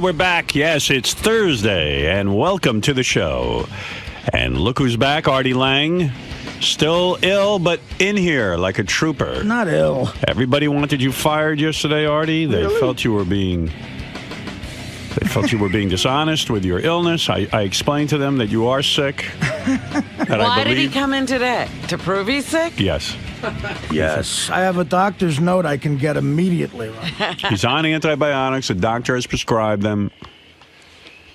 We're back. Yes, it's Thursday, and welcome to the show. And look who's back, Artie Lang. Still ill, but in here like a trooper. Not ill. Everybody wanted you fired yesterday, Artie. They Really? felt you were being dishonest with your illness. I explained to them that you are sick. Why did he come in today? To prove he's sick? Yes. Yes, I have a doctor's note I can get immediately. He's on antibiotics. The doctor has prescribed them.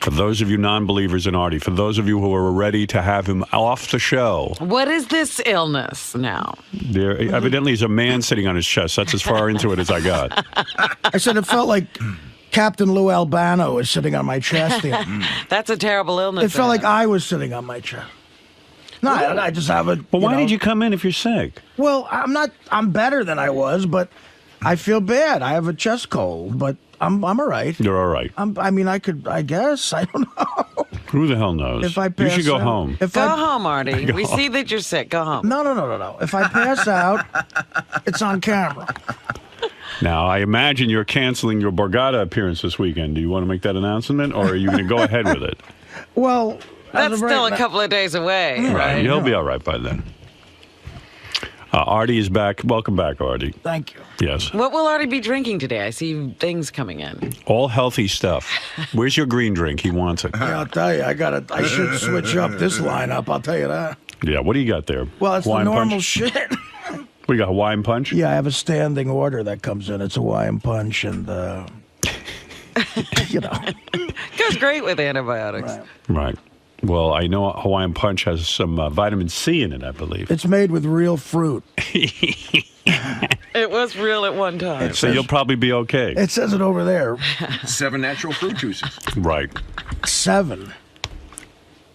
For those of you non-believers in Artie, for those of you who are ready to have him off the show. What is this illness now? There evidently is a man sitting on his chest. That's as far into it as I got. I said it felt like Captain Lou Albano was sitting on my chest here. That's a terrible illness. It felt like I was sitting on my chest. No, I just have a... But why did you come in if you're sick? Well, I'm better than I was, but I feel bad. I have a chest cold, but I'm all right. You're all right. I guess. I don't know. Who the hell knows? If I you pass should go out- home. If Go I, home, Artie. We see that you're sick. Go home. No. If I pass out, it's on camera. Now, I imagine you're canceling your Borgata appearance this weekend. Do you want to make that announcement, or are you going to go ahead with it? Well... That's as of still right a now- couple of days away, right? He'll be all right by then. Artie is back. Welcome back, Artie. Thank you. Yes. What will Artie be drinking today? I see things coming in. All healthy stuff. Where's your green drink? He wants it. Yeah, I'll tell you, I should switch up this lineup, I'll tell you that. Yeah, what do you got there? Well, it's Hawaiian the normal punch? shit. We got Hawaiian punch? Yeah, I have a standing order that comes in. It's Hawaiian punch and, Goes great with antibiotics. Right. Right. Well, I know Hawaiian punch has some vitamin C in it, I believe. It's made with real fruit. It was real at one time. So you'll probably be okay. It says it over there. 7 natural fruit juices. Right. 7.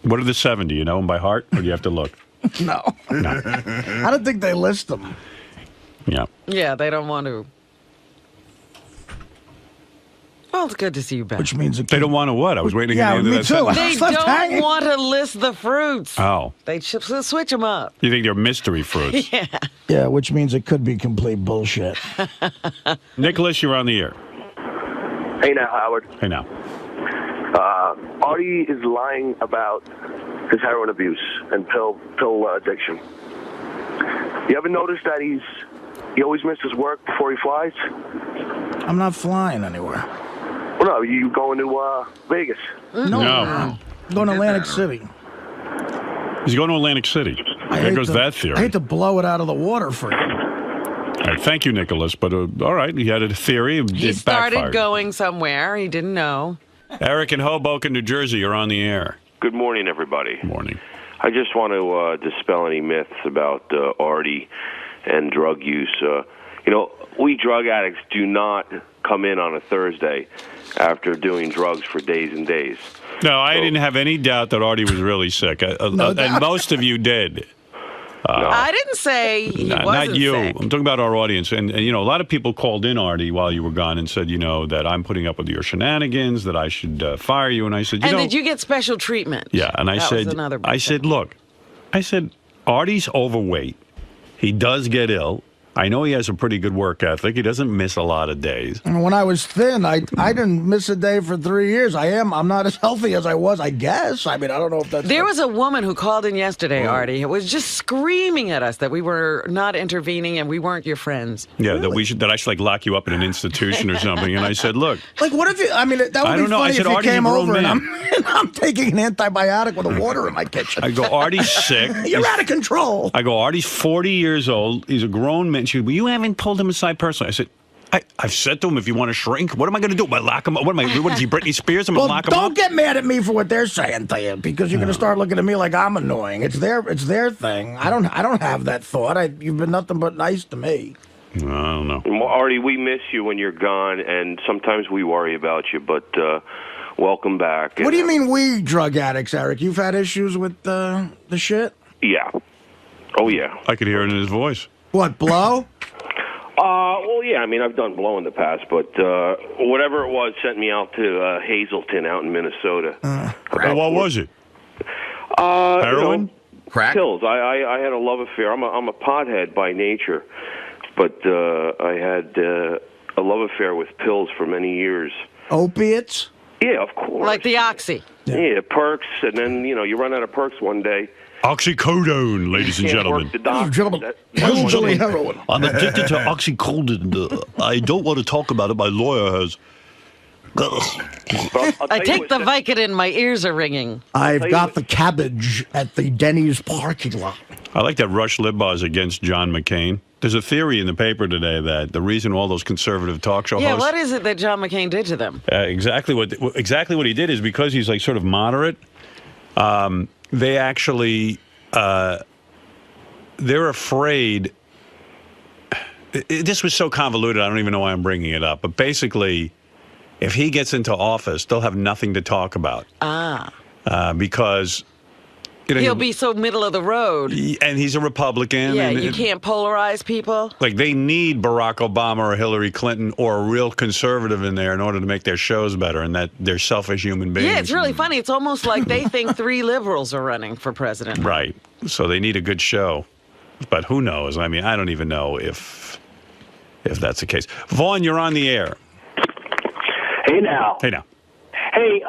What are the 7? Do you know them by heart, or do you have to look? No. I don't think they list them. Yeah. Yeah, they don't want to. Well, it's good to see you back. Which means it They don't want to what? I was waiting Yeah, to get me that too. sentence. They It's left don't hanging. want to list the fruits. Oh. They switch them up. You think they're mystery fruits? Yeah. Yeah, which means it could be complete bullshit. Nicholas, you're on the air. Hey now, Howard. Hey, now. Artie is lying about his heroin abuse and pill addiction. You ever notice that he always misses work before he flies? I'm not flying anywhere. Well, no, you going to Vegas? No. I'm going to Atlantic City. He's going to Atlantic City. There goes that theory. I hate to blow it out of the water for you. All right, thank you, Nicholas. But all right, he had a theory. He It started backfired. going somewhere. He didn't know. Eric in Hoboken, New Jersey, you're on the air. Good morning, everybody. Morning. I just want to dispel any myths about Artie and drug use. We drug addicts do not come in on a Thursday after doing drugs for days and days. No, I didn't have any doubt that Artie was really sick, and most of you did. I didn't say he wasn't Not you. sick. I'm talking about our audience. And, a lot of people called in, Artie, while you were gone and said, that I'm putting up with your shenanigans, that I should fire you. And I said, And did you get special treatment? Yeah, and That was another big thing. Artie's overweight. He does get ill. I know he has a pretty good work ethic. He doesn't miss a lot of days. And when I was thin, I didn't miss a day for 3 years. I'm not as healthy as I was, I guess. I don't know if that's... There was a woman who called in yesterday, Artie, who was just screaming at us that we were not intervening and we weren't your friends. Yeah, that I should lock you up in an institution or something. And I said, look, Like, what if you... that would I be don't know. I funny said, if you Artie's a came grown over and man. I'm taking an antibiotic with the water in my kitchen. I go, Artie's sick. You're out of control. I go, Artie's 40 years old. He's a grown man. She goes, well, you haven't pulled him aside personally. I said, I've said to him, if you want to shrink, what am I going to do? Am I lock him up? What is he, Britney Spears? I'm going to lock him up? Don't get mad at me for what they're saying to you, because you're going to start looking at me like I'm annoying. It's their thing. I don't have that thought. You've been nothing but nice to me. I don't know. Artie, we miss you when you're gone, and sometimes we worry about you, but welcome back. What do you mean we drug addicts, Eric? You've had issues with the shit? Yeah. Oh, yeah. I could hear it in his voice. What, blow? Well, yeah, I've done blow in the past, but whatever it was sent me out to Hazleton out in Minnesota. Well, what was it? Heroin? Crack? Pills. I had a love affair. I'm a pothead by nature, but I had a love affair with pills for many years. Opiates? Yeah, of course. Like the Oxy. Yeah, perks, and then, you run out of perks one day. Oxycodone, ladies and Can't gentlemen. work the doctor. Gentlemen. That- Heroin. I'm addicted to oxycodone. I don't want to talk about it. My lawyer has. But I'll I tell you take what, the Vicodin, my ears are ringing. I've got the cabbage at the Denny's parking lot. I like that Rush Limbaugh is against John McCain. There's a theory in the paper today that the reason all those conservative talk show Yeah, hosts. what is it that John McCain did to them? Exactly what he did is because he's like sort of moderate. They actually they're afraid. This was so convoluted. I don't even know why I'm bringing it up. But basically, if he gets into office, they'll have nothing to talk about. Because He'll be so middle of the road. and he's a Republican. Yeah, and you can't polarize people. Like, they need Barack Obama or Hillary Clinton or a real conservative in there in order to make their shows better, and that they're selfish human beings. Yeah, it's really funny. It's almost like they think 3 liberals are running for president. Right. So they need a good show. But who knows? I mean, I don't even know if that's the case. Vaughn, you're on the air. Hey now. Hey, now. Hey,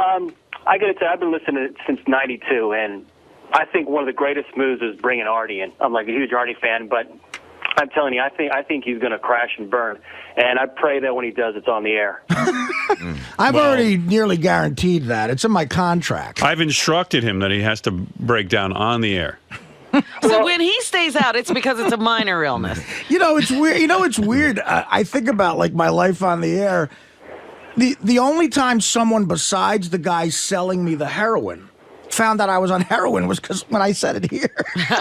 I got to tell you, I've been listening to it since '92, and I think one of the greatest moves is bringing Artie in. I'm like a huge Artie fan, but I'm telling you, I think he's going to crash and burn, and I pray that when he does, it's on the air. I've already nearly guaranteed that. It's in my contract. I've instructed him that he has to break down on the air. So when he stays out, it's because it's a minor illness. It's weird. It's weird. I think about like my life on the air. The only time someone besides the guy selling me the heroin found out I was on heroin was because when I said it here.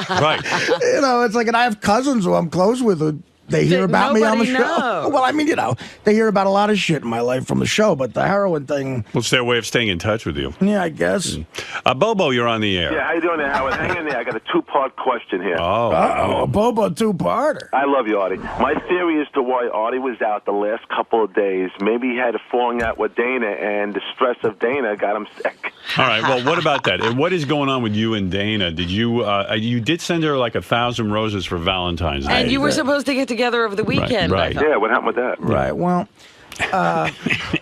Right. It's like, and I have cousins who I'm close with who they hear about me on the show. Knows. Well, I mean, they hear about a lot of shit in my life from the show, but the heroin thing, What's their way of staying in touch with you? yeah, I guess. Bobo, you're on the air. Yeah, how you doing there, Howard? Hang in there. I got a 2-part question here. Uh-oh, a Bobo two-parter. I love you, Artie. My theory as to why Artie was out the last couple of days, maybe he had a falling out with Dana, and the stress of Dana got him sick. All right. Well, what about that? And what is going on with you and Dana? Did you did send her like 1,000 roses for Valentine's Day? And you were supposed to get together over the weekend. Right. I thought. Yeah, what happened with that? Right, well,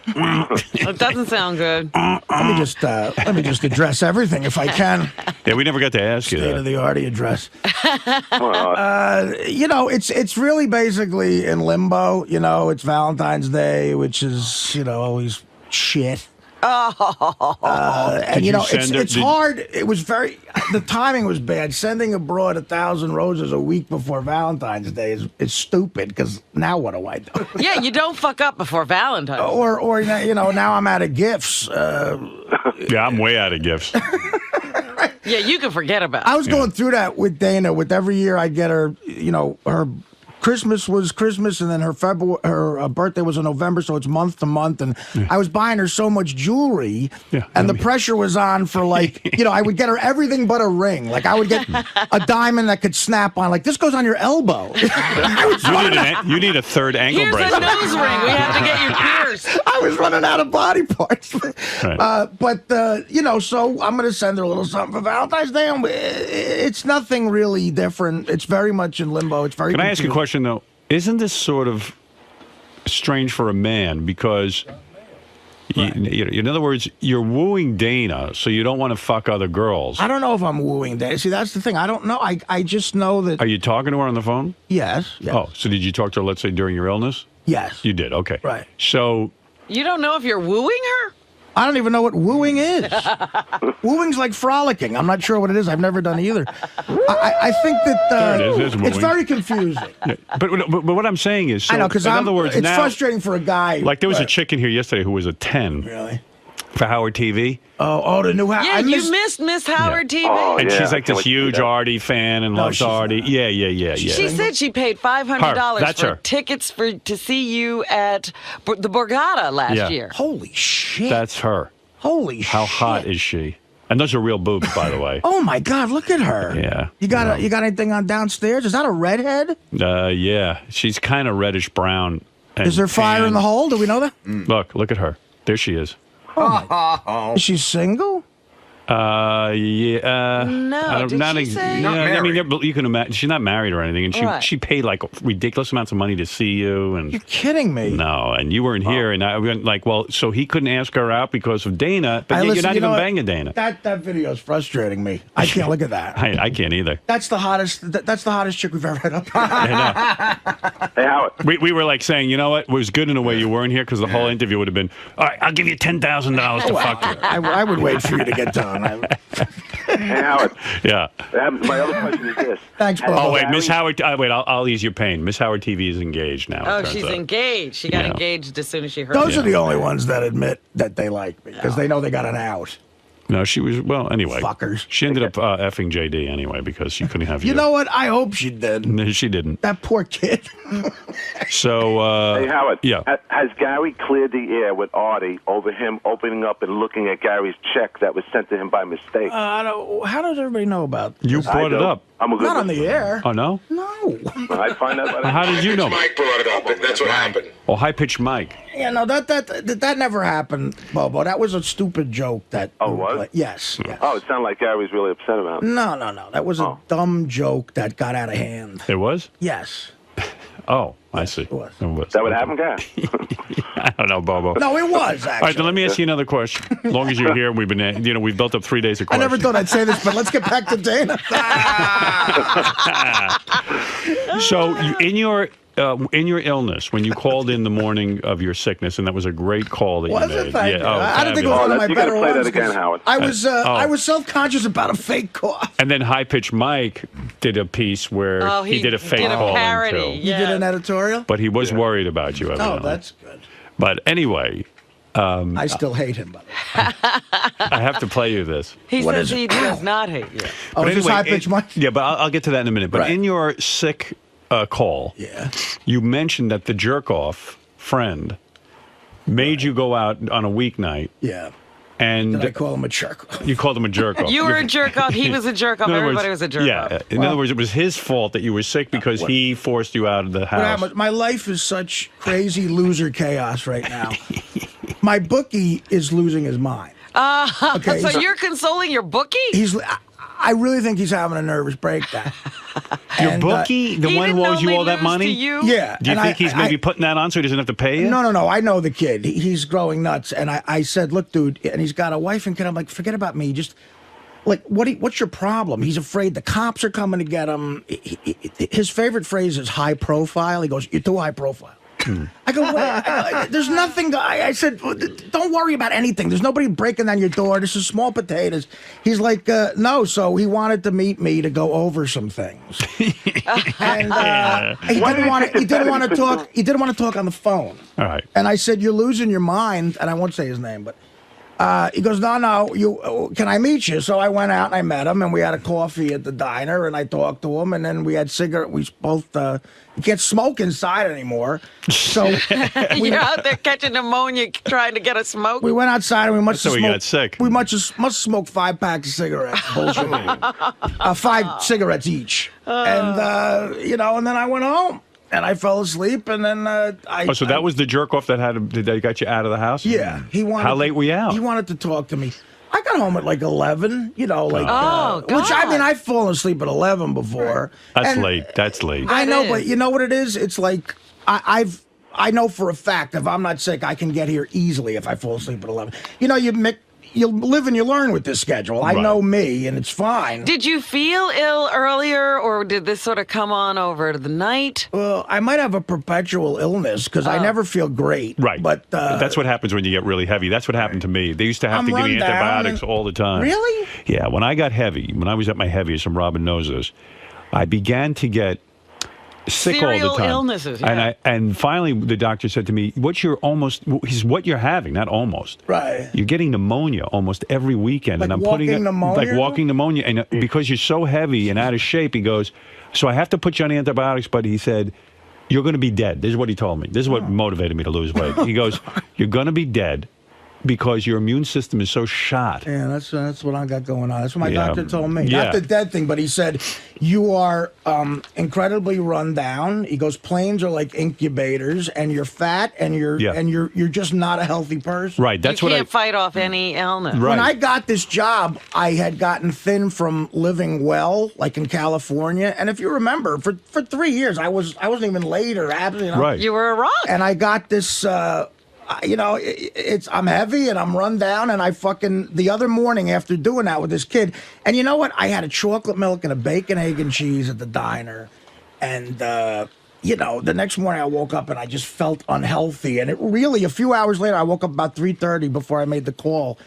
It doesn't sound good. let me just address everything if I can. Yeah, we never got to ask you State of that. the Artie address. It's really basically in limbo. It's Valentine's Day, which is, always shit. And Did you send her- it's hard. It was the timing was bad. Sending abroad 1,000 roses a week before Valentine's Day is stupid, because now what do I do? Yeah, you don't fuck up before Valentine's. Or now I'm out of gifts. Yeah, I'm way out of gifts. Yeah, you can forget about I it. was going through that with Dana. With every year I get her, her Christmas was Christmas, and then her birthday was in November, so it's month to month. And I was buying her so much jewelry, and the pressure was on for I would get her everything but a ring. Like I would get a diamond that could snap on. Like, this goes on your elbow. You need a third ankle Here's bracelet. a nose ring. We have to get you pierced. I was running out of body parts. Right. So I'm going to send her a little something for Valentine's Day. It's nothing really different. It's very much in limbo. It's very Can I ask you a confusing. question, though? Isn't this sort of strange for a man? Because, in other words, you're wooing Dana, so you don't want to fuck other girls. I don't know if I'm wooing Dana. See, that's the thing. I don't know. I just know that. Are you talking to her on the phone? Yes. Oh, so did you talk to her, let's say, during your illness? Yes. You did, okay. Right. So, You don't know if you're wooing her? I don't even know what wooing is. Wooing's like frolicking. I'm not sure what it is. I've never done either. I think that There it is. There's it's wooing. very confusing. but what I'm saying is, so, I know, because in other words, it's now, frustrating for a guy. like there was a Right. chick in here yesterday who was a 10 Really? for Howard TV. Oh, the new house. Yeah, you missed Miss Howard TV. Oh, And yeah, she's I like can't this wait to see huge that. Artie fan and loves she's Artie. not. Yeah. She said she paid $500 Her. That's for her. tickets to see you at the Borgata last Yeah. year. Holy shit. That's her. Holy How shit. hot is she? And those are real boobs, by the way. Oh my God! Look at her. Yeah. You got anything on downstairs? Is that a redhead? Yeah. She's kind of reddish brown. and Is there fire tan. in the hole? Do we know that? Look at her. There she is. Is she single? Yeah. No, did she say? Not I mean, married. you can imagine she's not married or anything, and Right. she paid like ridiculous amounts of money to see you, and You're kidding me. no, and you weren't here, and I went like, well, so he couldn't ask her out because of Dana, but Hey, you're listen, not you know even what? banging Dana. That video is frustrating me. I can't look at that. I can't either. That's the hottest. That's the hottest chick we've ever had up. I Hey, Howard. know. We were like saying, you know what? It was good in a way you weren't here because the whole interview would have been, all right, I'll give you $10,000 to fuck you. I would wait for you to get done. Hey, Howard. Yeah. My other question is this. Thanks, Bobo. Oh wait, Miss Howard. Wait, I'll ease your pain. Miss Howard TV is engaged now. Oh, it turns she's out. engaged. She got Yeah. engaged as soon as she heard. Those it. are the only ones that admit that they like me because they know they got an out. No, she was. Well, anyway, Fuckers. She ended up effing JD anyway because she couldn't have you. You know what? I hope she did. No, she didn't. That poor kid. So. Hey, Howard. Yeah. Has Gary cleared the air with Artie over him opening up and looking at Gary's check that was sent to him by mistake? I don't, how does everybody know about this? You brought it do. up. I'm a good Not on the listener. air. Oh no. No. I find out. How did you know? Mike brought it up, and that's what happened. Oh, high pitched Mike. Yeah, no, that never happened, Bobo. That was a stupid joke. That. Oh, was? Yes. Yes. Oh, it sounded like Gary was really upset about it. No. That was a Oh. dumb joke that got out of hand. It was. Yes. Oh, I see. it was. Is that what happened, Gary? I don't know, Bobo. No, it was actually. All right, then let me ask you another question. As long as you're here, we've been, we've built up 3 days of I questions. never thought I'd say this, but let's get back to Dana. So in your illness, when you called in the morning of your sickness, and that was a great call that you Was made. it? Thank you. Oh, I didn't think it was fabulous. one of my you gotta better play that ones. again, 'Cause Howard. I was self-conscious about a fake cough. And then High Pitch Mike did a piece where Oh, he did a fake did a call parody. too. You did an editorial? But he was worried about you. Oh, Evidently. that's good. But anyway, I still hate him, by the way. I have to play you this. He What says is it? he does not hate you. Oh, But is this anyway, high pitch, Mike? Yeah, but I'll get to that in a minute. But Right. in your sick call, Yeah. you mentioned that the jerk-off friend made you go out on a weeknight, Yeah. and Did I call him a jerk? you called him a jerk-off. You were a jerk off. He was a jerk off. In other Everybody words- was a jerk yeah, off. in other words, it was his fault that you were sick because he forced you out of the What house. happened? My life is such crazy loser chaos right now. My bookie is losing his mind. Okay, So he's- you're consoling your bookie? I really think he's having a nervous breakdown. Your And, bookie, the He one who didn't owes you only all that lose money? to you? Yeah. Do you and think he's maybe putting that on so he doesn't have to pay you? No. I know the kid. He's growing nuts. And I said, look, dude, and he's got a wife and kid. I'm like, forget about me. Just, like, what's your problem? He's afraid the cops are coming to get him. His favorite phrase is high profile. He goes, you're too high profile. I go, wait, there's nothing. I said, don't worry about anything. There's nobody breaking down your door. This is small potatoes. He's like, no. So he wanted to meet me to go over some things, and he didn't want to talk. He didn't want to talk on the phone. All right. And I said, you're losing your mind. And I won't say his name, but he goes, no, can I meet you? So I went out and I met him, and we had a coffee at the diner, and I talked to him, and then we had cigarette. We both, you can't smoke inside anymore. So You're out there catching pneumonia trying to get a smoke? we went outside and we must have So he smoked. got sick. We must have smoked 5 packs of cigarettes. Bullshit. 5 cigarettes each, and and then I went home and I fell asleep, and then Oh, so that was the jerk-off that got you out of the house? yeah. He wanted. How late were you out? He wanted to talk to me. I got home at like 11. Which I God. mean, I've fallen asleep at 11 before. That's And late. That's late. I That know, is. but you know what it is? It's like I know for a fact if I'm not sick, I can get here easily if I fall asleep at 11. You live and you learn with this schedule. I Right. know me, and it's fine. Did you feel ill earlier, or did this sort of come on over the night? Well, I might have a perpetual illness because I never feel great. Right. But that's what happens when you get really heavy. That's what happened to me. They used to have I'm to give me run down antibiotics and- all the time. Really? Yeah. When I got heavy, when I was at my heaviest, and Robin knows this, I began to get sick all Serial the time. illnesses, And yeah. and finally the doctor said to me, what you're having, not almost. Right. You're getting pneumonia almost every weekend. Like and I'm walking putting it pneumonia? like walking pneumonia. And because you're so heavy and out of shape, he goes, so I have to put you on antibiotics, but he said, you're going to be dead. This is what he told me. This is what motivated me to lose weight. He goes, you're going to be dead. because your immune system is so shot. Yeah, that's what I got going on. That's what my Yeah. doctor told me. Yeah. Not the dead thing, but he said you are incredibly run down. He goes, planes are like incubators, and you're fat, and you're just not a healthy person. Right. That's you what can't fight off any illness. Right. When I got this job, I had gotten thin from living well, like in California. And if you remember, for 3 years, I wasn't even late or absent. You know? Right. You were a rock. And I got this. I'm heavy and I'm run down, and I the other morning after doing that with this kid, and you know what? I had a chocolate milk and a bacon, egg, and cheese at the diner, and the next morning I woke up and I just felt unhealthy, and it really, a few hours later, I woke up about 3:30 before I made the call,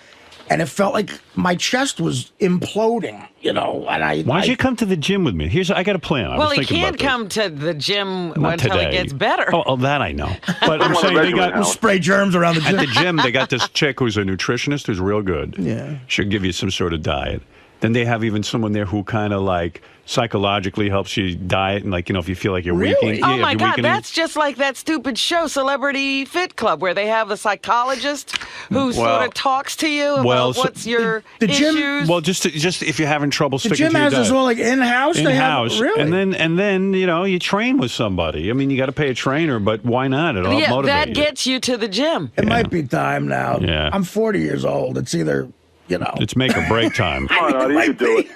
and it felt like my chest was imploding, and Why don't you come to the gym with me? I got a plan. Well, he can't come to the gym Not until today. he gets better. Oh, that I know. But I'm saying they got spray germs around the gym. at the gym. They got this chick who's a nutritionist who's real good. Yeah. She'll give you some sort of diet. Then they have even someone there who kind of like psychologically helps you diet, and like if you feel like you're Really? weakening. Oh if my you're God, weakening. that's just like that stupid show, Celebrity Fit Club, where they have a psychologist who sort of talks to you about what's your the gym- issues. Well, just if you're having trouble The sticking gym to your has this diet. all like in-house. They have, In-house, really? and then you train with somebody. I mean, you got to pay a trainer, but why not? It'll help yeah, motivate that you. gets you to the gym. It might be time now. Yeah. I'm 40 years old. It's either, It's make or break time. Come on, Artie, you can do it.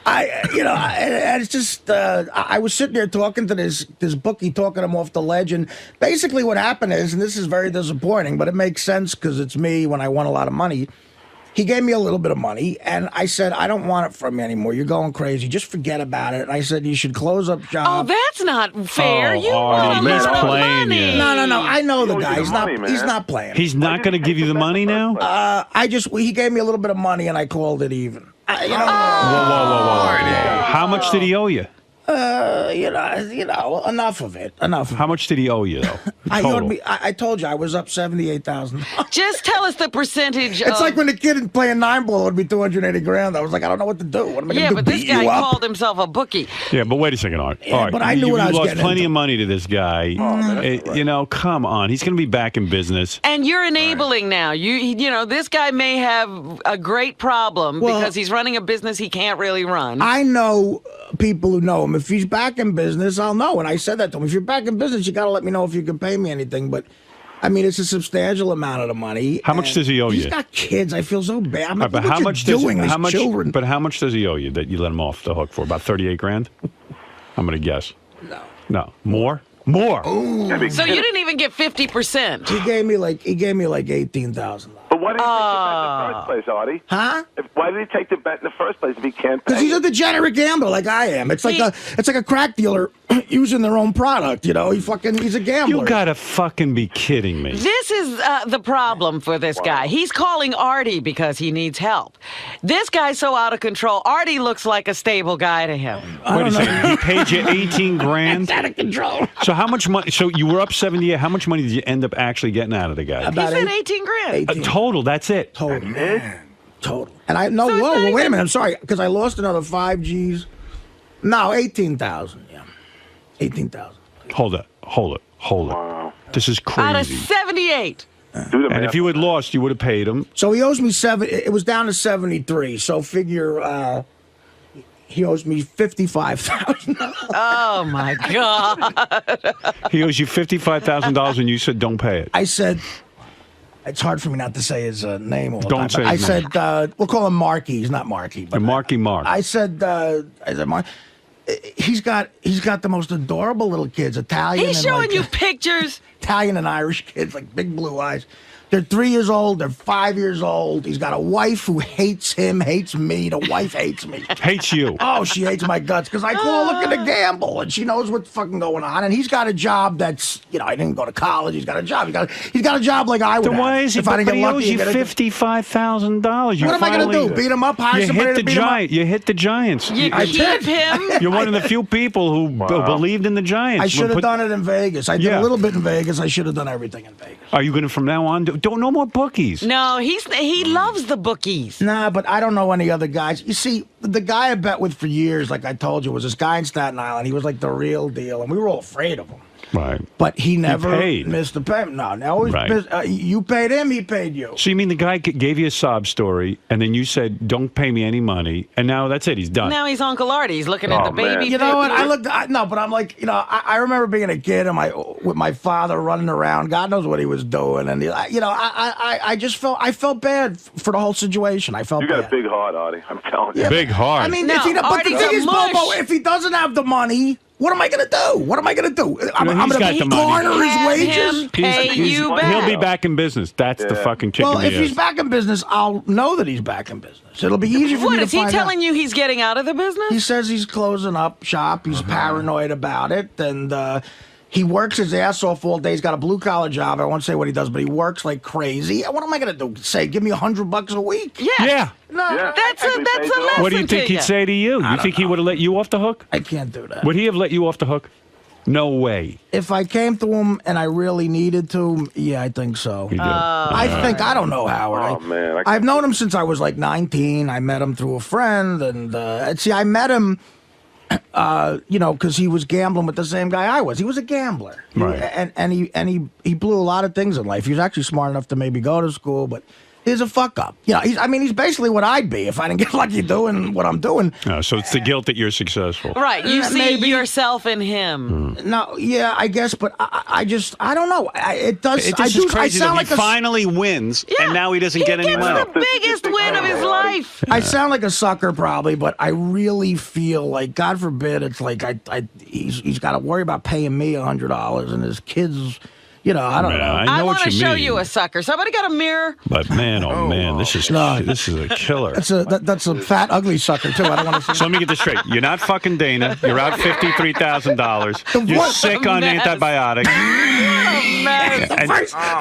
and it's just, I was sitting there talking to this bookie, talking him off the ledge, and basically what happened is, and this is very disappointing, but it makes sense because it's me when I won a lot of money. He gave me a little bit of money, and I said, I don't want it from you anymore. You're going crazy. Just forget about it. And I said, you should close up shop. Oh, that's not fair. Oh, You Artie, want he's the playing money. you. No. I know the owes guy. you He's the not. money, man. He's not playing. He's not going to give you the money now. He gave me a little bit of money, and I called it even. Whoa. How much did he owe you? Enough of it. Enough. Of How much did he owe you though? Total. I told you I was up $78,000. Just tell us the percentage. It's like when the kid playing 9-ball would be $280,000. I was like, I don't know what to do. What am I yeah, gonna do? but this beat guy you up? called himself a bookie. Yeah, but wait a second, Art. Yeah, All right, but I knew what I was lost getting plenty into. of money to this guy. Come on. He's going to be back in business. And you're enabling now. This guy may have a great problem because he's running a business he can't really run. I know people who know him. If he's back in business, I'll know. And I said that to him. If you're back in business, you got to let me know if you can pay me anything. But I mean, it's a substantial amount of the money. How much does he owe you? He's got kids. I feel so bad. I'm like, But look how what much you're does doing, these children. But how much does he owe you that you let him off the hook for? About $38,000? I'm going to guess. No. More? So you didn't even get 50%. He gave me like $18,000. But why did he take the bet in the first place, Artie? Huh? Why did he take the bet in the first place if he can't pay? Because he's a degenerate gambler like I am. It's like a crack dealer using their own product. He's a gambler. You got to fucking be kidding me. This is the problem for this guy. He's calling Artie because he needs help. This guy's so out of control. Artie looks like a stable guy to him. Wait a second. He paid you $18,000? It's out of control. So how much money? So you were up 78. How much money did you end up actually getting out of the guy? He said 18 grand. 18. Total. That's it. Total. Total. And I no. So it's whoa. not Wait a even- minute. I'm sorry because I lost another 5 G's. No, 18,000. Yeah, 18,000. Hold it. Wow. This is Out of crazy. 78. Do the And math. if you had lost, you would have paid him. So he owes me It was down to 73. So figure he owes me $55,000. Oh my God. He owes you $55,000, and you said don't pay it. I said. It's hard for me not to say his name all the Don't time. say I his said we'll call him Marky. He's not Marky. But Marky Mark. I said Mark. He's got the most adorable little kids. Italian. He's and showing like, you pictures. Italian and Irish kids, like big blue eyes. They're 3 years old. They're 5 years old. He's got a wife who hates him, hates me. The wife hates me. Hates you. Oh, she hates my guts because I call her looking to gamble, and she knows what's fucking going on. And he's got a job that's, I didn't go to college. He's got a job. He's got a job like I would. Then why have. is he? If I didn't But get he lucky, owes you and get a- $55,000. What am I going to do? Beat him up? Hire You somebody hit to the beat him up? giant. You hit the Giants. You I keep did. him. You're one of the few people who believed in the Giants. I should have done it in Vegas. I did Yeah. a little bit in Vegas. I should have done everything in Vegas. Are you going to from now on? Don't no more bookies. No, he loves the bookies. Nah, but I don't know any other guys. You see, the guy I bet with for years, like I told you, was this guy in Staten Island. He was like the real deal, and we were all afraid of him. Right. But he never paid. missed a payment. No, always Right. you paid him, he paid you. So you mean the guy gave you a sob story, and then you said, "Don't pay me any money," and now that's it. He's done. Now he's Uncle Artie. He's looking at the baby. You know what? But I'm like, I remember being a kid and with my father running around. God knows what he was doing, and I just felt bad for the whole situation. I felt You got a big heart, Artie. I'm telling you. Big heart. I mean, No, but the Artie's thing a is, mush. Bobo, if he doesn't have the money, what am I going to do? What am I going to do? I'm he's going got the to money. garner his Have wages? him pay you back. He'll be back in business. That's the fucking kick Well, in the if he's ass. back in business, I'll know that he's back in business. It'll be easy for What me to is he find telling out. you? He's getting out of the business? He says he's closing up shop. He's paranoid about it, and he works his ass off all day. He's got a blue collar job. I won't say what he does, but he works like crazy. What am I going to do? Say, give me $100 a week? Yeah. No, That's a lesson What do you think to he'd say to you? You think he would have let you off the hook? I can't do that. Would he have let you off the hook? No way. If I came to him and I really needed to, yeah, I think so. You do. I don't know, Howard. Oh, man. I've known him since I was like 19. I met him through a friend, and see, I met him, because he was gambling with the same guy I was. He was a gambler, Right. And he blew a lot of things in life. He was actually smart enough to maybe go to school, but he's a fuck up. He's basically what I'd be if I didn't get lucky doing what I'm doing. Oh, so it's the guilt that you're successful. Right. You see Maybe. yourself in him. No, yeah, I guess, but I don't know. It does. It I just do. is crazy I sound that like he finally wins, and now he doesn't get any gets money. the biggest win of his life. I sound like a sucker probably, but I really feel like, God forbid, it's like he's got to worry about paying me $100 and his kids. I don't know. I I know want what to you show mean. you a sucker. Somebody got a mirror? But man, oh man, this is a killer. That's a fat, ugly sucker too. I don't want to see. So let me get this straight. You're not fucking Dana. You're out $53,000. You're sick on mess. antibiotics.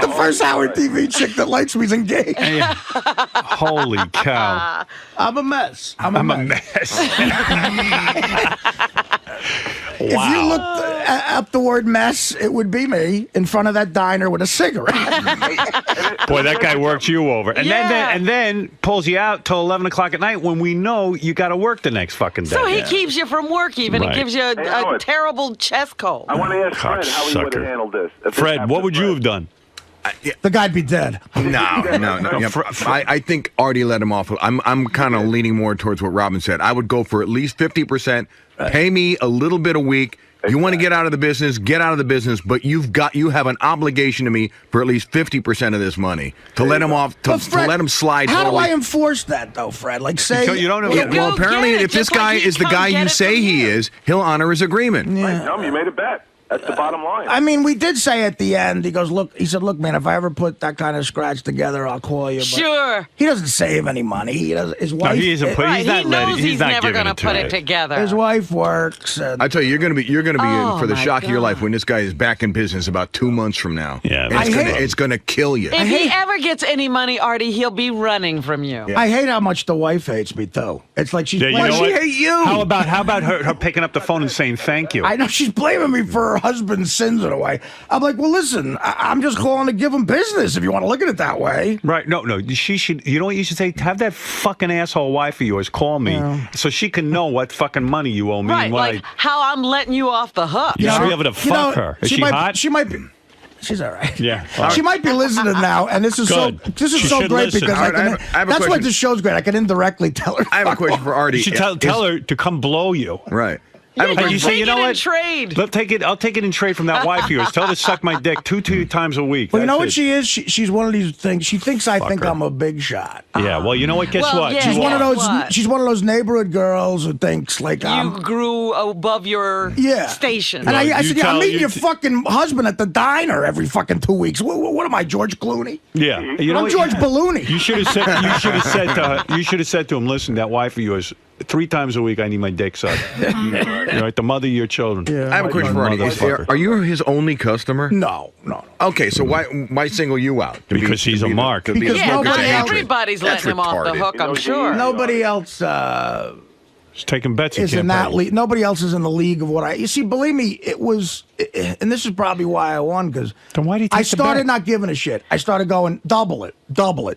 The first Howard TV chick that likes me is engaged. Holy cow. I'm a mess. I'm a mess. If you looked up the word mess, it would be me in front of that diner with a cigarette. Boy, that guy works you over. And Yeah. then pulls you out till 11 o'clock at night when we know you got to work the next fucking day. So he keeps you from work even. Right. He gives you a Howard. terrible chest cold. I want to ask Fred how he would have Cocksucker. handled this. If this Fred, happened what to would you Fred. have done? The guy'd be dead. No. Yeah, I think Artie let him off. I'm kind of leaning more towards what Robin said. I would go for at least 50%. Pay me a little bit a week. You want to get out of the business, get out of the business, but you have an obligation to me for at least 50% of this money to let him off, to let him slide. How do totally. I enforce that though, Fred? Like say You don't have Yeah, to- well, apparently, get it, if this just like guy he is the come guy get you it say from he you. is, he'll honor his agreement. No, you made a bet. That's the bottom line. I mean, we did say at the end, he said, look, man, if I ever put that kind of scratch together, I'll call you. But Sure. he doesn't save any money. He does. His wife. he isn't putting- Right. He's not He knows letting- he's not never giving going it to to put you. it together. His wife works. And I tell you, you're gonna be for the my shock of your God. life when this guy is back in business about 2 months from now. Yeah, And that's it's gonna kill you. If he ever gets any money, Artie, he'll be running from you. I hate how much the wife hates me too. It's like she's Yeah, you blaming know she what? hate you. How about her picking up the phone and saying thank you? I know she's blaming me for her husband's sins in a way. I'm like, well, listen, I'm just calling to give him business if you want to look at it that way. Right. No. She should. You know what you should say? Have that fucking asshole wife of yours call me so she can know what fucking money you owe me. Right, and what like how I'm letting you off the hook. You should be able to fuck her. Is she hot? She might be. She's all right. Yeah. She might be listening now, and this is Good. This is She so should great listen. because All right, I have a that's why question. this show's great. I can indirectly tell her. I have a question for Artie. You should tell her to come blow you. Right. Yeah, I have a just you question say, take you know it in what? trade. I'll take it in trade from that wife of yours. Tell her to suck my dick two times a week. Well, you know what That's she is? She's one of these things. She thinks I think her. I'm a big shot. it. Yeah. Well, you know what? Guess Well, what? yeah, She's You one are. of those. What? She's one of those neighborhood girls who thinks like You grew above your station. And I you said, yeah, I'm tell- meeting you your t- fucking husband at the diner every fucking 2 weeks. What am I, George Clooney? Yeah. You know I'm what? George Ballooney. You should have said. You should have said to her. You should have said to him, "Listen, that wife of yours, 3 times a week, I need my dick sucked. You're right, the mother of your children." I have a question for Artie. Motherfucker. Are you his only customer? No. Okay, so why single you out? Because he's a mark. Because yeah, nobody not else- everybody's That's letting him off the retarded. hook, I'm sure. Nobody else. He's taking bets. is in that league. Nobody else is in the league of what I. You see, believe me, it was, and this is probably why I won because then why did you take I started the bet? not giving a shit. I started going double it,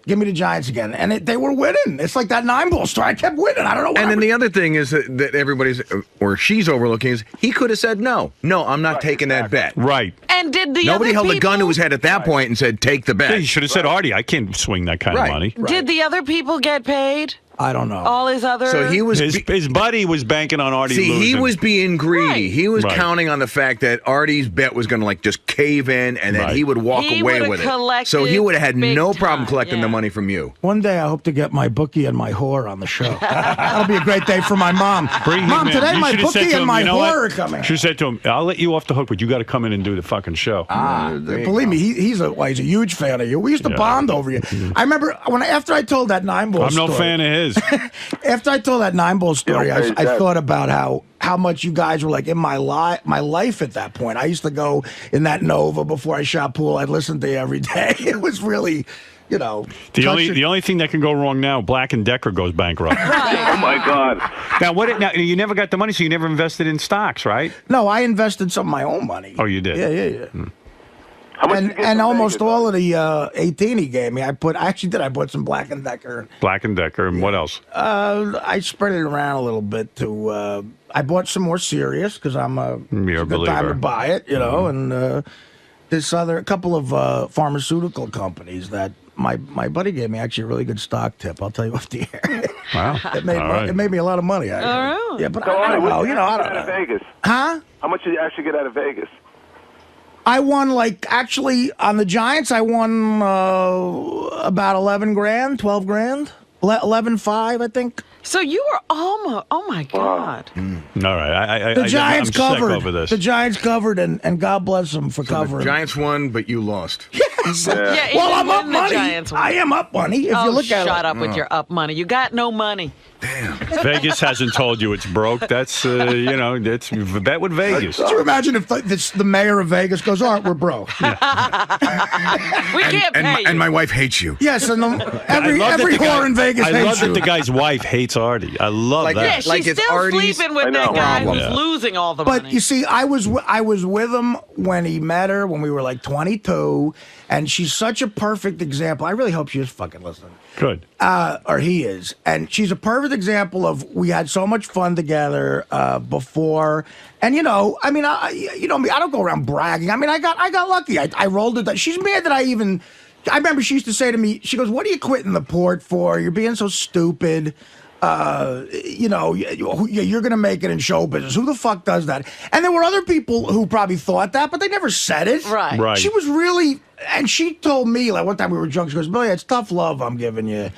give me the Giants again, and they were winning. It's like that 9-ball story. I kept winning. I don't know. What And then the other thing is that everybody's or she's overlooking is he could have said no, I'm not taking that bet. Right. And did the Nobody other held a people, gun to his head at that point and said take the bet. Yeah, you should have said, Artie, I can't swing that kind of money. Did the other people get paid? I don't know. All his other. So he was. His buddy was banking on Artie losing. He was being greedy. Right. He was Right. counting on the fact that Artie's bet was going to just cave in, and then Right. he would walk He away would've with it. collected So he would have had big no problem time, collecting the yeah. money from you. One day I hope to get my bookie and my whore on the show. That'll be a great day for my mom. Bring him Mom, in. today You my should have said bookie to and him, my you know whore what? are coming. Should have said to him, I'll let you off the hook, but you got to come in and do the fucking show. Believe me, he's a huge fan of you. We used to bond over you. I remember after I told that 9-ball I'm story. no fan of his. After I told that 9-ball story, Yeah, I that- thought about how much you guys were like in my life at that point. I used to go in that Nova before I shot pool. I'd listen to you every day. It was really, The only thing that can go wrong now, Black & Decker goes bankrupt. Oh my God! Now you never got the money, so you never invested in stocks, right? No, I invested some of my own money. Oh, you did? Yeah. How much did you get And from almost Vegas, all of the 18 he gave me, I bought some Black & Decker. Black & Decker, and what else? I spread it around a little bit to. I bought some more Sirius because I'm a You're a it's good time believer. to buy it, and this a couple of pharmaceutical companies that my buddy gave me actually a really good stock tip. I'll tell you off the air. Wow. It made All right. it made me a lot of money. Actually. Oh. Yeah, but So, I don't know. what did I get don't out of know. Vegas? Huh? How much did you actually get out of Vegas? I won actually on the Giants. I won about 11 grand, 12 grand, 11.5, I think. So you were almost. Oh my God. All right. The Giants I'm covered. sick over this. The Giants covered, and God bless them for The covering. Giants won, but you lost. Yes. Yeah, Well, even I'm up when the money. Giants won. I am up money. If Oh, you look at shut it. up with your up money. You got no money. Vegas hasn't told you it's broke. That's, it's bet with Vegas. Could you imagine if the mayor of Vegas goes, all right, we're broke. We can't pay you. And my wife hates you. Yes, and every I love that the whore guy- in Vegas I hates love you. that the guy's wife hates Artie. I love Like that. yeah, she's like it's still Artie's- sleeping with I that know. guy Problem. who's Yeah. losing all the But money. you see, I was with him when he met her when we were like 22, and she's such a perfect example. I really hope she is fucking listening. Good. Or he is, and she's a perfect example of we had so much fun together before, and I mean, me, I don't go around bragging. I mean, I got lucky. I rolled it. She's mad that I remember she used to say to me, she goes, "What are you quitting the port for? You're being so stupid. You're going to make it in show business. Who the fuck does that?" And there were other people who probably thought that, but they never said it. Right. Right. She was really, and she told me, like one time we were drunk, she goes, "Billy, it's tough love I'm giving you.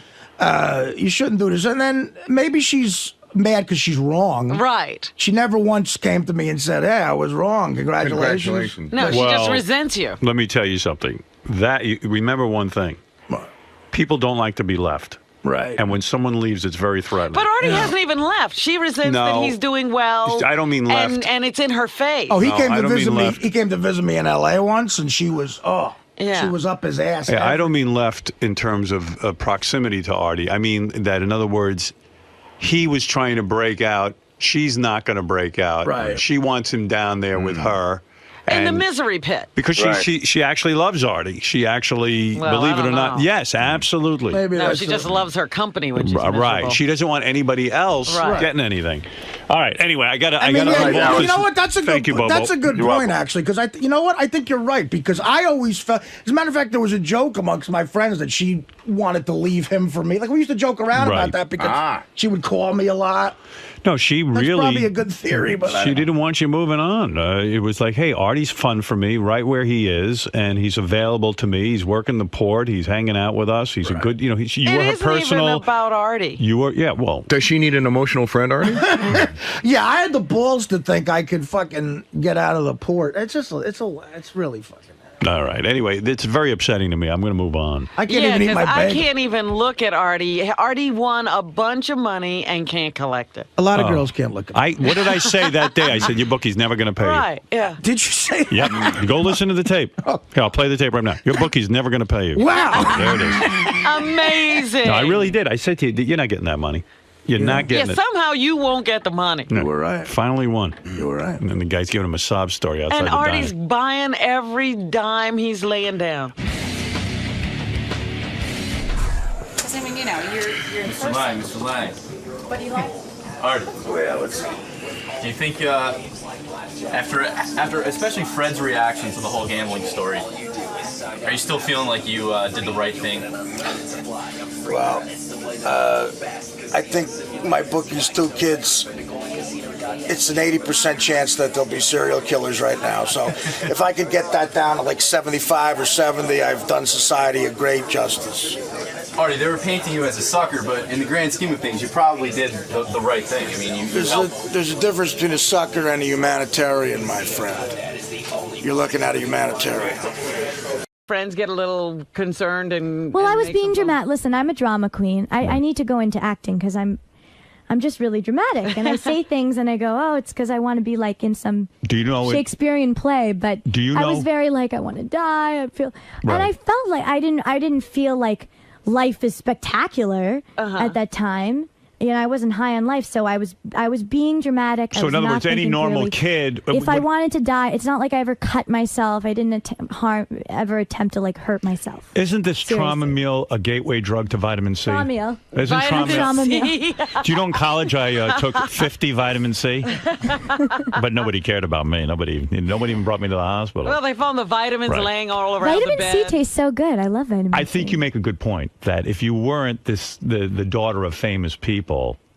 You shouldn't do this." And then maybe she's mad because she's wrong. Right. She never once came to me and said, "Hey, I was wrong. Congratulations." Congratulations. No, she just Well- resents you. Let me tell you something. Remember one thing. People don't like to be left. Right. And when someone leaves, it's very threatening. But Artie hasn't even left. She resents that No. he's doing well. I don't mean left. And it's in her face. Oh, he No, came I to don't visit mean me. left. He came to visit me in L.A. once, and she was, Yeah. she was up his ass. Yeah, I don't mean left in terms of proximity to Artie. I mean that, in other words, he was trying to break out. She's not going to break out. Right. She wants him down there with her. in the And- misery pit. Because Right. she actually loves Artie. She actually, Well, believe I it or don't not, know. yes, absolutely. Maybe No, that's she it. just loves her company when she's miserable. Right. She doesn't want anybody else Right. getting anything. All right. Anyway, I gotta I mean, move on. yeah, you know what? That's a good. Thank you, Bobo. That's a good You're point, welcome. actually, because you know what? I think you're right because I always felt. As a matter of fact, there was a joke amongst my friends that she wanted to leave him for me. Like we used to joke around Right. about that because she would call me a lot. No, she That's really. probably a good theory, but She didn't want you moving on. It was like, hey, Artie's fun for me right where he is, and he's available to me. He's working the port. He's hanging out with us. He's a good, you It were her isn't personal. even about Artie. You were, yeah, well. Does she need an emotional friend, Artie? Yeah, I had the balls to think I could fucking get out of the port. It's really fucking. All right. Anyway, it's very upsetting to me. I'm going to move on. I can't Yeah, even eat my because I bagel. can't even look at Artie. Artie won a bunch of money and can't collect it. A lot of girls can't look at me. What did I say that day? I said, your bookie's never going to pay Right, yeah. Did you say that? you. Yep. Go listen to the tape. Here, I'll play the tape right now. Your bookie's never going to pay you. Wow. There it is. Amazing. No, I really did. I said to you, you're not getting that money. You're not getting it. Somehow you won't get the money. You were right. Finally won. You were right. And then the guy's giving him a sob story outside And the Artie's diner. buying every dime he's laying down. Because, I mean, you know, you're in person. Mr. Lang. What do you like? Artie. Well, let's see. Do you think after especially Fred's reaction to the whole gambling story, are you still feeling like you did the right thing? Well, I think my bookie's 2 kids. It's an 80% chance that they'll be serial killers right now. So if I could get that down to like 75 or 70, I've done society a great justice. Artie, they were painting you as a sucker, but in the grand scheme of things, you probably did the right thing. I mean, There's a difference between a sucker and a humanitarian, my friend. You're looking at a humanitarian. Friends get a little concerned and... Well, and I was make being some fun. dramatic. Listen, I'm a drama queen. I need to go into acting because I'm just really dramatic. And I say things and I go, oh, it's because I want to be like in some Shakespearean play. But I was very like, I want to die. I feel, and I felt like I didn't feel like life is spectacular at that time. You know, I wasn't high on life, so I was being dramatic. So in other words, any normal kid, if I wanted to die, it's not like I ever cut myself. I didn't ever attempt to like hurt myself. Isn't this trauma meal a gateway drug to vitamin C? Trauma meal. Isn't Trauma meal. Do you know in college I took 50 vitamin C, but nobody cared about me. Nobody even brought me to the hospital. Well, they found the vitamins laying all around the bed. Vitamin C tastes so good. I love vitamin C. I think you make a good point that if you weren't the daughter of famous people,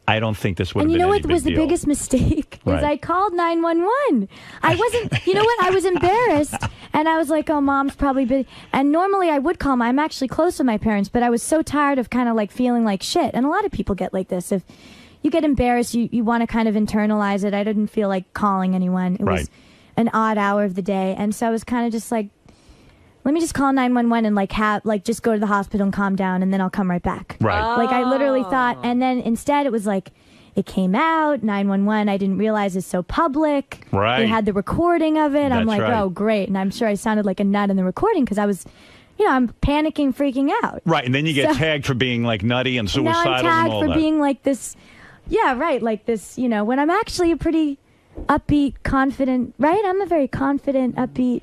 I don't think this would have been any big deal. And you know what was the biggest mistake? Is I called 911. I wasn't, you know what? I was embarrassed. And I was like, oh, Mom's probably busy. And normally I would call I'm actually close with my parents, but I was so tired of kind of like feeling like shit. And a lot of people get like this. If you get embarrassed, you want to kind of internalize it. I didn't feel like calling anyone. It was an odd hour of the day. And so I was kind of just like, let me just call 911 and just go to the hospital and calm down, and then I'll come right back. Right. Like I literally thought, and then instead it was like, it came out 911. I didn't realize it's so public. Right. They had the recording of it. I'm like, oh great, and I'm sure I sounded like a nut in the recording because I was, I'm panicking, freaking out. Right, and then you get tagged for being like nutty and suicidal now I'm tagged and all for that. being like this. Yeah, right. Like this. When I'm actually a pretty upbeat, confident. Right. I'm a very confident, upbeat,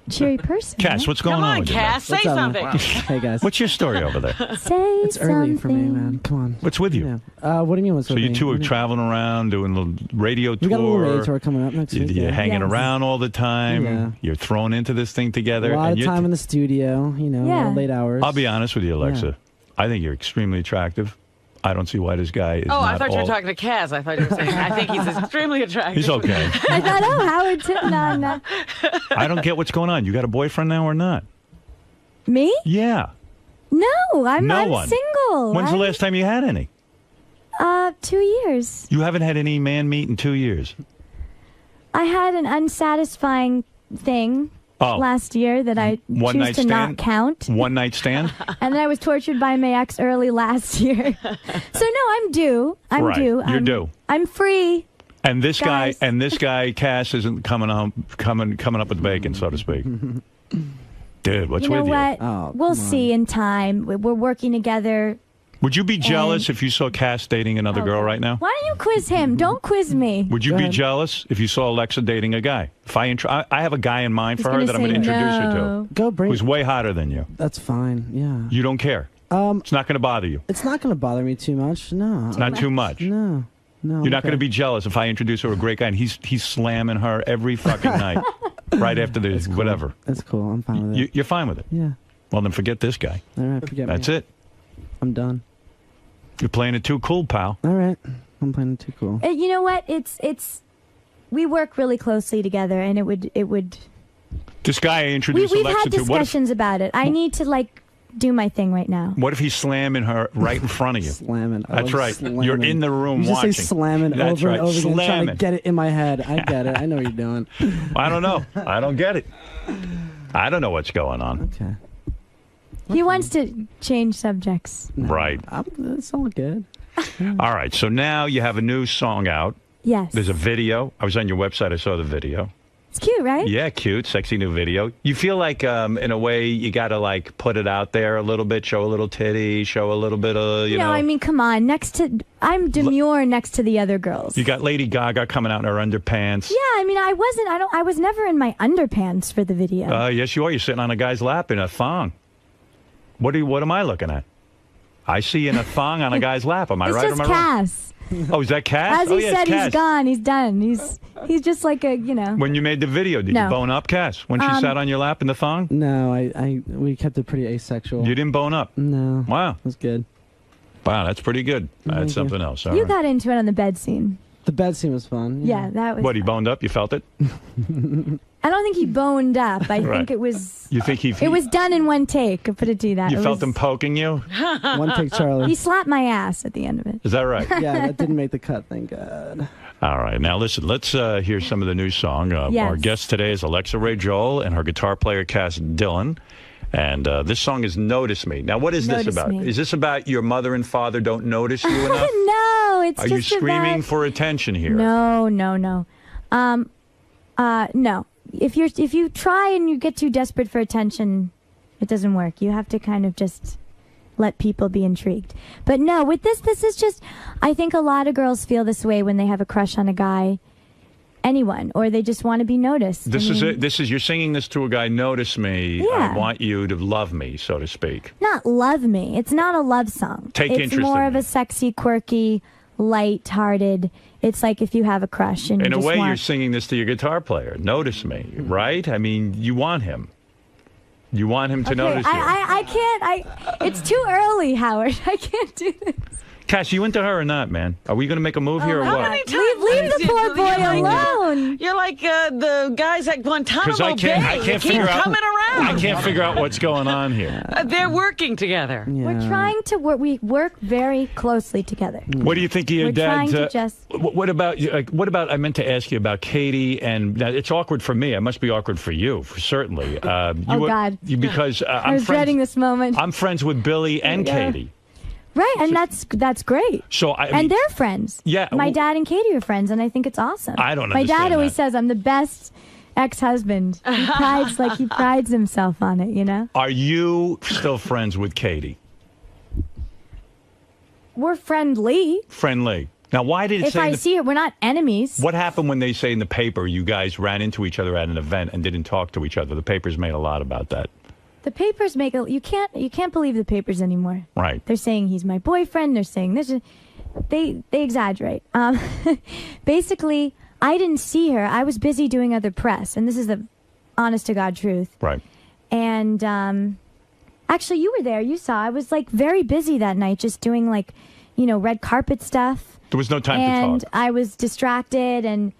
cheery person. Cass, what's going on with you? Come on, Cass, say something. Hey, guys. What's your story over there? It's early for me, man. Come on. What's with you? What do you mean what's with me? So you two are traveling around, doing a little radio tour. We got a little radio tour coming up next week. You're hanging around all the time. Yeah. You're thrown into this thing together. A lot of time in the studio, late hours. I'll be honest with you, Alexa. I think you're extremely attractive. I don't see why this guy is I not thought you were talking to Cass. I thought you were saying, I think he's extremely attractive. He's okay. I thought, Howard, no. I don't get what's going on. You got a boyfriend now or not? Me? Yeah. No, I'm one. single. When's the last time you had any? 2 years. You haven't had any man meat in 2 years? I had an unsatisfying thing last year that I choose to not count. One night stand? And then I was tortured by my ex early last year. So no, I'm due. I'm due. You're due. I'm free. And this guy, Cass, isn't coming up with the bacon, so to speak. Dude, what's with you? You know what? We'll see in time. We're working together. Would you be jealous if you saw Cass dating another girl right now? Why don't you quiz him? Don't quiz me. Would you be jealous if you saw Alexa dating a guy? If I have a guy in mind for her that I'm going to introduce her to. Go bring. Who's way hotter than you. That's fine. Yeah. You don't care. It's not going to bother you. It's not going to bother me too much. No. It's not too much. No. You're not going to be jealous if I introduce her to a great guy and he's slamming her every fucking night, right after the whatever. That's cool. I'm fine with it. You're fine with it. Yeah. Well, then forget this guy. All right. Forget me. That's it. I'm done. You're playing it too cool, pal. All right. I'm playing it too cool. You know what? It's we work really closely together, and it would. This guy I introduced we've Alexa had to. discussions about it. I need to do my thing right now. What if he's slamming her right in front of you? Slamming. That's right. Slamming. You're in the room you just watching. Say slamming That's over right. and over again, trying to Slamming. get it in my head. I get it. I know what you're doing. I don't know. I don't get it. I don't know what's going on. Okay. He wants to change subjects. No, right. It's all good. All right. So now you have a new song out. Yes. There's a video. I was on your website. I saw the video. It's cute, right? Yeah, cute, sexy new video. You feel like, in a way, you got to like put it out there a little bit, show a little titty, show a little bit of, you know. I mean, come on. I'm demure next to the other girls. You got Lady Gaga coming out in her underpants. Yeah, I mean, I was never in my underpants for the video. Yes, you are. You're sitting on a guy's lap in a thong. What am I looking at? I see you in a thong on a guy's lap. Am I right or am I wrong? Cass. Oh, is that Cass? As he said, Cass. he's gone. He's done. He's just like a, When you made the video, did you bone up, Cass? When she sat on your lap in the thong? No, we kept it pretty asexual. You didn't bone up? No. Wow. It was good. Wow, that's pretty good. That's something else. All you right. got into it on the bed scene. The bed scene was fun. Yeah, that was. What, he boned up? You felt it? I don't think he boned up. I Right. think it was. You think It was done in one take. I'll put it to you that. You It felt was- him poking you? One take, Charlie. He slapped my ass at the end of it. Is that right? Yeah, that didn't make the cut, thank God. All right. Now, listen, let's hear some of the new song. Yes. Our guest today is Alexa Ray Joel and her guitar player, Cass Dillon. And this song is Notice Me. Now, what is this Notice about? Me. Is this about your mother and father don't notice you enough? No, it's Are just you screaming about... for attention here? No. No. If you try and you get too desperate for attention, it doesn't work. You have to kind of just let people be intrigued. But no, with this is just, I think a lot of girls feel this way when they have a crush on a guy, anyone, or they just want to be noticed. This is it. You're singing this to a guy, Notice Me. Yeah. I want you to love me, so to speak. Not love me. It's not a love song. Take it's interest more in of me. a sexy, quirky, light-hearted. It's like if you have a crush and In you a just way, want... you're singing this to your guitar player. Notice me, right? I mean, you want him. You want him to notice you. I can't. It's too early, Howard. I can't do this. Cass, you into her or not, man? Are we going to make a move here or How what? many times Leave the poor boy alone. You're like the guys at Guantanamo Because I Bay. can't You figure keep out. coming around. I can't figure out what's going on here. They're working together. We're trying to work. We work very closely together. What do you think of your We're dad? trying to just. What about? I meant to ask you about Katie, and now it's awkward for me. It must be awkward for you, certainly. God. Because I was dreading this moment. I'm friends with Billy and Yeah. Katie. Right, and that's great. So and they're friends. Yeah, my dad and Katie are friends, and I think it's awesome. I don't My dad understand always that. says I'm the best ex-husband. He prides himself on it. You know. Are you still friends with Katie? We're friendly. Friendly. Now, why did it If say? I see her, we're not enemies. What happened when they say in the paper you guys ran into each other at an event and didn't talk to each other? The papers made a lot about that. The papers make you can't believe the papers anymore. Right. They're saying he's my boyfriend. They're saying this. They exaggerate. Basically, I didn't see her. I was busy doing other press, and this is the honest to God truth. Right. And actually, you were there. You saw. I was like very busy that night, just doing like, red carpet stuff. There was no time to And talk. I was distracted and.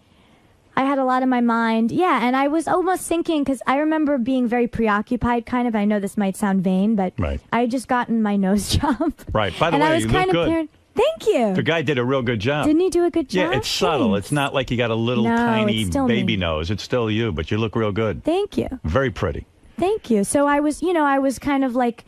I had a lot on my mind. Yeah, and I was almost thinking, because I remember being very preoccupied, kind of. I know this might sound vain, but Right. I had just gotten my nose job. Right. By the and I way, was you kind look of good. paranoid. Thank you. The guy did a real good job. Didn't he do a good job? Yeah, it's subtle. Thanks. It's not like you got a little No, tiny it's still baby me. nose. It's still you, but you look real good. Thank you. Very pretty. Thank you. So I was, I was kind of like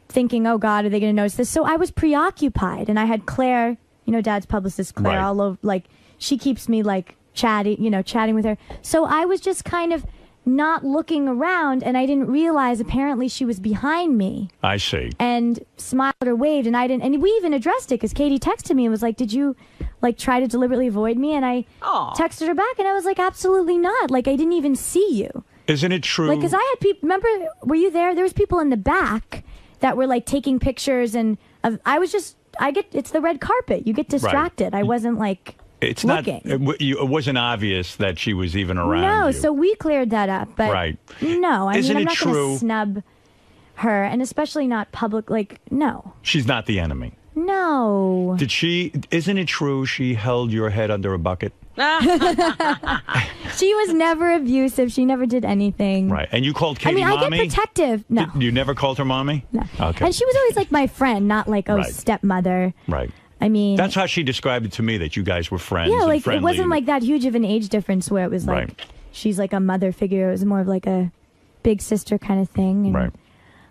thinking, oh God, are they going to notice this? So I was preoccupied, and I had Claire, Dad's publicist, Claire, Right. all over, like, she keeps me like chatting with her. So I was just kind of not looking around, and I didn't realize apparently she was behind me I see. and smiled or waved, and I didn't, and we even addressed it because Katie texted me and was like, did you like try to deliberately avoid me? And I texted her back, and I was like, absolutely not. Like, I didn't even see you. Isn't it true? Like, because I had people, remember, were you there? There was people in the back that were like taking pictures, and it's the red carpet. You get distracted. I wasn't like It's looking. not. It wasn't obvious that she was even around. No, you. so we cleared that up. But Right. no, I Isn't mean, I'm it not going true- to snub her, and especially not public. Like, no. She's not the enemy. No. Isn't it true she held your head under a bucket? She was never abusive. She never did anything. Right. And you called Katie I mommy? get protective. No. You never called her mommy? No. Okay. And she was always like my friend, not like, Right. stepmother. Right. I mean, That's how she described it to me, that you guys were friends. yeah, and like it friendly. wasn't like that huge of an age difference where it was like Right. she's like a mother figure. It was more of like a big sister kind of thing. And Right.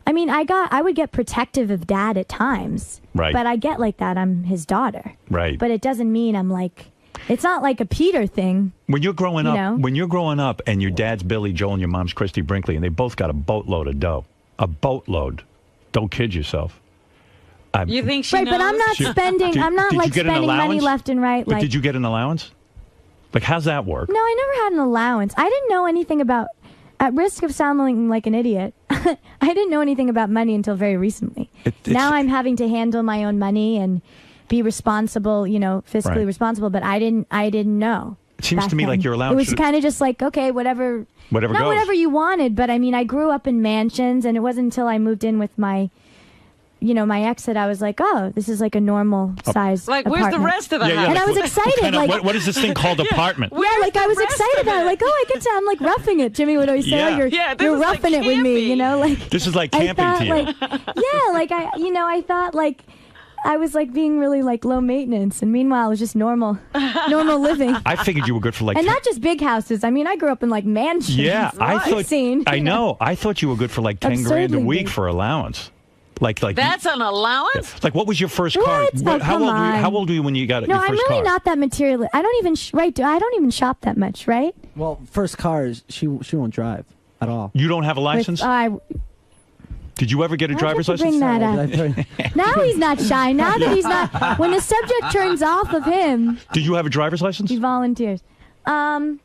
I mean, I would get protective of dad at times. Right. But I get like that. I'm his daughter. Right. But it doesn't mean I'm like It's not like a Peter thing. When you're growing up, and your dad's Billy Joel and your mom's Christy Brinkley, and they both got a boatload of dough. A boatload. Don't kid yourself. You think she right, knows? but I'm not spending. I'm not like spending money left and right. But like, did you get an allowance? Like, how's that work? No, I never had an allowance. I didn't know anything about. At risk of sounding like an idiot, I didn't know anything about money until very recently. Now I'm having to handle my own money and be responsible, fiscally responsible. But I didn't know. It seems to me like your allowance. It was kind of just like, okay, whatever. Whatever not goes. whatever you wanted, but I mean, I grew up in mansions, and it wasn't until I moved in with my ex that I was like, oh, this is like a normal size apartment. Where's the rest of the house? And I was excited. What is this thing called apartment? Yeah, like I was excited about it. Like, oh, I get to, I'm like roughing it. Jimmy would always say, oh, you're roughing it with me, Like this is like camping to you. I thought like I was like being really like low maintenance, and meanwhile it was just normal living. I figured you were good for like. And not just big houses. I mean, I grew up in like mansions. Yeah, I thought. I know. I thought you were good for like $10,000 a week for allowance. Like that's an allowance. Like, what was your first car? How old were you when you got your first car? No, I'm really not that material. I don't even I don't even shop that much, right? Well, first cars, she won't drive at all. You don't have a license? Did you ever get a driver's license? Bring that up. Now he's not shy. Now that he's not, when the subject turns off of him. Do you have a driver's license? He volunteers. I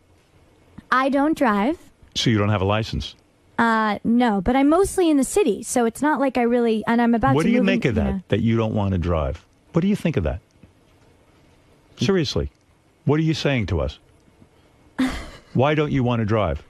don't drive. So you don't have a license? No, but I'm mostly in the city, so it's not like I really. And I'm about. What to do you move make of that? That you don't want to drive? What do you think of that? Seriously, what are you saying to us? Why don't you want to drive?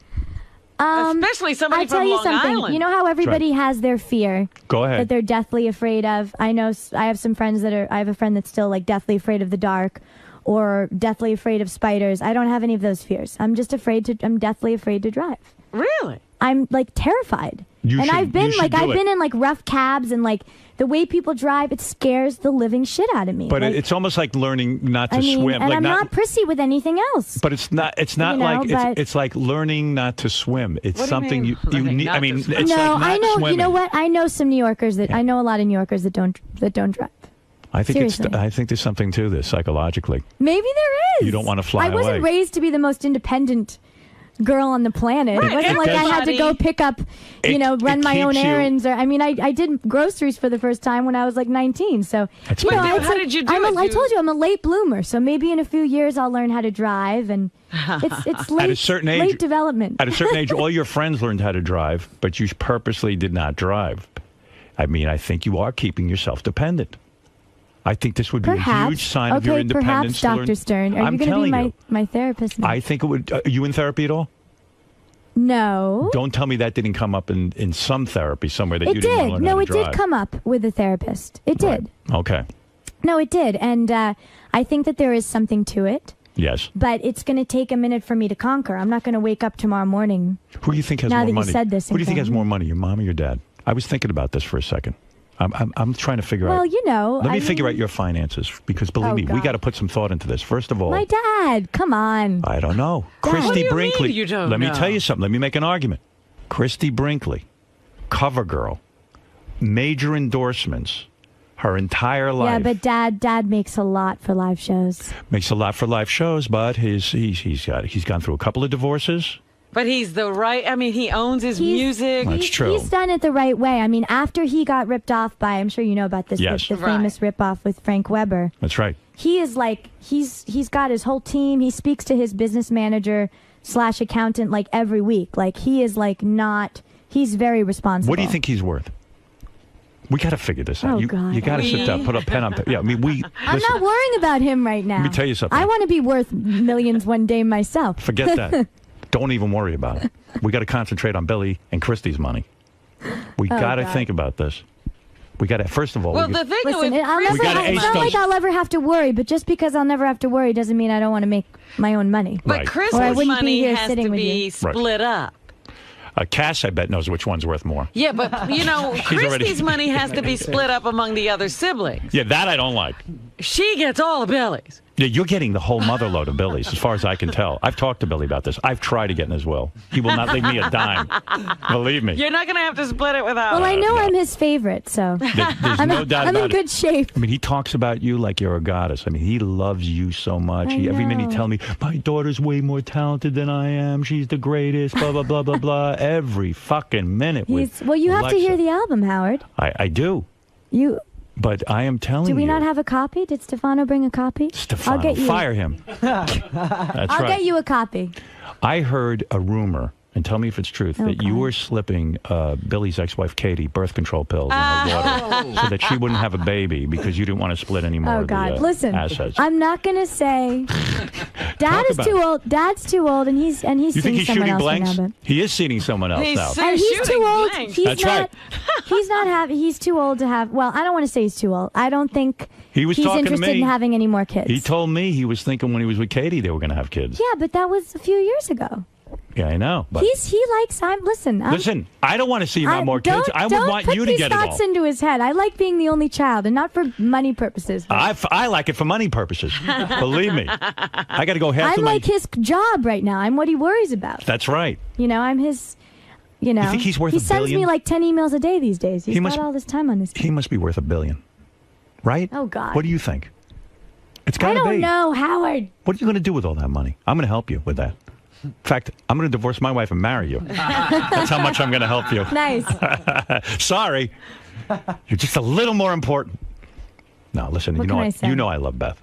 Especially somebody from Long Island. You know how everybody has their fear. Go ahead. That they're deathly afraid of. I know. I have some friends that are. I have a friend that's still like deathly afraid of the dark, or deathly afraid of spiders. I don't have any of those fears. I'm just afraid to. I'm deathly afraid to drive. Really? I'm like terrified. I've been in like rough cabs, and like the way people drive, it scares the living shit out of me. But it's almost like learning not to swim. And like I'm not prissy with anything else. But it's not. It's not it's like learning not to swim. It's something you need. I mean, it's like not I know. swimming. You know what? I know some New Yorkers that I know a lot of New Yorkers that don't drive. I think Seriously. I think there's something to this psychologically. Maybe there is. You don't want to fly away. I wasn't raised to be the most independent girl on the planet. Right. It wasn't like I had to go pick up, run my own errands. Or I mean, I did groceries for the first time when I was like 19. So, how did you do it? I told you I'm a late bloomer. So maybe in a few years I'll learn how to drive, and it's late. At a certain age, late development. At a certain age, all your friends learned how to drive, but you purposely did not drive. I mean, I think you are keeping yourself dependent. I think this would be a huge sign of your independence. Perhaps, Dr. Stern. Are you going to be my therapist now? I think it would. Are you in therapy at all? No. Don't tell me that didn't come up in some therapy somewhere that you didn't learn how to drive. No, it did come up with a therapist. It did. Okay. No, it did. And I think that there is something to it. Yes. But it's going to take a minute for me to conquer. I'm not going to wake up tomorrow morning. Who do you think has now more that money? You said this Who do you think has more money, your mom or your dad? I was thinking about this for a second. I'm trying to figure out. Well, Let me figure out your finances, because believe me, we got to put some thought into this. First of all, my dad. Come on. I don't know. Dad. Christy Brinkley. You don't Let know? me tell you something. Let me make an argument. Christy Brinkley, cover girl, major endorsements, her entire life. Yeah, but dad makes a lot for live shows. Makes a lot for live shows, but he's gone through a couple of divorces. But he's he owns his music. That's true. He's done it the right way. I mean, after he got ripped off by, I'm sure you know about this, yes. the famous rip-off with Frank Weber. That's right. He is like, he's got his whole team. He speaks to his business manager / accountant like every week. Like, he is like he's very responsible. What do you think he's worth? We got to figure this out. You got to sit down, put a pen up there. Yeah, I mean, I'm not worrying about him right now. Let me tell you something. I want to be worth millions one day myself. Forget that. Don't even worry about it. We got to concentrate on Billy and Christy's money. We got to think about this. We got to, first of all. Well, the thing listen, with it's not like I'll ever have to worry, but just because I'll never have to worry doesn't mean I don't want to make my own money. But Christmas money has to be split up. Cass, I bet, knows which one's worth more. Yeah, but, Christy's money has to be split up among the other siblings. Yeah, that I don't like. She gets all of Billy's. Yeah, you're getting the whole mother load of Billy's, as far as I can tell. I've talked to Billy about this. I've tried to get in his will. He will not leave me a dime. Believe me. You're not going to have to split it without. Well, I know I'm his favorite, so There's no doubt I'm about in good shape. I mean, he talks about you like you're a goddess. I mean, he loves you so much. Every minute he tells me, my daughter's way more talented than I am. She's the greatest, blah, blah, blah, blah, blah. Every fucking minute. Well, you have to hear the album, Howard. I do. But I am telling you. Do we not have a copy? Did Stefano bring a copy? Stefano, I'll get you. fire him. That's I'll right. get you a copy. I heard a rumor, and tell me if it's truth, that you were slipping Billy's ex-wife Katie birth control pills in her water so that she wouldn't have a baby because you didn't want to split any more of the Listen, assets. I'm not going to say. Dad is too old. Dad's too old, and he's You think seeing he's someone shooting else blanks? right now. He is seeing someone else now. And he's too old. That's right. He's too old to have. Well, I don't want to say he's too old. I don't think He's he's talking to interested me. in having any more kids. He told me he was thinking when he was with Katie they were going to have kids. Yeah, but that was a few years ago. Yeah, I know. But Listen, I don't want to see him have more kids. I would want you to get Don't put these it thoughts all. into his head. I like being the only child, and not for money purposes. I like it for money purposes. Believe me. I got to go half I'm the like his job right now. I'm what he worries about. That's right. I'm his. You think he's worth he $1 sends billion? me like 10 emails a day these days. He's He must- got all this time on his. He must be worth $1 billion. Right? Oh, God. What do you think? It's got I to be. don't know, Howard. What are you going to do with all that money? I'm going to help you with that. In fact, I'm going to divorce my wife and marry you. That's how much I'm going to help you. Nice. Sorry. You're just a little more important. No, listen, What can I say? you know I love Beth.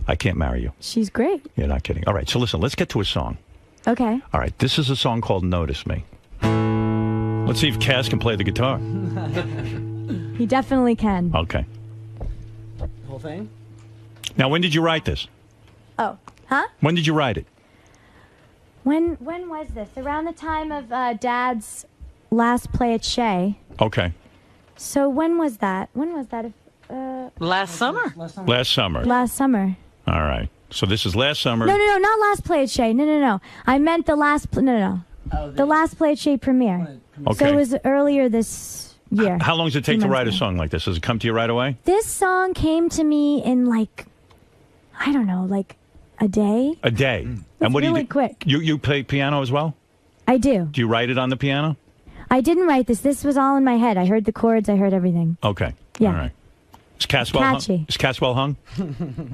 I can't marry you. She's great. You're not kidding. All right, so listen, let's get to a song. Okay. All right, this is a song called Notice Me. Let's see if Cass can play the guitar. He definitely can. Okay. Whole thing? Now, when did you write this? Oh, huh? When did you write it? When was this? Around the time of Dad's last play at Shea. Okay. So when was that? Last summer. Last summer. Last summer. All right. So this is last summer. No, not last play at Shea. No. I meant the last. No. The last play at Shea premiere. Okay. So it was earlier this year. How long does it take 2 to months write a ago. song like this? Does it come to you right away? This song came to me in I don't know, a day. A day. It's what do you really do? quick. You play piano as well? I do. Do you write it on the piano? I didn't write this. This was all in my head. I heard the chords. I heard everything. Okay. Yeah. All right. Is Caswell hung? Catchy. Is Caswell hung?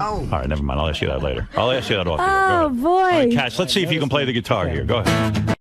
Oh. All right, never mind. I'll ask you that later. I'll ask you that off. Oh, boy. All right, Cass, let's see if you can play the guitar here. Go ahead.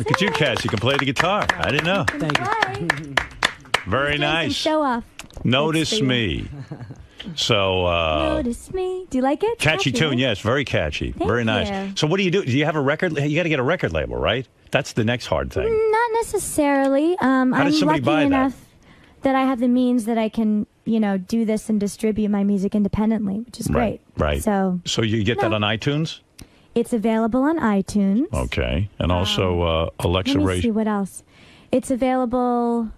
Look at you, Cass. You can play the guitar. I didn't know. Thank you. Very nice. Show off. Notice Me. So, Notice Me. Do you like it? Catchy tune, yes. Very catchy. Very nice. you. So what do? Do you have a record? You got to get a record label, right? That's the next hard thing. Not necessarily. I'm does somebody lucky buy that? enough that I have the means that I can, do this and distribute my music independently, which is great. Right. So you get that on iTunes? it's available on iTunes. Okay. And also Alexa Let me Ray. see what else. It's available.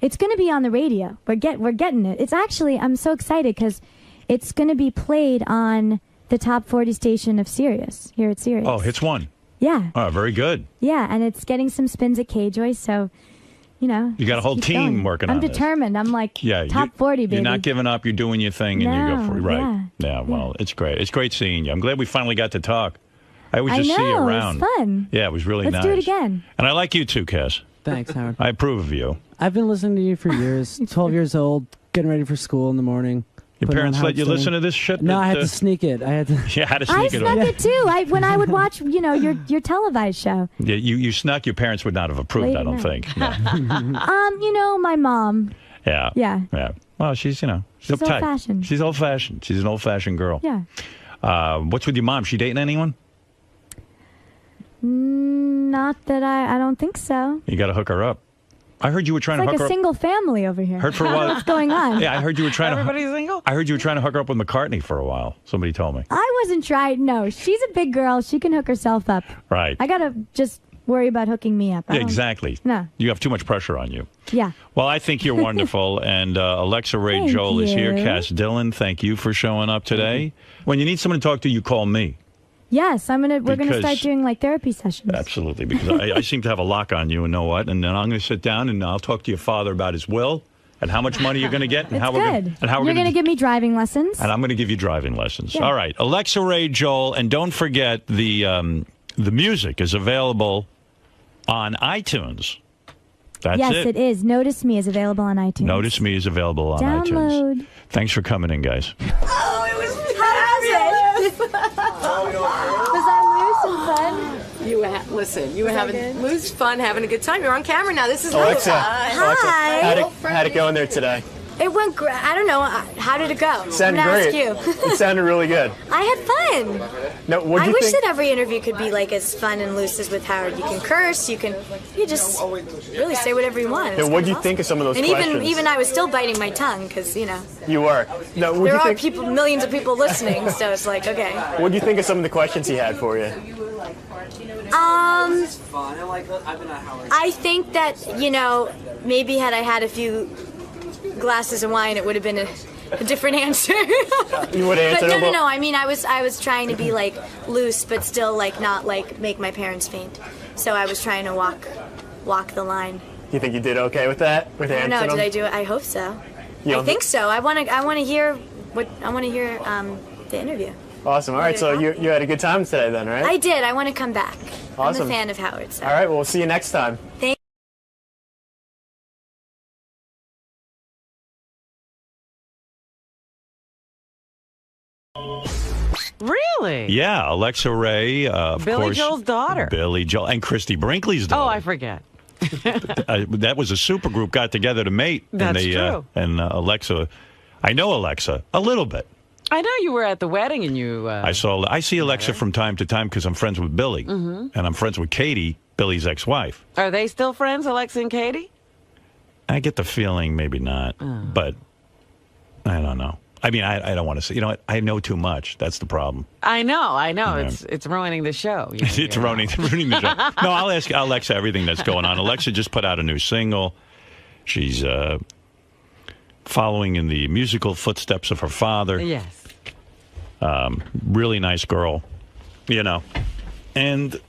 It's going to be on the radio. We're getting it. It's actually, I'm so excited because it's going to be played on the top 40 station of Sirius, here at Sirius. Oh, Hits 1. Yeah. Oh, very good. Yeah, and it's getting some spins at K-Joy, so, You got a whole keep team going. working on I'm this. determined. I'm like top 40, baby. You're not giving up. You're doing your thing, and you go for it. No, Right. Yeah, well, it's great. It's great seeing you. I'm glad we finally got to talk. I would just see you around. It was fun. Yeah, it was really Let's nice. do it again. And I like you too, Cass. Thanks, Howard. I approve of you. I've been listening to you for years. 12 years old, getting ready for school in the morning. Your putting on parents let Howard you Stern. listen to this shit? No, I had to sneak it. I had to. Yeah, how to I sneak it snuck on. it too. When I would watch, your televised show. Yeah, you snuck. Your parents would not have approved, Late I at don't night. think. No. My mom. Yeah. Yeah. Yeah. Well, she's She's uptight. old-fashioned. She's old-fashioned. She's an old-fashioned girl. Yeah. What's with your mom? She dating anyone? Not that I don't think so. You got to hook her up. I heard you were trying It's to like hook a her single family over here. Heard for a while. What's going on? Yeah, I heard you were trying Everybody's single? I heard you were trying to hook her up with McCartney for a while. Somebody told me. I wasn't trying. No, she's a big girl. She can hook herself up. Right. I gotta just worry about hooking me up. I Yeah, don't- exactly. No. You have too much pressure on you. Yeah. Well, I think you're wonderful. And Alexa Ray Thank Joel is here. you. Cass Dillon, thank you for showing up today. When you need someone to talk to, you call me. Yes, we're gonna Because- start doing like therapy sessions. Absolutely, because I seem to have a lock on you and know what. And then I'm going to sit down and I'll talk to your father about his will and how much money you're going to get and It's how we're good. going and how we're You're going gonna give me driving lessons. and I'm going to give you driving lessons. Yeah. All right, Alexa Ray Joel, and don't forget the music is available on iTunes. That's yes, it is. Notice Me is available on iTunes. Notice Me is available on Download. iTunes. Thanks for coming in, guys. Oh, it was Was I loose and fun? You were having loose fun, having a good time. You're on camera now. This is Alexa, Hi. how'd it go in there today? It went great. I don't know. How did it go? It sounded I'm gonna great. Ask you. It sounded really good. I had fun. Now, what do I you wish think? that every interview could be like as fun and loose as with Howard. You can curse. You just really say whatever you want. Now, what do you think of some of those and questions? even I was still biting my tongue because You were. Now, what do there you are think? millions of people listening. So it's like okay. What do you think of some of the questions he had for you? I think that maybe had I had a few glasses of wine, it would have been a different answer. You would answer. But no. I mean, I was trying to be like loose, but still like not like make my parents faint. So I was trying to walk the line. You think you did okay with that? With I don't know. answering Did I them? do it? I hope so. You I don't think so. I want to hear the interview. Awesome. All right. So you had a good time today, then, right? I did. I want to come back. Awesome. I'm a fan of Howard. So. All right. Well, we'll see you next time. Thank Really? Yeah, Alexa Ray, of Billy course. Joel's daughter. Billy Joel and Christy Brinkley's Oh, daughter. I forget. That was a super group got together to mate. That's and true. And Alexa, I know Alexa a little bit. I know you were at the wedding and you. I see Alexa from time to time because I'm friends with Billy, Mhm. and I'm friends with Katie, Billy's ex-wife. Are they still friends, Alexa and Katie? I get the feeling maybe not, but I don't know. I mean, I don't want to say. You know what? I know too much. That's the problem. I know. Yeah. It's ruining the show. It's ruining the show. No, I'll ask Alexa everything that's going on. Alexa just put out a new single. She's following in the musical footsteps of her father. Yes. Really nice girl, and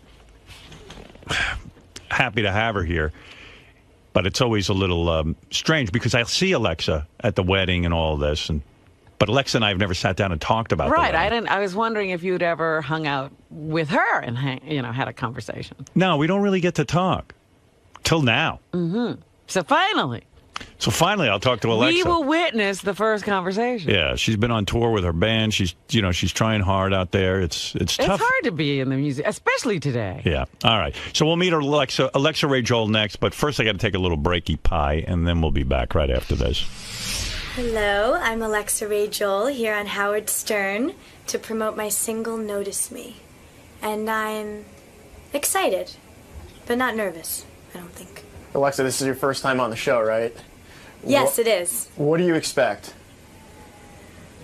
happy to have her here. But it's always a little strange because I see Alexa at the wedding and all this, but Alexa and I have never sat down and talked about Right. the wedding. I was wondering if you'd ever hung out with her and had a conversation. No, we don't really get to talk till now. Mm-hmm. So finally. So finally, I'll talk to Alexa. We will witness the first conversation. Yeah, she's been on tour with her band. She's trying hard out there. It's tough. It's hard to be in the music, especially today. Yeah. All right. So we'll meet Alexa Ray Joel next. But first, I got to take a little breaky pie, and then we'll be back right after this. Hello, I'm Alexa Ray Joel here on Howard Stern to promote my single Notice Me. And I'm excited, but not nervous, I don't think. Alexa, this is your first time on the show, right? Yes, it is. What do you expect?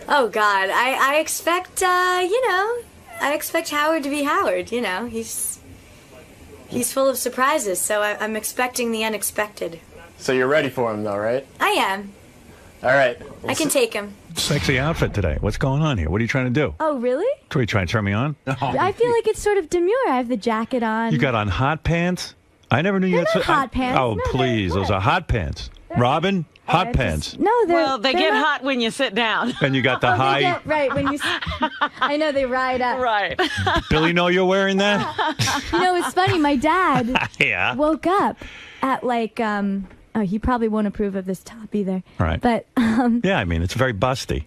Oh, God, I expect, I expect Howard to be Howard, He's full of surprises, so I'm expecting the unexpected. So you're ready for him, though, right? I am. All right. I can take him. Sexy outfit today. What's going on here? What are you trying to do? Oh, really? Are you trying to turn me on? I feel like it's sort of demure. I have the jacket on. You got on hot pants? I never knew you had hot pants. Oh, No, please. Those are hot pants. Robin, hot pants. No, they get hot when you sit down. And you got the high. Right, when you... I know, they ride up. Right. Billy know you're wearing that? It's funny. My dad Yeah. woke up at oh, he probably won't approve of this top either. Right. But, yeah, I mean, it's very busty.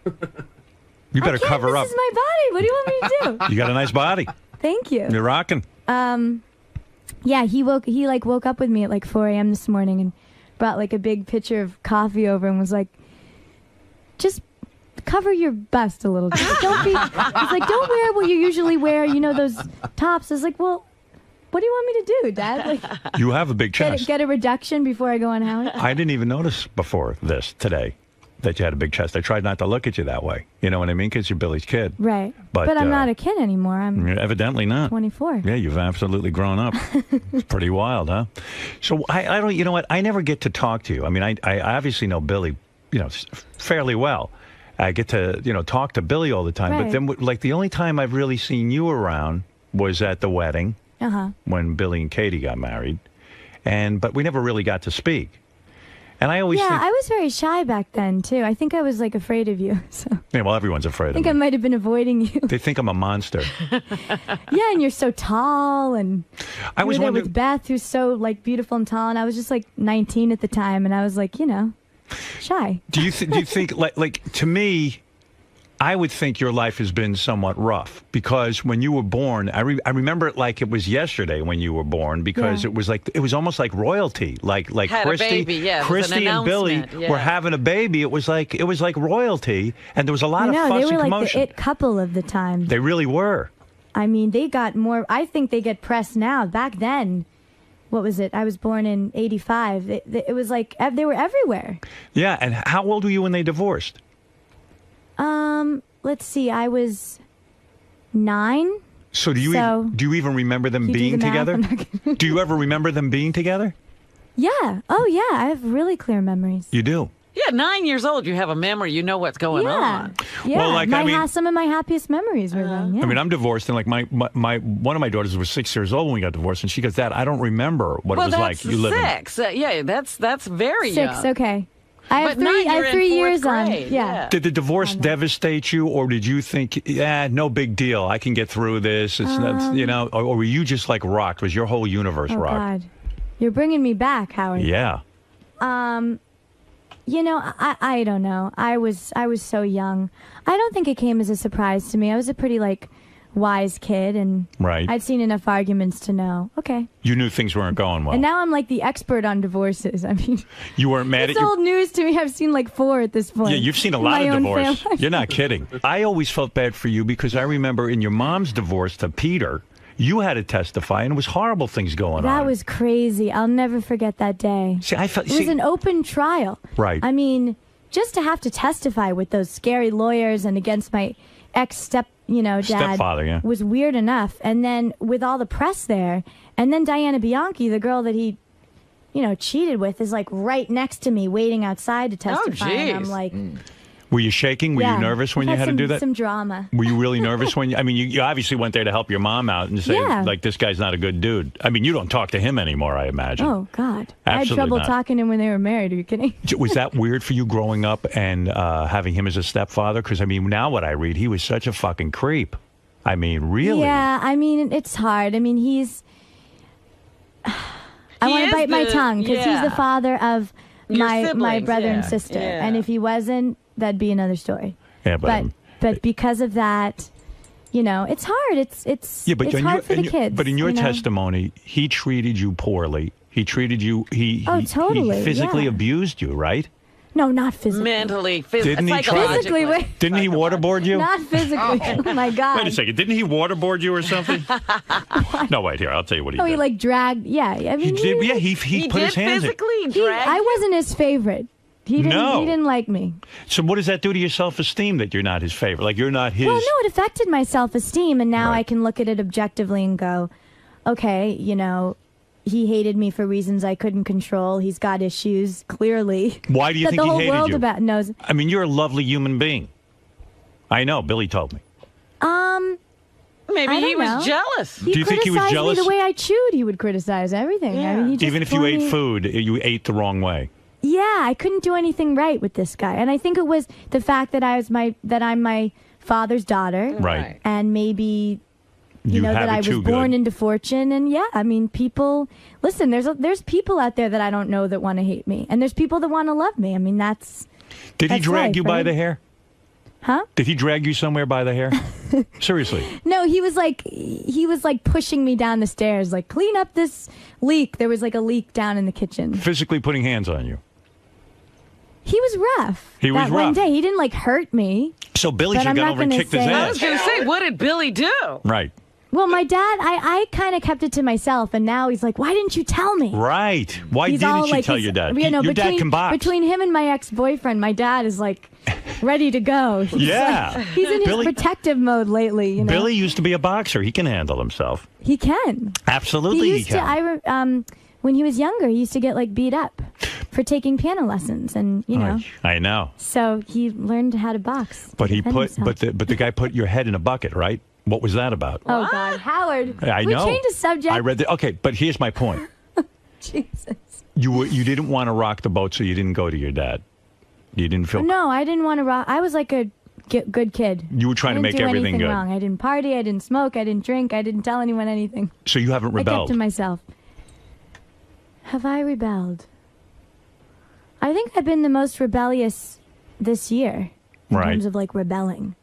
You better cover up. This is my body. What do you want me to do? You got a nice body. Thank you. You're rocking. Yeah, he woke up with me at 4 a.m. this morning and brought a big pitcher of coffee over and was like, just cover your bust a little bit. He's like, don't wear what you usually wear, those tops. I was like, well, what do you want me to do, Dad? You have a big chest. Get a reduction before I go on Howard? I didn't even notice before this today that you had a big chest. I tried not to look at you that way. You know what I mean? Because you're Billy's kid. Right. But I'm not a kid anymore. I'm evidently not. 24. Yeah, you've absolutely grown up. It's pretty wild, huh? So I don't. You know what? I never get to talk to you. I mean, I obviously know Billy, fairly well. I get to talk to Billy all the time. Right. But then, the only time I've really seen you around was at the wedding when Billy and Katie got married, but we never really got to speak. And I always think, I was very shy back then too. I think I was afraid of you. So yeah, well, everyone's afraid of me. I think I might have been avoiding you. They think I'm a monster. Yeah, and you're so tall, and I was there wondering with Beth, who's so beautiful and tall, and I was just 19 at the time, and I was shy. Do you think to me, I would think your life has been somewhat rough because when you were born, I remember it like it was yesterday when you were born because it was almost like royalty, like Had Christy, a baby, yeah, Christy and Billy were having a baby. It was like royalty, and there was a lot of fuss they were and commotion. the it couple of the time. They really were. I mean, they got more. I think they get press now. Back then, what was it? I was born in '85. It was they were everywhere. Yeah, and how old were you when they divorced? Let's see. I was 9. So do you even remember them being together? Do you ever remember them being together? Yeah. Oh, yeah. I have really clear memories. You do? Yeah, 9 years old, you have a memory. You know what's going on. Yeah. Well, some of my happiest memories were then. Yeah. I mean, I'm divorced, and my one of my daughters was 6 years old when we got divorced, and she goes, "Dad, I don't remember what it was like. You live in 6. Yeah, that's very 6. young. Okay. I have 3 years on. Yeah. Did the divorce devastate you, or did you think, no big deal, I can get through this? It's not, or were you just rocked? Was your whole universe rocked? God. You're bringing me back, Howard. Yeah. I don't know. I was so young. I don't think it came as a surprise to me. I was a pretty wise kid, and I'd seen enough arguments to know. Okay. You knew things weren't going well. And now I'm the expert on divorces. I mean, you weren't mad it's at old news to me. I've seen 4 at this point. Yeah, you've seen a lot of divorce. You're not kidding. I always felt bad for you because I remember in your mom's divorce to Peter, you had to testify, and it was horrible things going on. That was crazy. I'll never forget that day. See, it was an open trial. Right. I mean, just to have to testify with those scary lawyers and against my dad stepfather, was weird enough. And then with all the press there, and then Diana Bianchi, the girl that he, cheated with, is right next to me, waiting outside to testify. Oh, and I'm like, were you shaking? Were you nervous when you had to do that? Some drama. Were you really nervous when you obviously went there to help your mom out and say, this guy's not a good dude. I mean, you don't talk to him anymore, I imagine. Oh, God. Absolutely I had trouble not. talking to him when they were married. Are you kidding? Was that weird for you growing up and having him as a stepfather? Because, now what I read, he was such a fucking creep. I mean, really? Yeah, it's hard. I mean, he's... I want to bite my tongue because he's the father of my siblings, brother and yeah, sister. yeah. And if he wasn't, that'd be another story. Yeah, but because of that, you know, it's hard. It's it's hard for the kids. But in your you know? testimony, he treated you poorly. He treated you. He totally, He physically yeah. abused you, right? No, not physically. Mentally, Didn't he try? Physically, wait. Didn't he waterboard you? Not physically. Oh my God. Wait a second. Didn't he waterboard you or something? No, wait here. I'll tell you what he No, did. he like dragged. Yeah, I mean, He did. Yeah, he put his hands. I wasn't his favorite. He didn't. No. He didn't like me. So what does that do to your self-esteem that you're not his favorite? Like you're not his. Well, no, it affected my self-esteem, and now I can look at it objectively and go, okay, you know, he hated me for reasons I couldn't control. He's got issues, clearly. Why do you that think the he whole hated world you? knows? I mean, you're a lovely human being. I know. Billy told me. Maybe I he don't was know. jealous. Do you think he was criticized jealous? Me the way I chewed, he would criticize everything. I mean, he just Even if you for ate me- food, you ate the wrong way. Yeah, I couldn't do anything right with this guy, and I think it was the fact that I'm my father's daughter, Right. And maybe you know have that it I was too born good. into fortune, and yeah, I mean, people listen. There's people out there that I don't know that want to hate me, and there's people that want to love me. I mean, that's Did he that's drag life, you by right? the hair? Huh? Did he drag you somewhere by the hair? Seriously. No, he was like pushing me down the stairs, like clean up this leak. There was like a leak down in the kitchen. Physically putting hands on you. He was rough. He was that one rough. day. He didn't like hurt me. So Billy But should I'm got not over and gonna kicked his say- I ass. was going to say, what did Billy do? Right. Well, my dad, I kind of kept it to myself, and now he's like, "Why didn't you tell me?" Right. Why He's didn't all you like, tell he's- your dad? You know, your between, dad can box. Between him and my ex-boyfriend, my dad is like ready to go. He's Yeah. like- he's in his Billy- protective mode lately. You know, Billy used to be a boxer. He can handle himself. he can. Absolutely, He he used can. to. When he was younger, he used to get like beat up for taking piano lessons, and you know, I know. so he learned how to box. But he defend put, himself. but the guy put your head in a bucket, right? What was that about? Oh God, Howard! I we know. changed the subject. I read the. Okay, but here's my point. Jesus. You didn't want to rock the boat, so you didn't go to your dad. You didn't feel. No, I didn't want to rock. I was like a good kid. You were trying to I make didn't do everything anything good. wrong. I didn't party. I didn't smoke. I didn't drink. I didn't tell anyone anything. So you haven't I kept rebelled. to myself. Have I rebelled? I think I've been the most rebellious this year in Right. terms of like rebelling.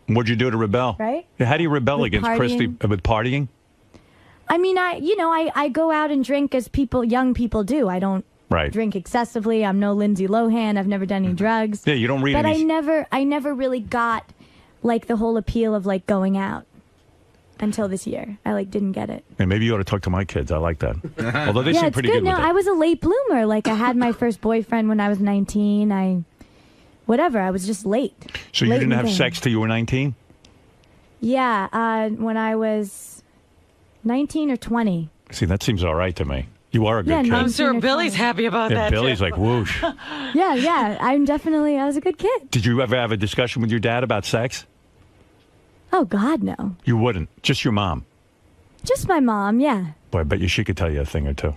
What'd you do to rebel? Right? How do you rebel With against Christy with partying? I mean, I go out and drink as young people do. I don't Right. drink excessively. I'm no Lindsay Lohan. I've never done any drugs. Yeah, you don't read But any. I never really got like the whole appeal of like going out until this year. I like didn't get it. And maybe you ought to talk to my kids. I like that. Although they yeah, seem it's pretty good. good No, with it. I was a late bloomer. Like I had my first boyfriend when I was 19. I was just late. So you Late didn't in have the game. sex till you were 19? Yeah, when I was 19 or 20. See, that seems all right to me. You are a good Yeah, kid. I'm sure Billy's happy about Yeah, that. Billy's too. like, whoosh. Yeah, I was a good kid. Did you ever have a discussion with your dad about sex? Oh God, no. You wouldn't. Just your mom. Just my mom, yeah. Boy, I bet you she could tell you a thing or two.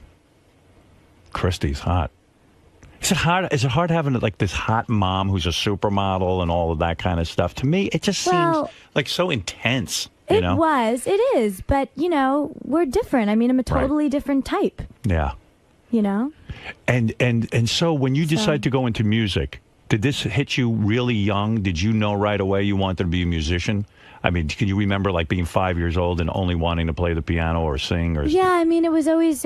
Christy's hot. Is it hard? Is it hard having like this hot mom who's a supermodel and all of that kind of stuff? To me, it just Well, seems like so intense. You It know? it is, but you know, we're different. I mean, I'm a totally different type, Yeah. you know? And so when you decide to go into music, did this hit you really young? Did you know right away you wanted to be a musician? I mean, can you remember like being 5 years old and only wanting to play the piano or sing or Yeah, I mean, it was always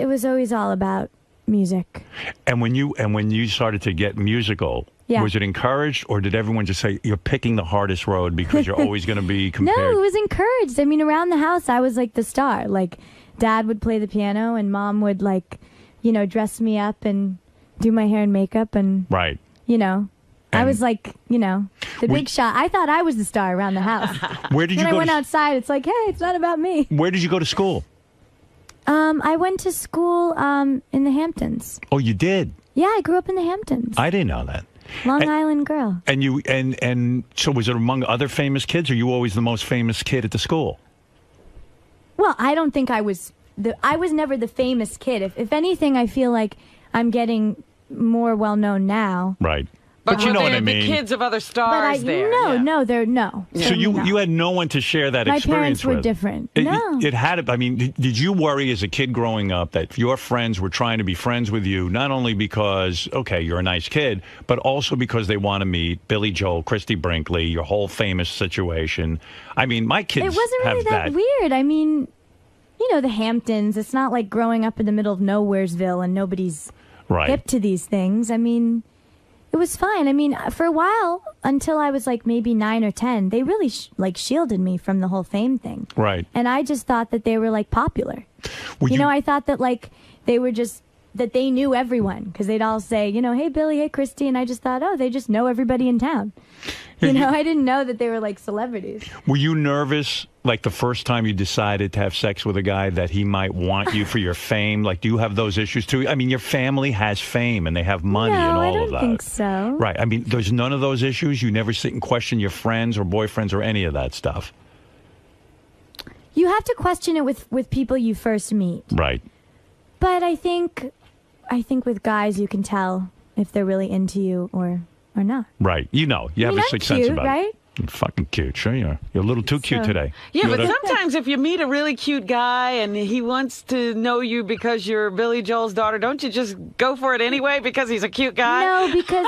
all about music. And when you started to get musical, Yeah. was it encouraged or did everyone just say you're picking the hardest road because you're always going to be compared? No, it was encouraged. I mean, around the house, I was like the star. Like, Dad would play the piano, and Mom would like, you know, dress me up and do my hair and makeup, and Right. you know, I And- was like, you know, the big shot. I thought I was the star around the house. Where did you When I go went to, outside, it's like, hey, it's not about me. Where did you go to school? I went to school in the Hamptons. Oh, you did? Yeah, I grew up in the Hamptons. I didn't know that. Long And- Island girl. And you and so was it among other famous kids or you always the most famous kid at the school? Well, I don't think I was never the famous kid. If anything, I feel like I'm getting more well known now. Right. But you know what I The mean. kids of other stars there. No, they're no. So Certainly you not. you had no one to share that My experience parents were with. different. It, No. it had. I mean, did you worry as a kid growing up that your friends were trying to be friends with you, not only because you're a nice kid, but also because they want to meet Billy Joel, Christy Brinkley, your whole famous situation? I mean, my kids. It wasn't really that weird. I mean, the Hamptons. It's not like growing up in the middle of Nowheresville and nobody's hip to these things. I mean, it was fine. I mean, for a while, until I was like maybe 9 or 10, they really shielded me from the whole fame thing. Right. And I just thought that they were like popular. You I thought that like they were just that they knew everyone because they'd all say, hey Billy, hey Christy, and I just thought, oh, they just know everybody in town. I didn't know that they were like celebrities. Were you nervous, like the first time you decided to have sex with a guy, that he might want you for your fame? Like, do you have those issues too? I mean, your family has fame and they have money and all I of don't that. think so. Right. I mean, there's none of those issues. You never sit and question your friends or boyfriends or any of that stuff. You have to question it with people you first meet. Right. But I think with guys you can tell if they're really into you or not. Right. You have a sixth sense about right? it. You're fucking cute. Sure you are. You're a little too cute today. Yeah, but sometimes if you meet a really cute guy and he wants to know you because you're Billy Joel's daughter, don't you just go for it anyway because he's a cute guy? No, because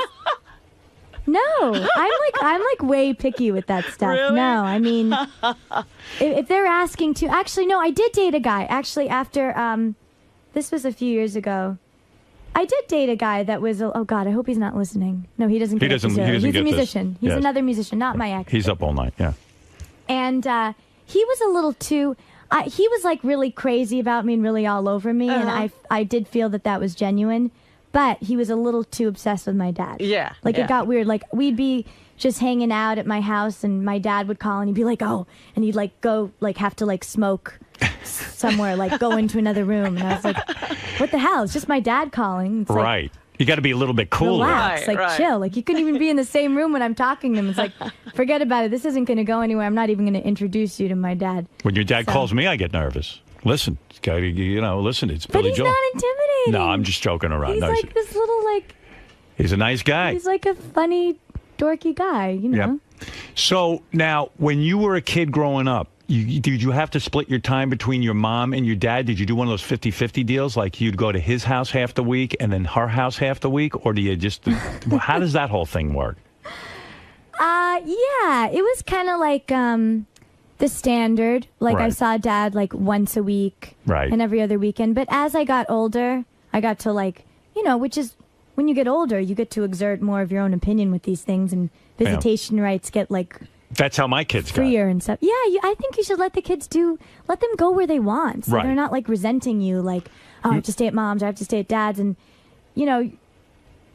I'm like way picky with that stuff. Really? No, I mean, if they're asking to, actually, no, I did date a guy. Actually, after this was a few years ago. I did date a guy that was, oh God, I hope he's not listening. No, he doesn't. He's a musician. He's another musician, not my ex. He's up all night, yeah. And he was a little too, he was like really crazy about me and really all over me. And I did feel that was genuine. But he was a little too obsessed with my dad. Yeah. Like it got weird. Like we'd be just hanging out at my house and my dad would call and he'd be like, oh, and he'd like go, like have to like smoke somewhere, like go into another room. And I was like, what the hell? It's just my dad calling. It's right. You got to be a little bit cooler. Relax, chill. Like you couldn't even be in the same room when I'm talking to him. It's like, forget about it. This isn't going to go anywhere. I'm not even going to introduce you to my dad. When your dad calls me, I get nervous. Listen, it's Billy Joel. Not intimidating. No, I'm just joking around. He's like this little He's a nice guy. He's like a funny, dorky guy, Yep. So now, when you were a kid growing up, did you have to split your time between your mom and your dad? Did you do one of those 50-50 deals? Like you'd go to his house half the week and then her house half the week? Or do you just, how does that whole thing work? Yeah, it was kind of like the standard. Like I saw dad like once a week. Right. And every other weekend. But as I got older, I got to like, which is when you get older, you get to exert more of your own opinion with these things and visitation rights get like... That's how my kids got. Freer and stuff. Yeah, I think you should let the kids let them go where they want. So they're not like resenting you like, oh, I have to stay at mom's, I have to stay at dad's. And,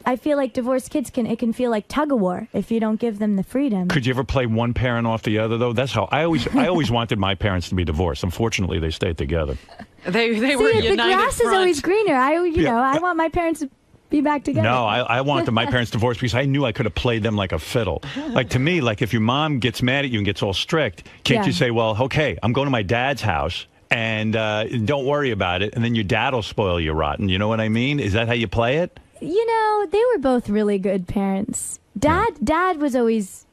I feel like divorced kids can feel like tug of war if you don't give them the freedom. Could you ever play one parent off the other, though? That's how I always wanted my parents to be divorced. Unfortunately, they stayed together. They were united. The grass is always greener. I want my parents to be back together. No, I wanted my parents divorced because I knew I could have played them like a fiddle. Like to me, like if your mom gets mad at you and gets all strict, can't you say, well, okay, I'm going to my dad's house and don't worry about it, and then your dad will spoil you rotten. You know what I mean? Is that how you play it? They were both really good parents. Dad was always,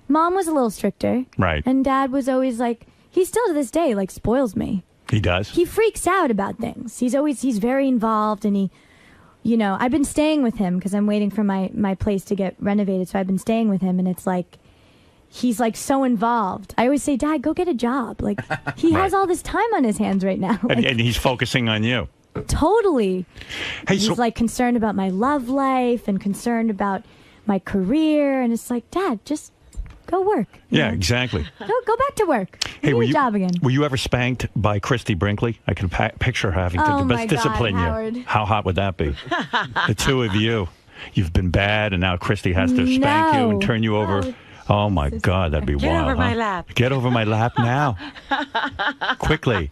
mom was a little stricter. Right. And dad was always like, he still to this day like spoils me. He does? He freaks out about things. He's very involved and he, I've been staying with him because I'm waiting for my place to get renovated. So I've been staying with him and it's like, he's like so involved. I always say, Dad, go get a job. Like he has all this time on his hands right now. Like, and he's focusing on you. Totally. Hey, he's like concerned about my love life and concerned about my career. And it's like, Dad, just go work. Yeah, exactly. Go back to work. Hey, get a job again. Were you ever spanked by Christy Brinkley? I can picture her having to discipline Howard. you. How hot would that be? The two of you. You've been bad, and now Christy has to spank you and turn you over. Oh, my God, that'd be wild. Get over my lap. Get over my lap now. Quickly.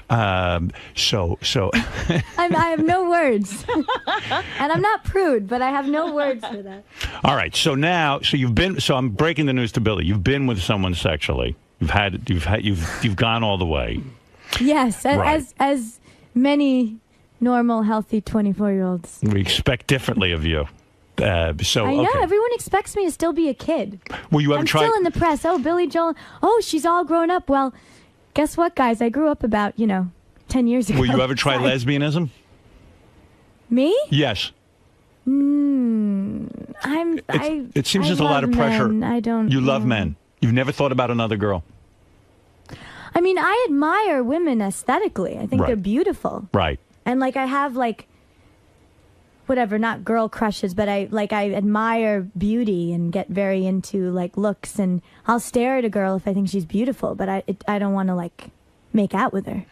So I have no words. And I'm not prude, but I have no words for that. All right. So now, I'm breaking the news to Billy. You've been with someone sexually. You've gone all the way. Yes, as many normal, healthy 24-year-olds. We expect differently of you. So I know okay. everyone expects me to still be a kid. Will you ever I'm try? still in the press. Oh, Billy Joel. Oh, she's all grown up. Well, guess what, guys? I grew up about 10 years ago. Will you ever try Sorry. lesbianism? Me? Yes. It seems I there's a lot love of pressure. men. I don't. You love men. You've never thought about another girl. I mean, I admire women aesthetically. I think Right. they're beautiful. Right. And I have whatever, not girl crushes, but I admire beauty and get very into looks, and I'll stare at a girl if I think she's beautiful, but I don't want to make out with her.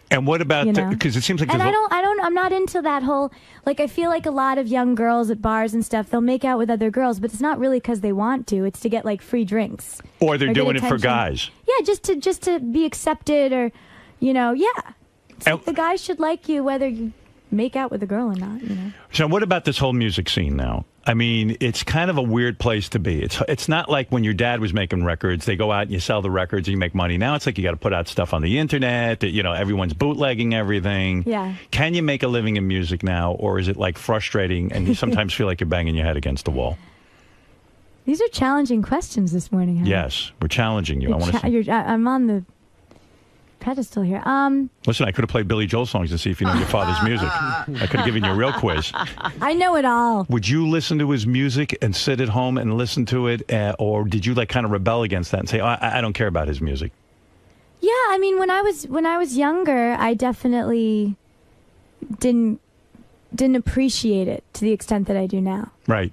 And what about because it seems like And there's I'm not into that whole I feel like a lot of young girls at bars and stuff, they'll make out with other girls, but it's not really because they want to. It's to get free drinks. or they're get doing it for attention. guys. Yeah, just to be accepted, or yeah. It's like the guy should like you whether you make out with a girl or not. So what about this whole music scene now? I mean, it's kind of a weird place to be. It's not like when your dad was making records. They go out and you sell the records and you make money. Now it's like you got to put out stuff on the internet. That everyone's bootlegging everything. Yeah. Can you make a living in music now, or is it frustrating and you sometimes feel like you're banging your head against the wall? These are challenging questions this morning. Howard. Yes, we're challenging you. I'm on the pedestal here. Listen, I could have played Billy Joel songs to see if you know your father's music. I could have given you a real quiz. I know it all. Would you listen to his music and sit at home and listen to it, or did you kind of rebel against that and say, I don't care about his music? Yeah, I mean, when I was younger, I definitely didn't appreciate it to the extent that I do now. Right.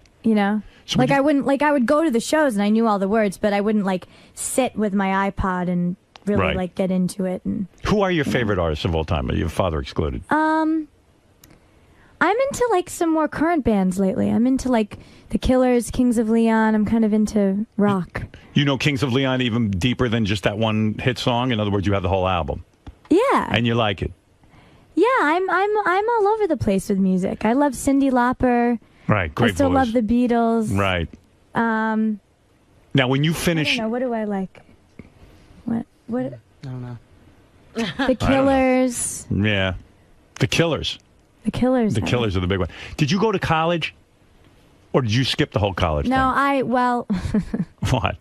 So I wouldn't I would go to the shows and I knew all the words, but I wouldn't sit with my iPod and really Right. get into it. And Who are your favorite artists of all time? Your father excluded. I'm into some more current bands lately. I'm into the Killers, Kings of Leon. I'm kind of into rock. You know Kings of Leon even deeper than just that one hit song? In other words, you have the whole album. Yeah. And you like it. Yeah, I'm all over the place with music. I love Cyndi Lauper. Right, great I still voice. love the Beatles. Right. Um, Now, when you I finish... don't know. What do I like? What? I don't know. The Killers. Yeah. The Killers. The Killers. The Killers are the big one. Did you go to college? Or did you skip the whole college No, thing? What?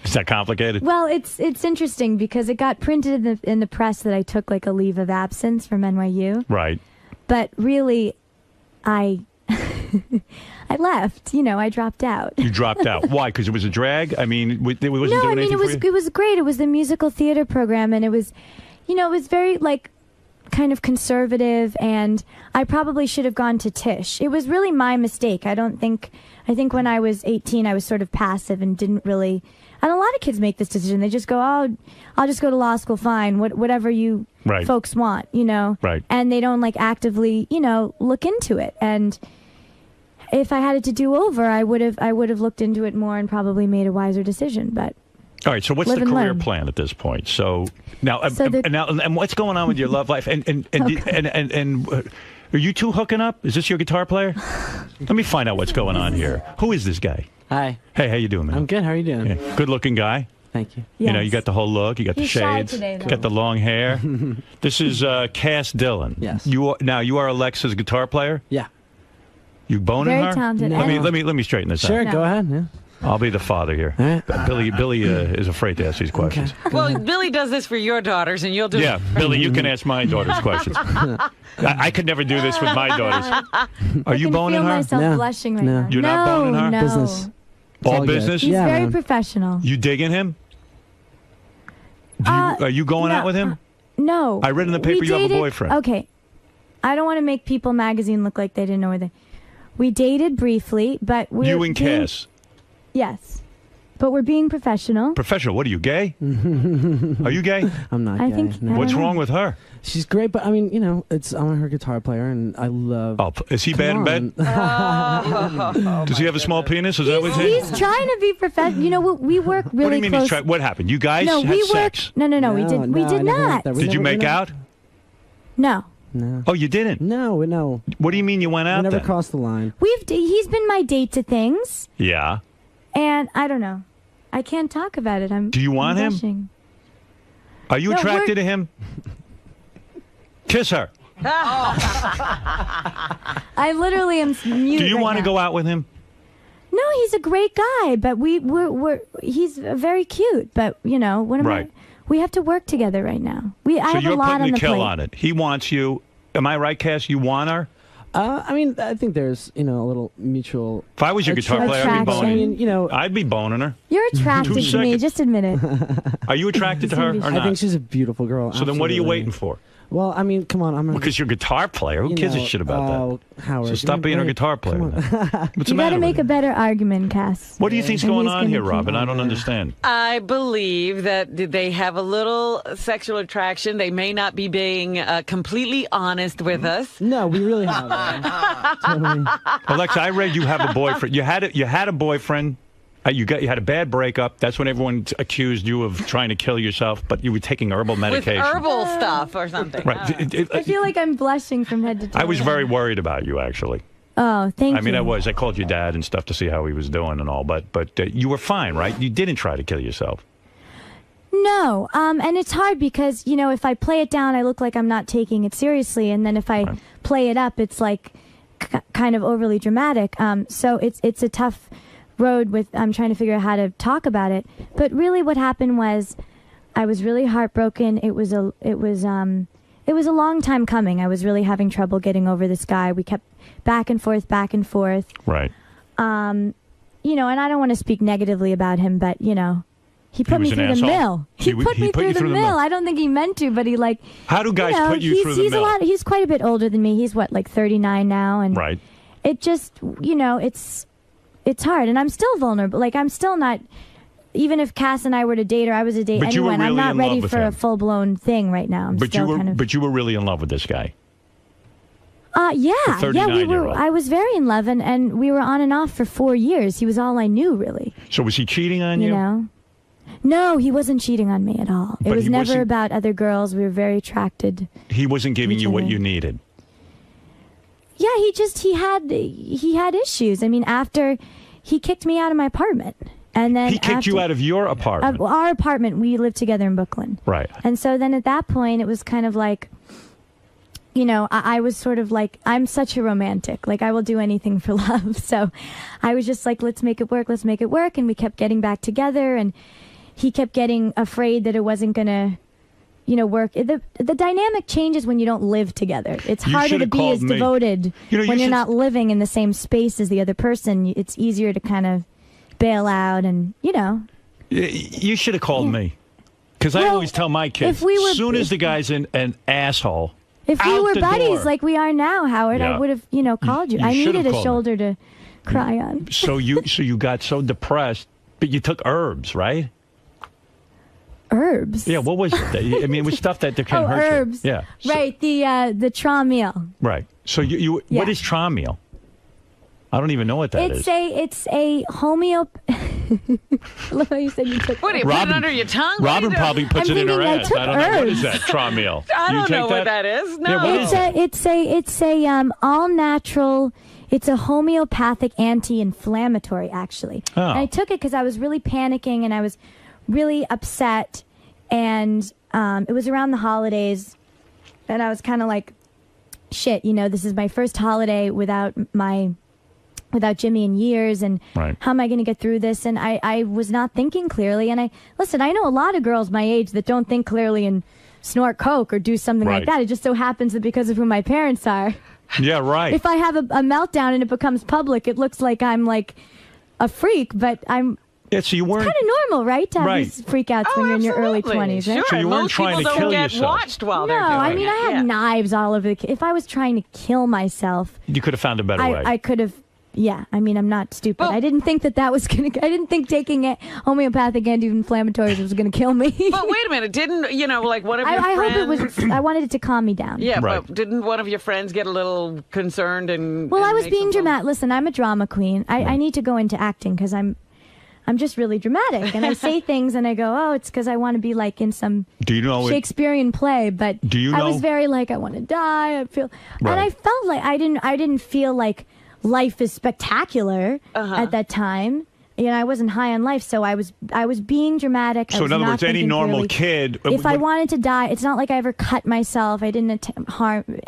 Is that complicated? Well, it's interesting because it got printed in the press that I took a leave of absence from NYU. Right. But really, I left. I dropped out. You dropped out. Why? Because it was a drag? I mean, it wasn't doing anything for you? It was great. It was the musical theater program, and it was, it was very kind of conservative, and I probably should have gone to Tisch. It was really my mistake. I think when I was 18, I was sort of passive and didn't really. And a lot of kids make this decision. They just go, "Oh, I'll just go to law school. Fine, whatever you Right. folks want, Right. And they don't actively, look into it. And if I had it to do over, I would have looked into it more and probably made a wiser decision. But All right, so what's live the and career learn. plan at this point? So now, So and what's going on with your love life? And are you two hooking up? Is this your guitar player? Let me find out what's going on here. Who is this guy? Hi. Hey, how you doing, man? I'm good. How are you doing? Yeah, good-looking guy. Thank you. You got the whole look. You got He's the shy shades. today, though. Got the long hair. This is Cass Dillon. Yes. You are Alexa's guitar player. Yeah. You boning Very her? talented. Let And- me straighten this Sure, out. go ahead. Yeah. I'll be the father here. Billy is afraid to ask these questions. Well, Billy does this for your daughters, and you'll do Yeah, Billy, you can ask my daughter's questions. I could never do this with my daughters. Are you I can boning feel her? myself blushing right now. You're not boning her? No. Business. All all good. business? He's Yeah, very man. professional. You digging him? Are you going out with him? No. I read in the paper We you have a dated- boyfriend. Okay. I don't want to make People magazine look like they didn't know where they. We dated briefly, but we're You and being- Cass. Yes. But we're being professional. Professional. What are you, gay? Are you gay? I'm not I gay. think- no. What's wrong with her? She's great, but I mean, I'm her guitar player, and I love. Oh, is he bad in bed? Does he have a small penis? Is that what He's trying to be professional. We work really What do you mean close. he's trying? What happened? You guys No, had we sex? work. No, we did. We no, did I never not. went there. We Did you never- make we never- out? No. No. Oh, you didn't? No, no. What do you mean you went We out never then? crossed the line. He's been my date to things, Yeah. and I don't know. I can't talk about it. Do you want him? blushing. Are you No, attracted to him? Kiss her. I literally am mute. Do you want to go out with him? No, he's a great guy, but he's very cute. But you know, we have to work together right now. I have a lot on the plate. So you're putting the kill on it. He wants you. Am I right, Cass? You want her? I mean, I think there's, a little mutual. If I was your guitar player, I'd be boning. I'd be boning her. You're attracted to me. Just admit it. Are you attracted to her or not? I think she's a beautiful girl. So then what are you waiting for? Well, I mean, come on. Because you're a guitar player. Who gives a shit about that? Howard, so stop being a guitar player. What's the you got to make a better argument, Cass. What do you think's going on here, Robin? I don't understand. I believe that they have a little sexual attraction. They may not be being completely honest with us. No, we really haven't. Totally. Alexa, I read you have a boyfriend. You had a boyfriend. You had a bad breakup. That's when everyone accused you of trying to kill yourself, but you were taking herbal medication. With herbal stuff or something. Right. I feel like I'm blushing from head to toe. I was very worried about you, actually. Oh, thank you. I mean, I was. I called your dad and stuff to see how he was doing and all, but you were fine, right? You didn't try to kill yourself. No, and it's hard because, if I play it down, I look like I'm not taking it seriously, and then if I play it up, it's like kind of overly dramatic. So it's a tough road with I'm trying to figure out how to talk about it. But really what happened was I was really heartbroken. It was a long time coming. I was really having trouble getting over this guy. We kept back and forth. Right. And I don't want to speak negatively about him, but he put me through the mill. He put me through the mill. I don't think he meant to, but he How do guys put you through the mill? He's quite a bit older than me. He's 39 now, and right. It just it's hard, and I'm still vulnerable. Like, I'm still not, even if Cass and I were to date or I was to date anyone, I'm not ready for a full-blown thing right now. But you were really in love with this guy. Yeah, we were. I was very in love, and we were on and off for 4 years. He was all I knew, really. So was he cheating on you? No, he wasn't cheating on me at all. It was never about other girls. We were very attracted. He wasn't giving you what you needed. Yeah, he had issues. I mean, after he kicked me out of my apartment, and then he kicked you out of your apartment. Our apartment. We lived together in Brooklyn. Right. And so then at that point, it was kind of like, I was sort of like, I'm such a romantic. Like, I will do anything for love. So I was just like, let's make it work. And we kept getting back together, and he kept getting afraid that it wasn't gonna work. The dynamic changes when you don't live together. It's harder to be as devoted when you're not living in the same space as the other person. It's easier to kind of bail out and, You should have called me. Because I always tell my kids, as soon as the guy's an asshole, if we were buddies like we are now, Howard, I would have, called you. I needed a shoulder to cry on. So you got so depressed, but you took herbs, right? Herbs. Yeah, what was it? I mean, it was stuff that can hurt herbs. you. Yeah. Right, the Trameal. Right. So what is Trameal? I don't even know what that is. It's a homeo. Look how you said you took. What do you put it under your tongue? Robin probably puts it in her ass. I don't know what is that Trameal. I don't know what that is. No. Yeah, it's a all natural. It's a homeopathic anti-inflammatory, actually. Oh. And I took it because I was really panicking and I was really upset, and it was around the holidays, and I was kind of like, shit, this is my first holiday without Jimmy in years, and how am I going to get through this? And I was not thinking clearly, and I know a lot of girls my age that don't think clearly and snort coke or do something like that. It just so happens that because of who my parents are. Yeah, right. If I have a meltdown and it becomes public, it looks like I'm like a freak, but I'm. Yeah, so you weren't. It's kind of normal, right? To have these freakouts when you're in your early 20s, right? Sure. So you weren't trying to kill yourself. Don't get watched while they're doing it. No, I mean, I had knives all over the. If I was trying to kill myself, you could have found a better way. I could have. Yeah, I mean, I'm not stupid. I didn't think that was gonna. I didn't think taking homeopathic anti-inflammatories was gonna kill me. But wait a minute, didn't like one of your friends? I hope it was. I wanted it to calm me down. Yeah, but didn't one of your friends get a little concerned and? Well, I was being dramatic. Listen, I'm a drama queen. I need to go into acting because I'm just really dramatic, and I say things and I go, oh, it's because I want to be like in some Shakespearean play. But I was very like, I want to die. I feel, and I felt like I didn't feel like life is spectacular at that time. I wasn't high on life, so I was being dramatic. So in other words, any normal kid, if I wanted to die, it's not like I ever cut myself. I didn't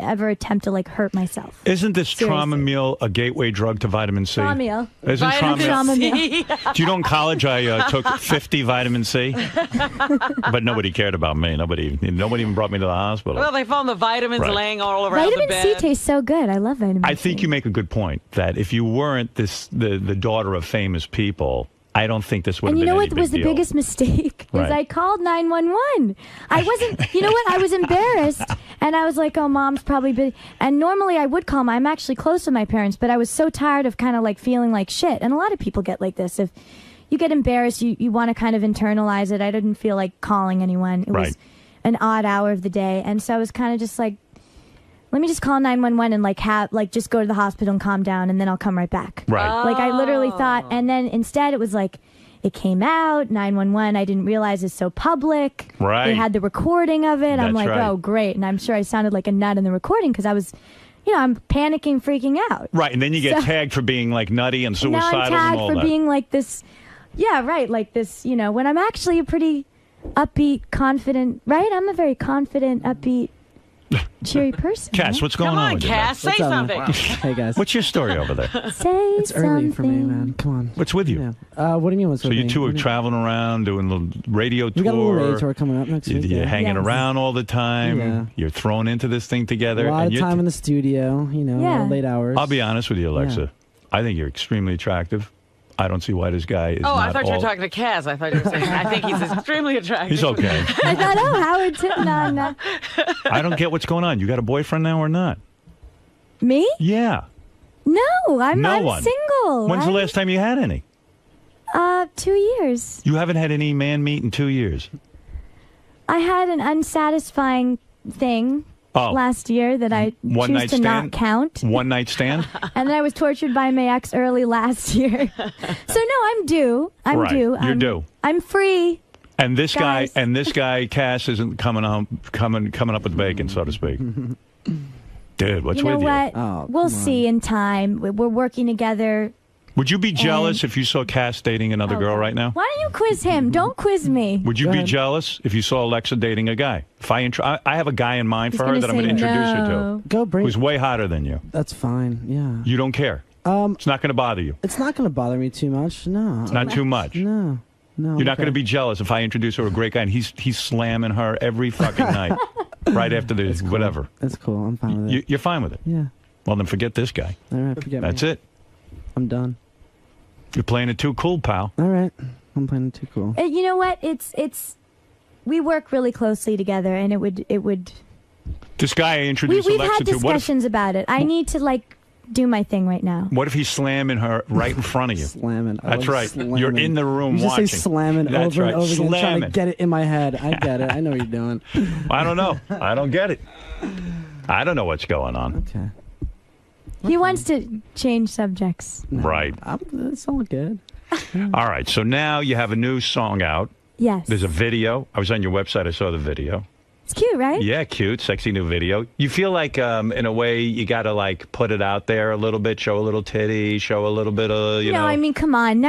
ever attempt to like hurt myself. Isn't this trauma meal a gateway drug to vitamin C? Trauma meal. Isn't trauma meal? meal. Do you know in college I took 50 vitamin C, but nobody cared about me. Nobody even brought me to the hospital. Well, they found the vitamins laying all around Vitamin the bed. C tastes so good. I love vitamin C. I think you make a good point that if you weren't the daughter of famous people, I don't think this would have been any big And you know what was the deal. biggest mistake? Is I called 911. I wasn't, you know what? I was embarrassed. And I was like, oh, Mom's probably busy. And normally I would call I'm actually close to my parents, but I was so tired of kind of like feeling like shit. And a lot of people get like this. If you get embarrassed, you want to kind of internalize it. I didn't feel like calling anyone. It was an odd hour of the day. And so I was kind of just like, let me just call 911 and just go to the hospital and calm down, and then I'll come right back. Right. Like I literally thought, and then instead it was like, it came out 911. I didn't realize it's so public. Right. They had the recording of it. I'm That's like, right. oh great, and I'm sure I sounded like a nut in the recording because I was, I'm panicking, freaking out. Right, and then you get tagged for being like nutty and suicidal now I'm tagged and all for that. being like this. Yeah, right. Like this. When I'm actually a pretty upbeat, confident. Right. I'm a very confident, upbeat, cheery person. Cass, what's going on with you? Cass, say What's up, man? something. Hey guys. What's your story over there? Say It's early for me, man. Come on. What's with you? Yeah. What do you mean? What's So with you me? two What are do you- traveling around, doing the radio tour. We got a little radio tour coming up next week. You're yeah. hanging Yes. around all the time. Yeah. You're thrown into this thing together. A lot and of you're time in the studio. Yeah. Late hours. I'll be honest with you, Alexa. Yeah. I think you're extremely attractive. I don't see why this guy is Oh, not I thought you were all- talking to Kaz. I thought you were saying, I think he's extremely attractive. He's okay. I thought, oh, Howard, no. I don't get what's going on. You got a boyfriend now or not? Me? Yeah. No, I'm one. single. When's the last time you had any? 2 years. You haven't had any man meat in 2 years. I had an unsatisfying thing last year that I One choose night to stand? not count. One night stand? And then I was tortured by my ex early last year. So no, I'm due. I'm Right. due. You're due. I'm free. And this Guys. guy, Cass, isn't coming up with bacon, so to speak. Dude, what's You know with what? you? Oh, we'll come see in time. We're working together. Would you be jealous if you saw Cass dating another girl right now? Why don't you quiz him? Don't quiz me. Would you be jealous if you saw Alexa dating a guy? If I have a guy in mind He's for her gonna that I'm going to say introduce her no. to. Go bring. Who's way hotter than you. That's fine. Yeah. You don't care. It's not going to bother you. It's not going to bother me too much. No. Not too much. No. No. You're not going to be jealous if I introduce her to a great guy and he's slamming her every fucking night right after the Cool. whatever. That's cool. I'm fine with it. You're fine with it? Yeah. Well, then forget this guy. All right. Forget That's me. it. I'm done. You're playing it too cool, pal. All right. I'm playing it too cool. You know what? It's. We work really closely together, and it would. This guy I introduced We've Alexa had to. What if, discussions about it. I need to do my thing right now. what if he's slamming her right in front of you? Slamming. I That's love right. slamming. You're in the room You just watching. say slamming That's over right. and over again, trying to Slamming. get it in my head. I get it. I know what you're doing. I don't know. I don't get it. I don't know what's going on. Okay. He wants to change subjects. Right. It's all good. All right. So now you have a new song out. Yes. There's a video. I was on your website. I saw the video. It's cute, right? Yeah, cute, sexy new video. You feel like, in a way, you got to put it out there a little bit, show a little titty, show a little bit of, you know. I mean, come on.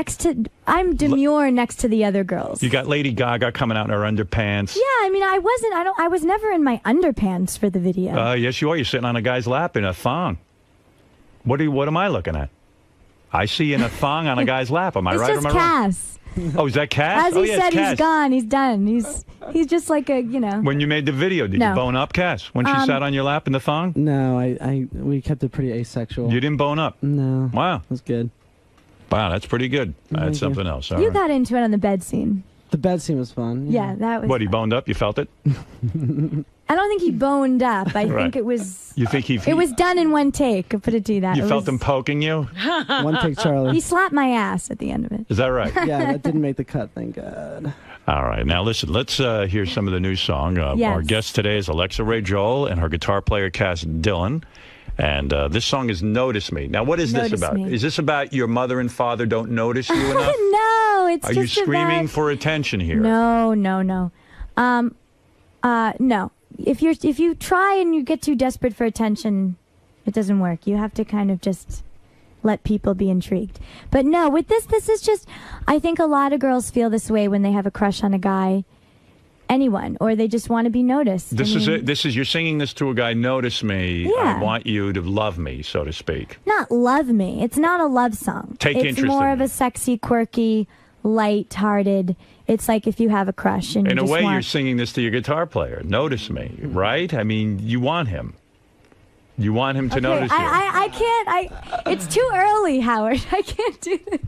I'm demure next to the other girls. You got Lady Gaga coming out in her underpants. Yeah, I mean, I was never in my underpants for the video. Yes, you are. You're sitting on a guy's lap in a thong. What am I looking at? I see you in a thong on a guy's lap. Am I it's right or just am I wrong? Cass. Oh, is that Cass? As he yeah, said, it's Cass. he's gone. He's done. He's just like a, When you made the video, did No. you bone up, Cass? When she sat on your lap in the thong? No, we kept it pretty asexual. You didn't bone up? No. Wow. That's good. Wow, that's pretty good. That's Thank you. something else. All You right. got into it on the bed scene. The bed scene was fun. Yeah, that was. What, he boned up? You felt it? I don't think he boned up. I Right. think it was. You think he... It was done in one take. I'll put it to you that. You It felt was- him poking you? One take, Charlie. He slapped my ass at the end of it. Is that right? Yeah, that didn't make the cut. Thank God. All right. Now, listen, let's hear some of the new song. Yes. Our guest today is Alexa Ray Joel and her guitar player, Cass Dillon. And this song is Notice Me. Now, what is this Notice about? Me. Is this about your mother and father don't notice you enough? No, it's Are just you screaming about... for attention here? No. No. If you try and you get too desperate for attention, it doesn't work. You have to kind of just let people be intrigued. But no, with this is just, I think a lot of girls feel this way when they have a crush on a guy, anyone, or they just want to be noticed. This is it. This is, you're singing this to a guy, notice me, Yeah. I want you to love me, so to speak. Not love me. It's not a love song. Take it's interest more in of me. a sexy, quirky, light-hearted. It's like if you have a crush and In you a just way, want... you're singing this to your guitar player. Notice me, right? I mean, you want him. You want him to notice you. I can't. It's too early, Howard. I can't do this.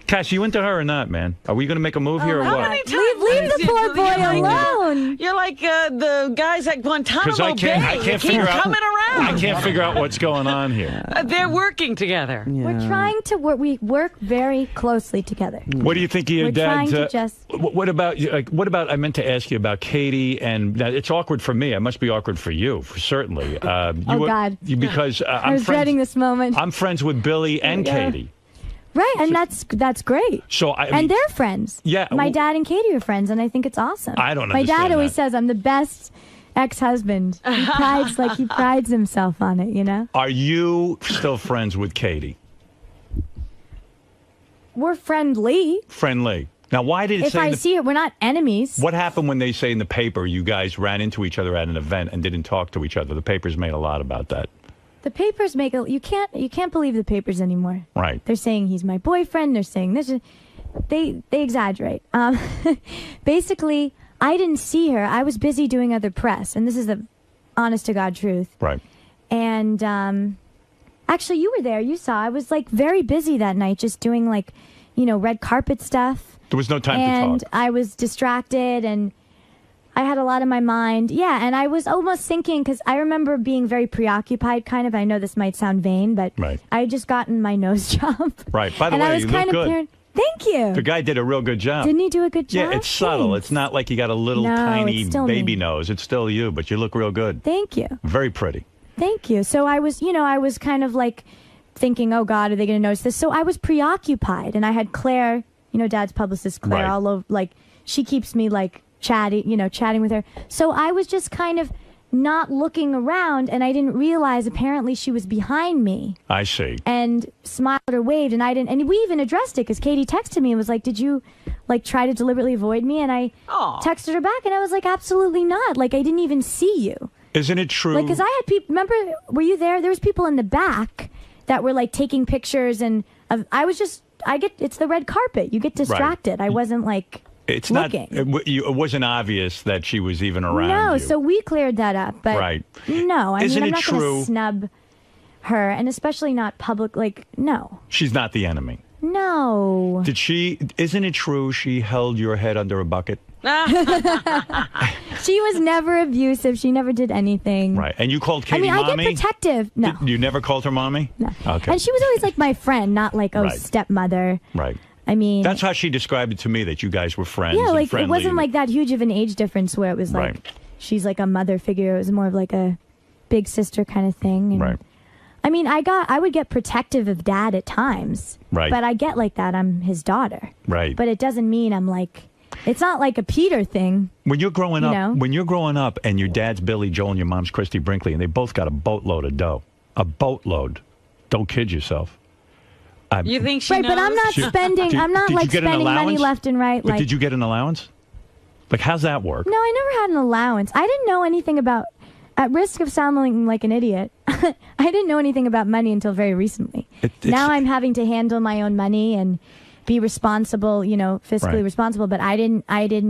Cass, you into her or not, man? Are we going to make a move here or How what? many times Leave the poor boy alone. You're like the guys at Guantanamo Because I Bay. can't You figure keep out. coming around. I can't figure out what's going on here. They're working together. We're trying to work. We work very closely together. What do you think of your We're dad? trying to just... What about? What about? I meant to ask you about Katie, and now it's awkward for me. It must be awkward for you, certainly. God. Because I I'm was dreading this moment. I'm friends with Billy and Yeah. Katie. Right, and that's great. So and they're friends. Yeah, my dad and Katie are friends, and I think it's awesome. I don't My dad understand always that. says I'm the best ex-husband. He prides himself on it. You know. Are you still friends with Katie? We're friendly. Friendly. Now, why did it If say? I see her, we're not enemies. What happened when they say in the paper you guys ran into each other at an event and didn't talk to each other? The papers made a lot about that. The papers make you can't believe the papers anymore. Right. They're saying he's my boyfriend. They're saying this. They exaggerate. Basically, I didn't see her. I was busy doing other press, and this is the honest to God truth. Right. And actually, you were there. You saw. I was like very busy that night, just doing like, red carpet stuff. There was no time to And talk. I was distracted and I had a lot in my mind. Yeah, and I was almost thinking, because I remember being very preoccupied, kind of. I know this might sound vain, but Right. I had just gotten my nose job. Right. By the and I way, was you kind look of good. paranoid. Thank you. The guy did a real good job. Didn't he do a good job? Yeah, it's subtle. Thanks. It's not like you got a little No, tiny it's still baby me. nose. It's still you, but you look real good. Thank you. Very pretty. Thank you. So I was, I was kind of like thinking, oh God, are they going to notice this? So I was preoccupied, and I had Claire, Dad's publicist, Claire, Right. all over, like, she keeps me like chatting with her. So I was just kind of not looking around, and I didn't realize apparently she was behind me I see. and smiled or waved, and I didn't, and we even addressed it because Katie texted me and was like, did you like try to deliberately avoid me? And I texted her back, and I was like, absolutely not. Like, I didn't even see you. Isn't it true? Like, because I had people, remember, were you there? There was people in the back that were like taking pictures, and it's the red carpet. You get distracted. I wasn't like It's looking. not. It wasn't obvious that she was even around No, you. so we cleared that up. But Right. no, I Isn't mean, I'm it not going true- to snub her, and especially not public. Like, no. She's not the enemy. No. Isn't it true she held your head under a bucket? She was never abusive. She never did anything. Right. And you called Katie I mean, mommy? I get protective. No. You never called her mommy? No. Okay. And she was always like my friend, not like, Right. stepmother. Right. I mean, That's how she described it to me, that you guys were friends. yeah, and like it friendly. wasn't like that huge of an age difference where it was like Right. she's like a mother figure. It was more of like a big sister kind of thing. And, Right. I mean, I would get protective of Dad at times. Right. But I get like that. I'm his daughter. Right. But it doesn't mean I'm like. It's not like a Peter thing. When you're growing You up, know? when you're growing up, and your dad's Billy Joel and your mom's Christy Brinkley, and they both got a boatload of dough, a boatload. Don't kid yourself. You think she Right, knows? but I'm not spending. I'm not Did you like get an spending money allowance? left and right. But Like, did you get an allowance? Like, how's that work? No, I never had an allowance. I didn't know anything about. At risk of sounding like an idiot, I didn't know anything about money until very recently. Now I'm having to handle my own money and be responsible, fiscally Right. responsible. But I didn't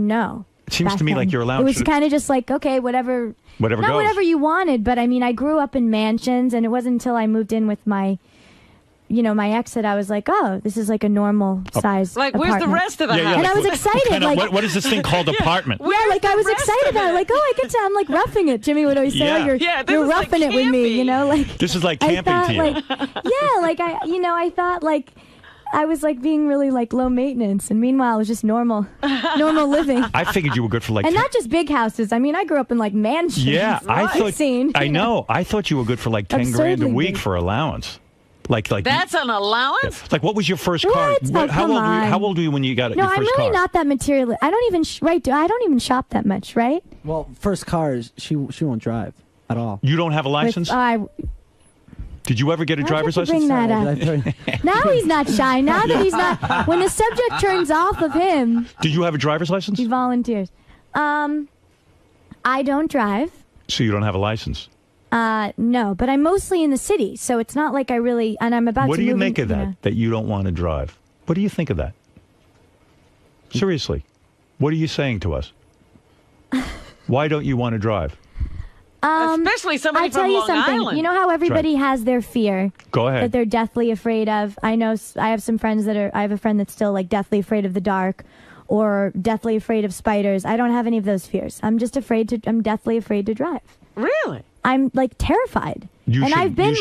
know. It seems back to me then. like your allowance It was should- kind of just like, okay, whatever. Whatever Not goes. whatever you wanted, but I mean, I grew up in mansions, and it wasn't until I moved in with my ex that I was like, oh, this is like a normal size. Like, where's the apartment. rest of the Yeah, yeah, house? And like, I was what- excited. kind of- like, what is this thing called apartment? yeah, like I was excited about it. Like, oh, I get to. I'm like roughing it. Jimmy would always say, Yeah. oh, Yeah, this you're is, like, roughing it with me. Like This is like I camping thought, to you. like, yeah, like I thought like I was like being really like low maintenance, and meanwhile it was just normal living. I figured you were good for like. And not just big houses. I mean, I grew up in like mansions. Yeah, I I've thought. seen. I know. I thought you were good for like 10 grand a Absurdly week big. for allowance. Like. That's an allowance? Like, what was your first car? What? Oh, How come old were you? on. How old were you when you got No, your I'm first really car? not that material. I don't even I don't even shop that much, right? Well, first cars, she won't drive at all. You don't have a license? With, Did you ever get a driver's Bring license? that up. Now he's not shy. Now that he's not, when the subject turns off of him, Do you have a driver's license? he volunteers. I don't drive. So you don't have a license. No, but I'm mostly in the city, so it's not like I really. And I'm about What to. do you move make in, of that? know. That you don't want to drive? What do you think of that? Seriously, what are you saying to us? Why don't you want to drive? Especially somebody I'll tell from you Long something. Island. You know how everybody right. has their fear. Go ahead. That they're deathly afraid of. I know. I have some friends that are. I have a friend that's still like deathly afraid of the dark, or deathly afraid of spiders. I don't have any of those fears. I'm just afraid to. I'm deathly afraid to drive. Really? I'm like terrified. I've been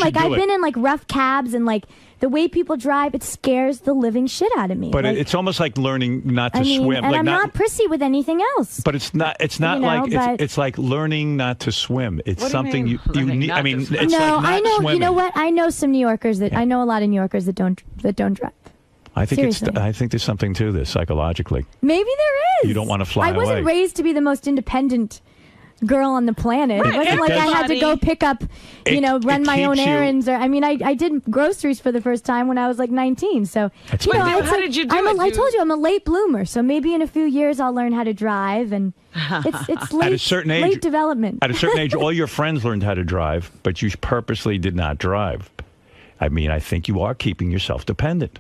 in like rough cabs and like the way people drive, it scares the living shit out of me. But like, it's almost like learning not to swim. And like I'm not prissy with anything else. But it's not. It's not You know, like but- it's like learning not to swim. It's What do you something mean, you learning need. not I mean, to it's no, like not I know. swimming. You know what? I know some New Yorkers that I know a lot of New Yorkers that don't drive. I think Seriously. I think there's something to this psychologically. Maybe there is. You don't want to fly I wasn't away. raised to be the most independent girl on the planet. Right, It wasn't like I had to everybody- go pick up, run my own keeps you- errands. Or I mean, I did groceries for the first time when I was like 19. So That's you know, pretty it's How like- did you do I'm it? I told you I'm a late bloomer. So maybe in a few years I'll learn how to drive, and it's late. At a certain age, late development. At a certain age, all your friends learned how to drive, but you purposely did not drive. I mean, I think you are keeping yourself dependent.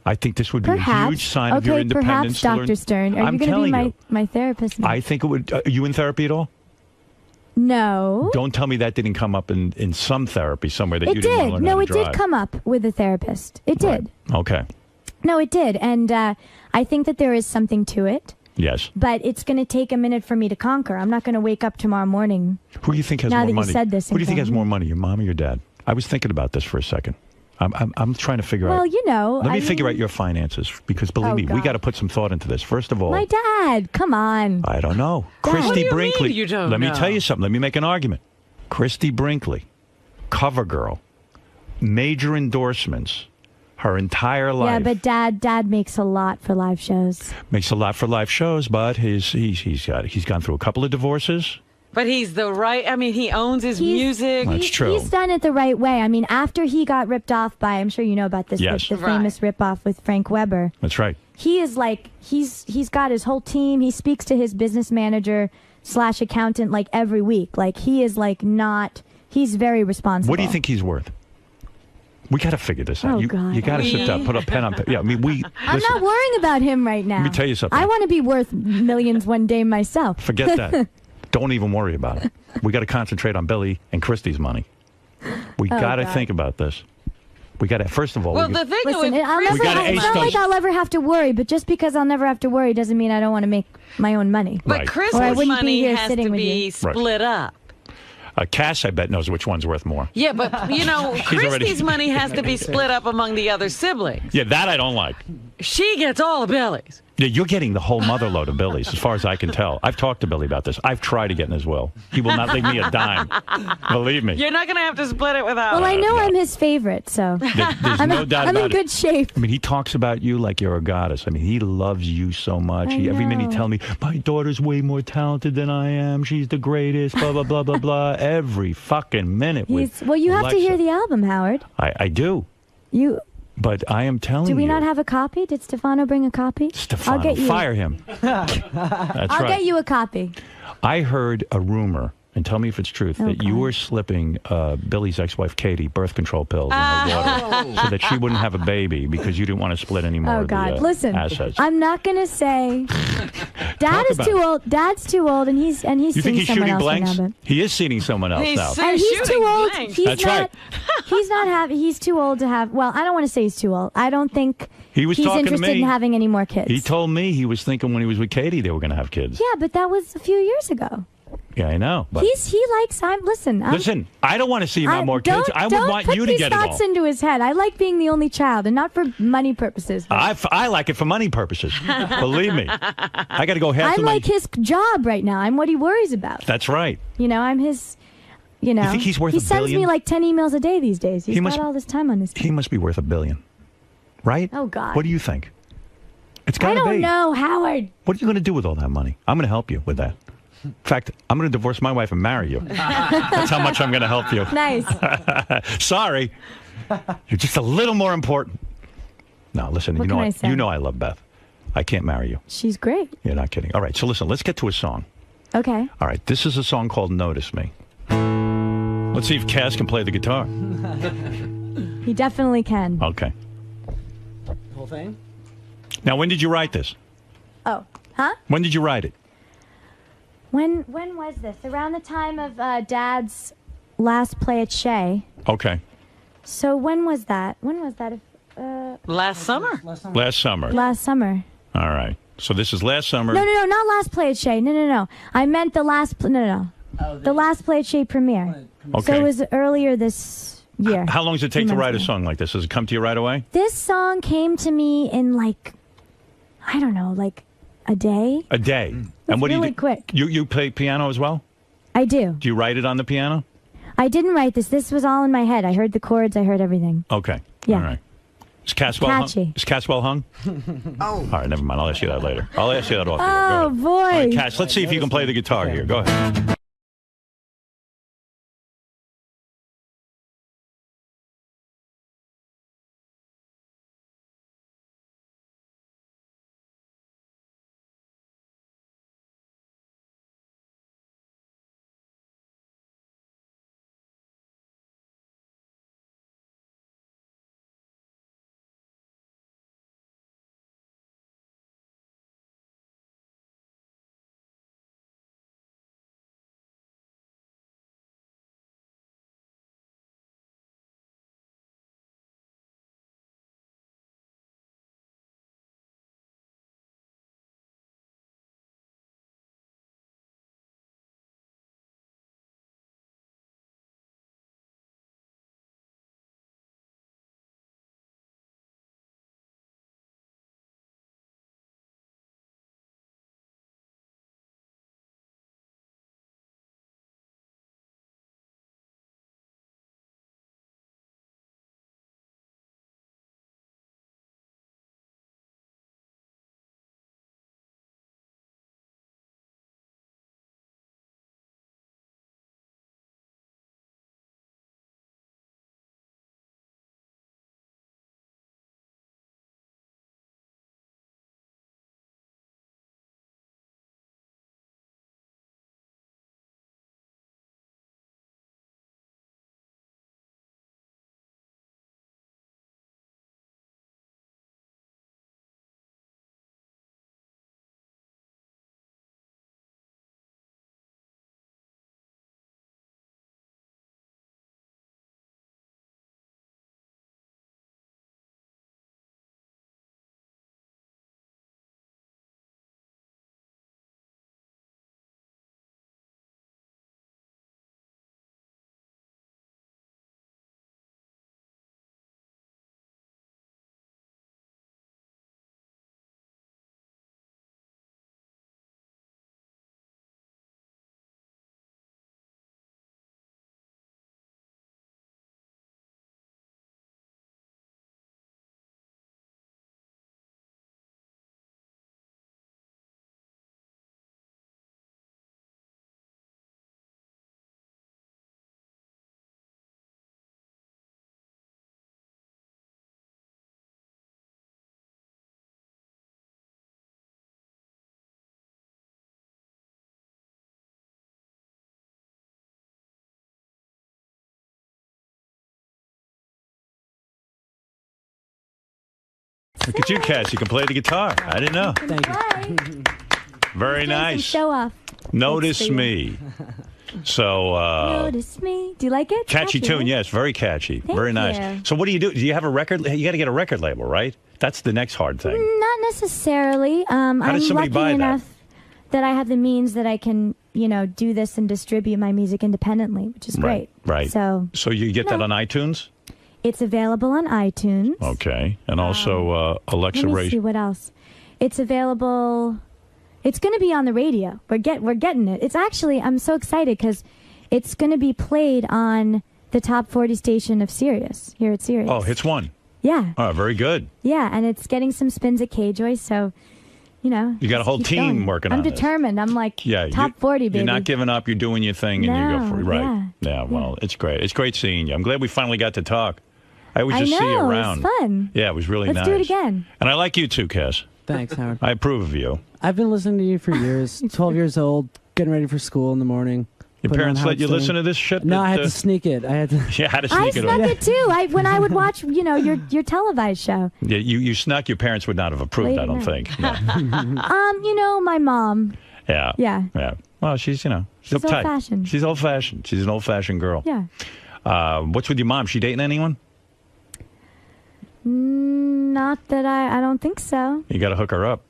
I think this would be Perhaps. a huge sign of your independence. Perhaps, to learn- Dr. Stern. Are I'm you going to be telling you. my therapist now? I think it would. Are you in therapy at all? No. Don't tell me that didn't come up in some therapy somewhere that you It didn't did. learn No, how to it drive. did come up with a therapist. It did. Right. Okay. No, it did. And I think that there is something to it, Yes. but it's going to take a minute for me to conquer. I'm not going to wake up tomorrow morning. Who do you think has Now more that you money? said this Who do you think in has front more of me. money, your mom or your dad? I was thinking about this for a second. I'm trying to figure out. Well, you know. Let me I figure mean, out your finances because believe Oh, me, we God. got to put some thought into this. First of all, My dad. Come on. I don't know. Dad. Christy What do you Brinkley. mean you don't Let me know? tell you something. Let me make an argument. Christy Brinkley, cover girl, major endorsements, her entire life. Yeah, but dad makes a lot for live shows. Makes a lot for live shows, but he's gone through a couple of divorces. But he's the right. I mean, he owns his music. That's true. He's done it the right way. I mean, after he got ripped off by, I'm sure you know about this, Yes. the famous rip-off with Frank Weber. That's right. He is like, he's got his whole team. He speaks to his business manager / accountant like every week. Like he is like not, he's very responsible. What do you think he's worth? We got to figure this out. Oh, you God. got to sit down, put a pen on paper. Yeah, I mean, I'm listen, not worrying about him right now. Let me tell you something. I want to be worth millions one day myself. Forget that. Don't even worry about it. We got to concentrate on Billy and Christy's money. We Oh, got to God. think about this. We got to, first of all, Well, we the thing Listen, with I'll never, We gotta it's ace not those- like I'll ever have to worry, but just because I'll never have to worry doesn't mean I don't want to make my own money. But Right. Or I Christmas wouldn't be money here has sitting to with be you. split up. Cass, I bet, knows which one's worth more. Yeah, but you know, She's already- Christy's money has to be split up among the other siblings. Yeah, that I don't like. She gets all of Billy's. Yeah, you're getting the whole mother load of Billy's, as far as I can tell. I've talked to Billy about this. I've tried to get in his will. He will not leave me a dime. Believe me. You're not going to have to split it without. Well, I know I'm his favorite, so There's I'm, no doubt I'm about in good it. shape. I mean, he talks about you like you're a goddess. I mean, he loves you so much. I Every minute he know. tells me, my daughter's way more talented than I am. She's the greatest, blah, blah, blah, blah, blah. Every fucking minute. Well, you have to hear the album, Howard. I do. You But I am telling you. do we not have a copy? Did Stefano bring a copy? Stefano, I'll get you. fire him. That's I'll right. get you a copy. I heard a rumor, and tell me if it's truth, that you were slipping Billy's ex-wife Katie birth control pills in her water so that she wouldn't have a baby because you didn't want to split any more Oh of God! the Listen, assets. I'm not gonna say. Dad Talk is about too it. old. Dad's too old, and he's You think seeing he's someone shooting else blanks? right now. He is seeing someone else He's now. sick. And he's Shooting too old. blanks. He's That's not. right. He's not having. He's too old to have. Well, I don't want to say he's too old. I don't think He was he's talking to interested me. in having any more kids. He told me he was thinking when he was with Katie they were going to have kids. Yeah, but that was a few years ago. Yeah, I know. But He likes. Listen. listen, I don't want to see him have more kids. I would want you to Don't get put it these all. thoughts into his head. I like being the only child, and not for money purposes. I like it for money purposes. Believe me. I got to go half I'm of my... like his job right now. I'm what he worries about. That's right. You know, I'm his. You know, think he's worth he $1 sends billion? me like 10 emails a day these days. He's He got must- all this time on his. He must be worth $1 billion. Right? Oh, God. What do you think? It's got I to be. don't know, Howard. What are you going to do with all that money? I'm going to help you with that. In fact, I'm going to divorce my wife and marry you. That's how much I'm going to help you. Nice. Sorry. You're just a little more important. No, listen, What can I say? you know I love Beth. I can't marry you. She's great. You're not kidding. All right, so listen, let's get to a song. Okay. All right, this is a song called Notice Me. Let's see if Cass can play the guitar. He definitely can. Okay. The whole thing? Now, when did you write this? Oh, huh? When did you write it? When was this? Around the time of Dad's last play at Shea. Okay. So when was that? Last summer. Last summer. Last summer. All right. So this is last summer. No, not last play at Shea. No. I meant the last. No. The last play at Shea premiere. Okay. So it was earlier this year. How long does it take to write a song like this? Does it come to you right away? This song came to me in I don't know, a day. A day. And what do you really do? Quick. You play piano as well? I do. Do you write it on the piano? I didn't write this. This was all in my head. I heard the chords. I heard everything. Okay. Yeah. All right. Is Caswell Catchy. hung? Is Caswell hung? Oh. All right, never mind. I'll ask you that later. I'll ask you that off. Oh, boy. All right, Cass, let's see if you can play the guitar here. Go ahead. Look at you, Cass. You can play the guitar. I didn't know. Thank you. Very nice. Show off. Notice Me. So, Notice Me. Do you like it? catchy tune, right? yes. Very catchy. Thank very nice. you. So what do? Do you have a record? You got to get a record label, right? That's the next hard thing. Not necessarily. I'm does somebody lucky buy that? enough that I have the means that I can, do this and distribute my music independently, which is great. Right. So you get that on iTunes? it's available on iTunes. Okay. And also Alexa Let me Ray. see what else. It's available. It's going to be on the radio. We're getting it. It's actually, I'm so excited because it's going to be played on the top 40 station of Sirius, here at Sirius. Oh, Hits One. Yeah. Oh, very good. Yeah, and it's getting some spins at K-Joy, so, you know. You got a whole keep team going. working I'm on this. determined. I'm like top 40, baby. You're not giving up. You're doing your thing, and you go for it. Right. Yeah. Yeah, well, it's great. It's great seeing you. I'm glad we finally got to talk. I always just know, see you around. It was fun. Yeah, it was really Let's nice. do it again. And I like you too, Cass. Thanks, Howard. I approve of you. I've been listening to you for years. 12 years old, getting ready for school in the morning. Your putting parents on let you Howard listen Stern. to this shit? No, I had to sneak it. I had to. Yeah, how to I sneak it snuck on. it too. When I would watch, you know, your televised show. Yeah, you snuck. Your parents would not have approved, Late I don't at think. No. You know, my mom. Yeah. Yeah. Yeah. Well, she's, you know, She's uptight. old-fashioned. She's old-fashioned. She's an old-fashioned girl. Yeah. What's with your mom? She dating anyone? Not that I don't think so. You got to hook her up.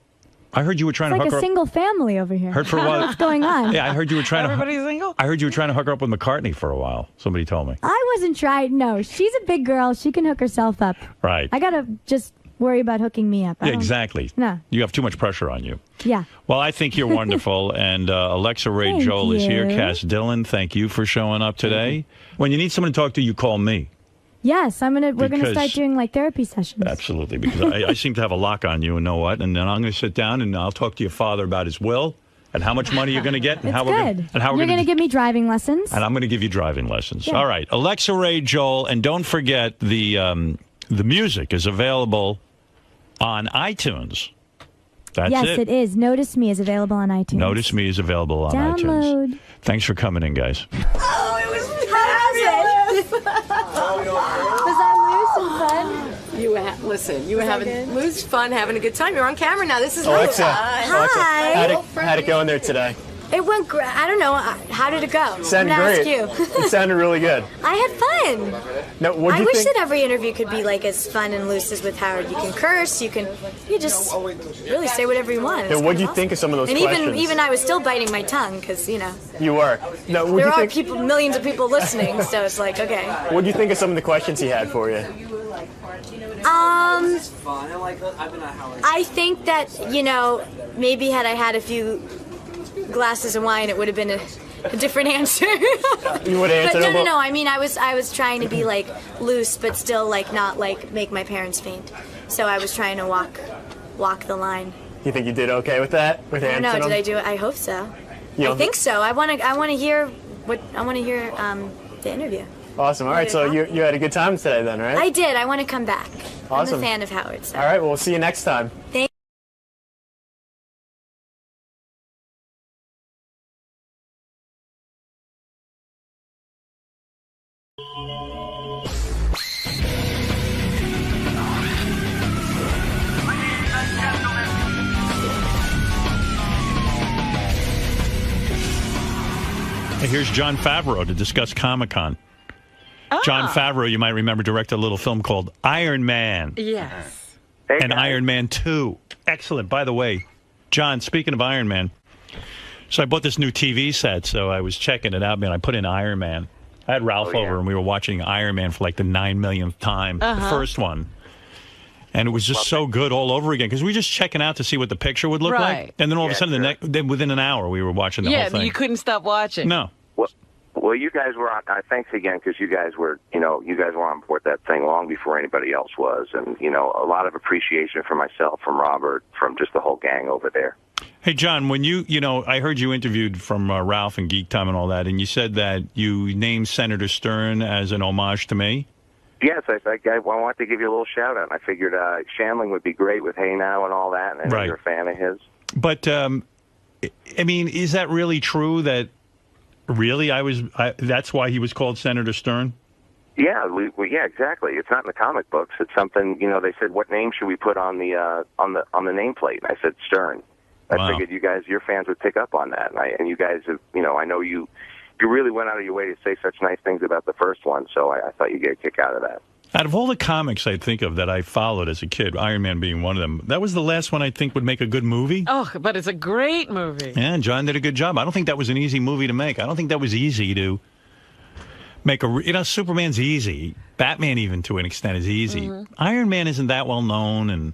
I heard you were trying It's to like hook a her single family over here. Heard for a while. What's going on? Yeah, I heard you were trying Everybody's single? I heard you were trying to hook her up with McCartney for a while. Somebody told me. I wasn't trying. No, she's a big girl. She can hook herself up. Right. I gotta just worry about hooking me up. I Yeah, don't- exactly. No. You have too much pressure on you. Yeah. Well, I think you're wonderful. And Alexa Ray Thank Joel is here. you. Cass Dillon, thank you for showing up today. When you need someone to talk to, you call me. Yes, we're gonna Because- start doing like therapy sessions. Absolutely, because I seem to have a lock on you and know what. And then I'm going to sit down and I'll talk to your father about his will and how much money you're going to get and It's how good. we're going and how we're You're going gonna give me driving lessons. and I'm going to give you driving lessons. Yeah. All right, Alexa Ray Joel, and don't forget the music is available on iTunes. That's yes, it is. Notice Me is available on iTunes. Notice Me is available on iTunes. Download. Thanks for coming in, guys. Oh, it was Was that loose and fun? You were having loose fun, having a good time. You're on camera now. This is Alexa, Luke. Alexa, Hi. how'd it go in there today? It went great. I don't know. How did it go? Sounded I'm gonna great. Ask you. It sounded really good. I had fun. Now, what do I you wish think? that every interview could be like as fun and loose as with Howard. You can curse. You just really say whatever you want. Now, what do you think of some of those and questions? even I was still biting my tongue because You were. Now, what do there you are think? millions of people listening. So it's like okay. What do you think of some of the questions he had for you? I think that maybe had I had a few glasses of wine, it would have been a different answer. You would have answered But a little- no. I mean, I was trying to be like loose, but still like not like make my parents faint. So I was trying to walk the line. You think you did okay with that? With I don't know. answering Did I them? do it? I hope so. You I don't think so. I want to hear the interview. Awesome. All right. So you had a good time today, then, right? I did. I want to come back. I'm Awesome. a fan of Howard. So. All right. Well, we'll see you next time. Thank. Hey, here's Jon Favreau to discuss Comic-Con. Jon Favreau, you might remember, directed a little film called Iron Man. Yes. And Iron Man 2. Excellent. By the way, John, speaking of Iron Man, so I bought this new TV set, so I was checking it out, man. I put in Iron Man. I had Ralph over, and we were watching Iron Man for like the 9 millionth time, the first one. And it was just so good all over again, because we were just checking out to see what the picture would look Right. like. And then all of a sudden, then within an hour, we were watching the whole thing. You couldn't stop watching. No. Well, you guys were on. Thanks again, because you guys were on board that thing long before anybody else was, and a lot of appreciation from myself, from Robert, from just the whole gang over there. Hey, John, when I heard you interviewed from Ralph and Geek Time and all that, and you said that you named Senator Stern as an homage to me. Yes, I wanted to give you a little shout out. I figured Shandling would be great with Hey Now and all that, and I know Right. you're a fan of his. But I mean, is that really true? That really that's why he was called Senator Stern? Yeah, yeah, exactly. It's not in the comic books. It's something. They said, what name should we put on the nameplate? And I said Stern. I figured your fans would pick up on that, and you guys have, I know you really went out of your way to say such nice things about the first one, so I thought you'd get a kick out of that. Out of all the comics I think of that I followed as a kid, Iron Man being one of them, that was the last one I think would make a good movie. Oh, but it's a great movie. Yeah, John did a good job. I don't think that was an easy movie to make. I don't think that was easy to make Superman's easy. Batman, even to an extent, is easy. Mm-hmm. Iron Man isn't that well known, and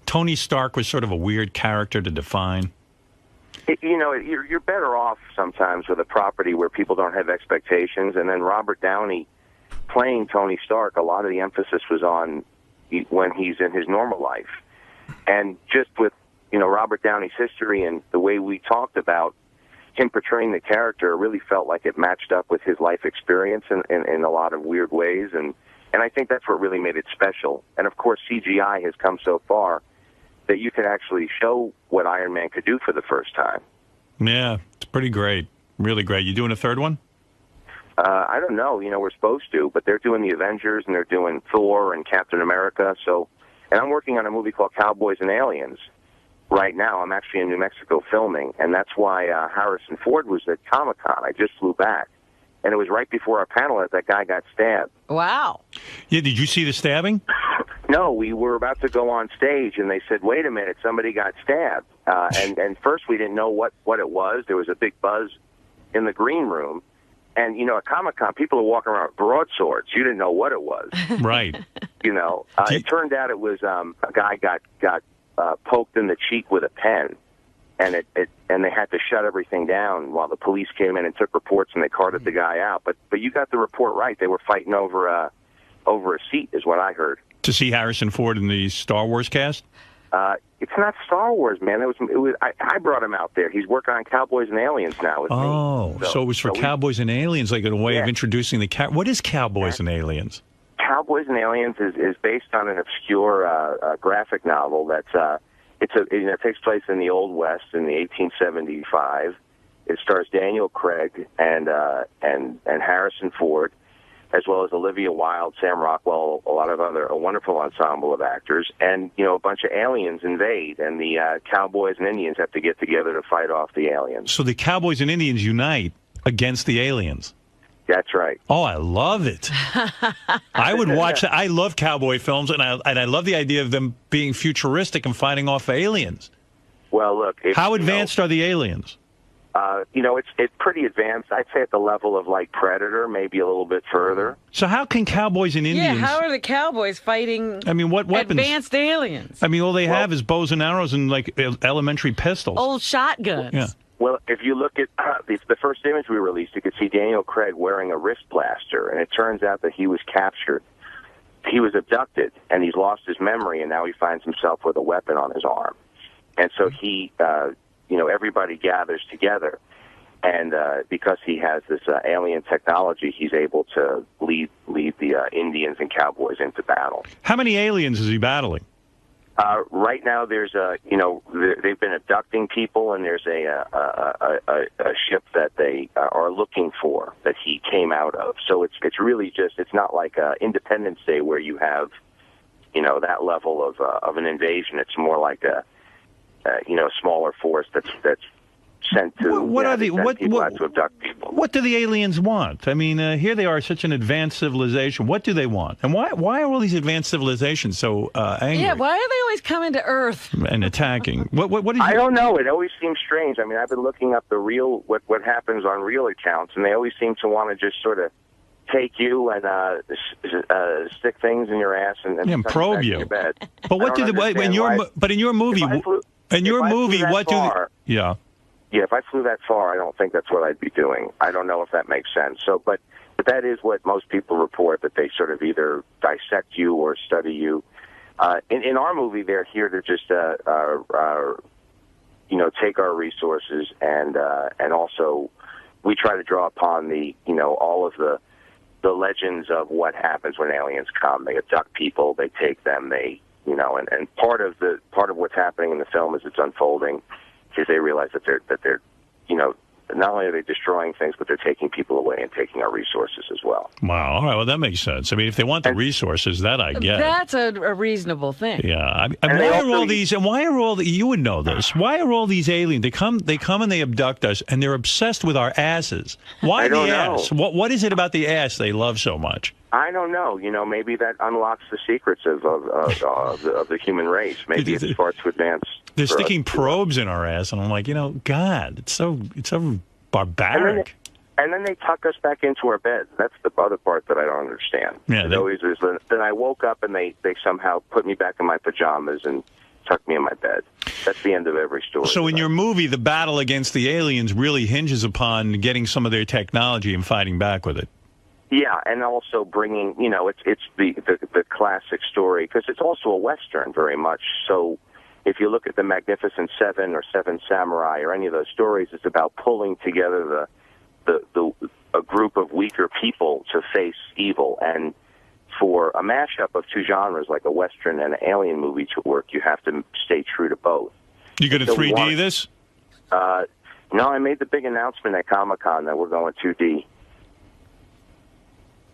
Tony Stark was sort of a weird character to define. You're better off sometimes with a property where people don't have expectations, and then Robert Downey playing Tony Stark, a lot of the emphasis was on when he's in his normal life. And just with Robert Downey's history and the way we talked about him portraying the character really felt like it matched up with his life experience in a lot of weird ways, and I think that's what really made it special. And of course, CGI has come so far that you can actually show what Iron Man could do for the first time. Yeah, it's pretty great. Really great. You doing a third one? I don't know. We're supposed to, but they're doing the Avengers and they're doing Thor and Captain America. And I'm working on a movie called Cowboys and Aliens right now. I'm actually in New Mexico filming, and that's why Harrison Ford was at Comic-Con. I just flew back, and it was right before our panel that guy got stabbed. Wow. Yeah, did you see the stabbing? No, we were about to go on stage, and they said, wait a minute, somebody got stabbed. And first we didn't know what it was. There was a big buzz in the green room. And, at Comic-Con, people are walking around with broadswords. You didn't know what it was. Right. It turned out it was a guy got poked in the cheek with a pen, and they had to shut everything down while the police came in and took reports, and they carted the guy out. But you got the report right. They were fighting over a seat, is what I heard. To see Harrison Ford in the Star Wars cast? It's not Star Wars, man. I brought him out there. He's working on Cowboys and Aliens now with me. So it was for Cowboys and Aliens, like a way of introducing the What is Cowboys and Aliens? Cowboys and Aliens is based on an obscure graphic novel that's it takes place in the Old West in the 1875. It stars Daniel Craig and Harrison Ford, as well as Olivia Wilde, Sam Rockwell, a wonderful ensemble of actors, and a bunch of aliens invade, and the Cowboys and Indians have to get together to fight off the aliens. So the Cowboys and Indians unite against the aliens. That's right. Oh, I love it. I would watch that. I love cowboy films, and I love the idea of them being futuristic and fighting off aliens. Well, look. How advanced are the aliens? It's pretty advanced. I'd say at the level of like Predator, maybe a little bit further. So how can Cowboys and Indians? Yeah, how are the Cowboys fighting? What weapons? Advanced aliens. All they have is bows and arrows and like elementary pistols. Old shotguns. Yeah. Well, if you look at the first image we released, you could see Daniel Craig wearing a wrist blaster, and it turns out that he was captured. He was abducted, and he's lost his memory, and now he finds himself with a weapon on his arm. And so he, everybody gathers together, and because he has this alien technology, he's able to lead the Indians and Cowboys into battle. How many aliens is he battling? Right now, there's they've been abducting people, and there's a ship that they are looking for that he came out of. So it's really it's not like Independence Day where you have, that level of an invasion. It's more like a smaller force that's sent to to abduct people. What do the aliens want? Here they are, such an advanced civilization. What do they want? And why are all these advanced civilizations so angry? Yeah, why are they always coming to Earth and attacking? I don't know. It always seems strange. I've been looking up the real what happens on real accounts, and they always seem to want to just sort of take you and stick things in your ass and probe you. In your bed. But what do in your movie? What do they? Yeah. Yeah, if I flew that far, I don't think that's what I'd be doing. I don't know if that makes sense. So, but that is what most people report, that they sort of either dissect you or study you. In our movie, they're here to just, take our resources, and also we try to draw upon all of the legends of what happens when aliens come. They abduct people, they take them, and part of what's happening in the film as it's unfolding is they realize that they're not only are they destroying things, but they're taking people away and taking our resources as well. Wow. All right. Well, that makes sense. If they want the resources, that I get. That's a reasonable thing. Yeah. Why are all you would know this? Why are all these aliens? They come and they abduct us, and they're obsessed with our asses. Why the ass? What is it about the ass they love so much? I don't know. Maybe that unlocks the secrets of the human race. Maybe it starts to advance. They're sticking probes in our ass, and I'm like, God, it's so barbaric. And then they tuck us back into our bed. That's the other part that I don't understand. Yeah, then I woke up and they somehow put me back in my pajamas and tucked me in my bed. That's the end of every story. So in your movie, the battle against the aliens really hinges upon getting some of their technology and fighting back with it. Yeah, and also bringing, it's the classic story, because it's also a Western very much. So if you look at the Magnificent Seven or Seven Samurai or any of those stories, it's about pulling together a group of weaker people to face evil. And for a mashup of two genres like a Western and an alien movie to work, you have to stay true to both. You going to 3D this? No, I made the big announcement at Comic-Con that we're going 2D.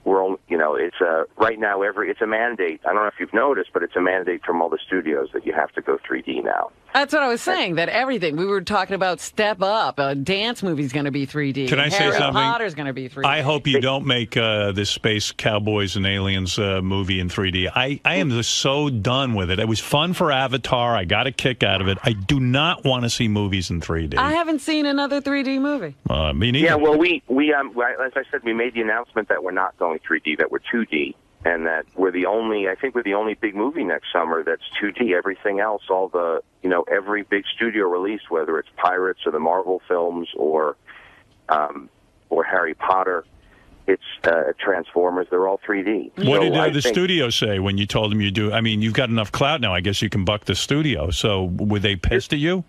We're only, it's right now it's a mandate. I don't know if you've noticed, but it's a mandate from all the studios that you have to go 3D now. That's what I was saying, that everything. We were talking about Step Up. A dance movie's going to be 3D. Can I say Harry something? Potter's going to be 3D. I hope you don't make this Space Cowboys and Aliens movie in 3D. I am just so done with it. It was fun for Avatar. I got a kick out of it. I do not want to see movies in 3D. I haven't seen another 3D movie. Me neither. Yeah, well, we as I said, we made the announcement that we're not going 3D, that we're 2D. And that we're the only big movie next summer that's 2D. Everything else, all the, every big studio release, whether it's Pirates or the Marvel films or Harry Potter, it's Transformers, they're all 3D. What did the studio say when you told them you do? I mean, you've got enough clout now. I guess you can buck the studio. So were they pissed at you?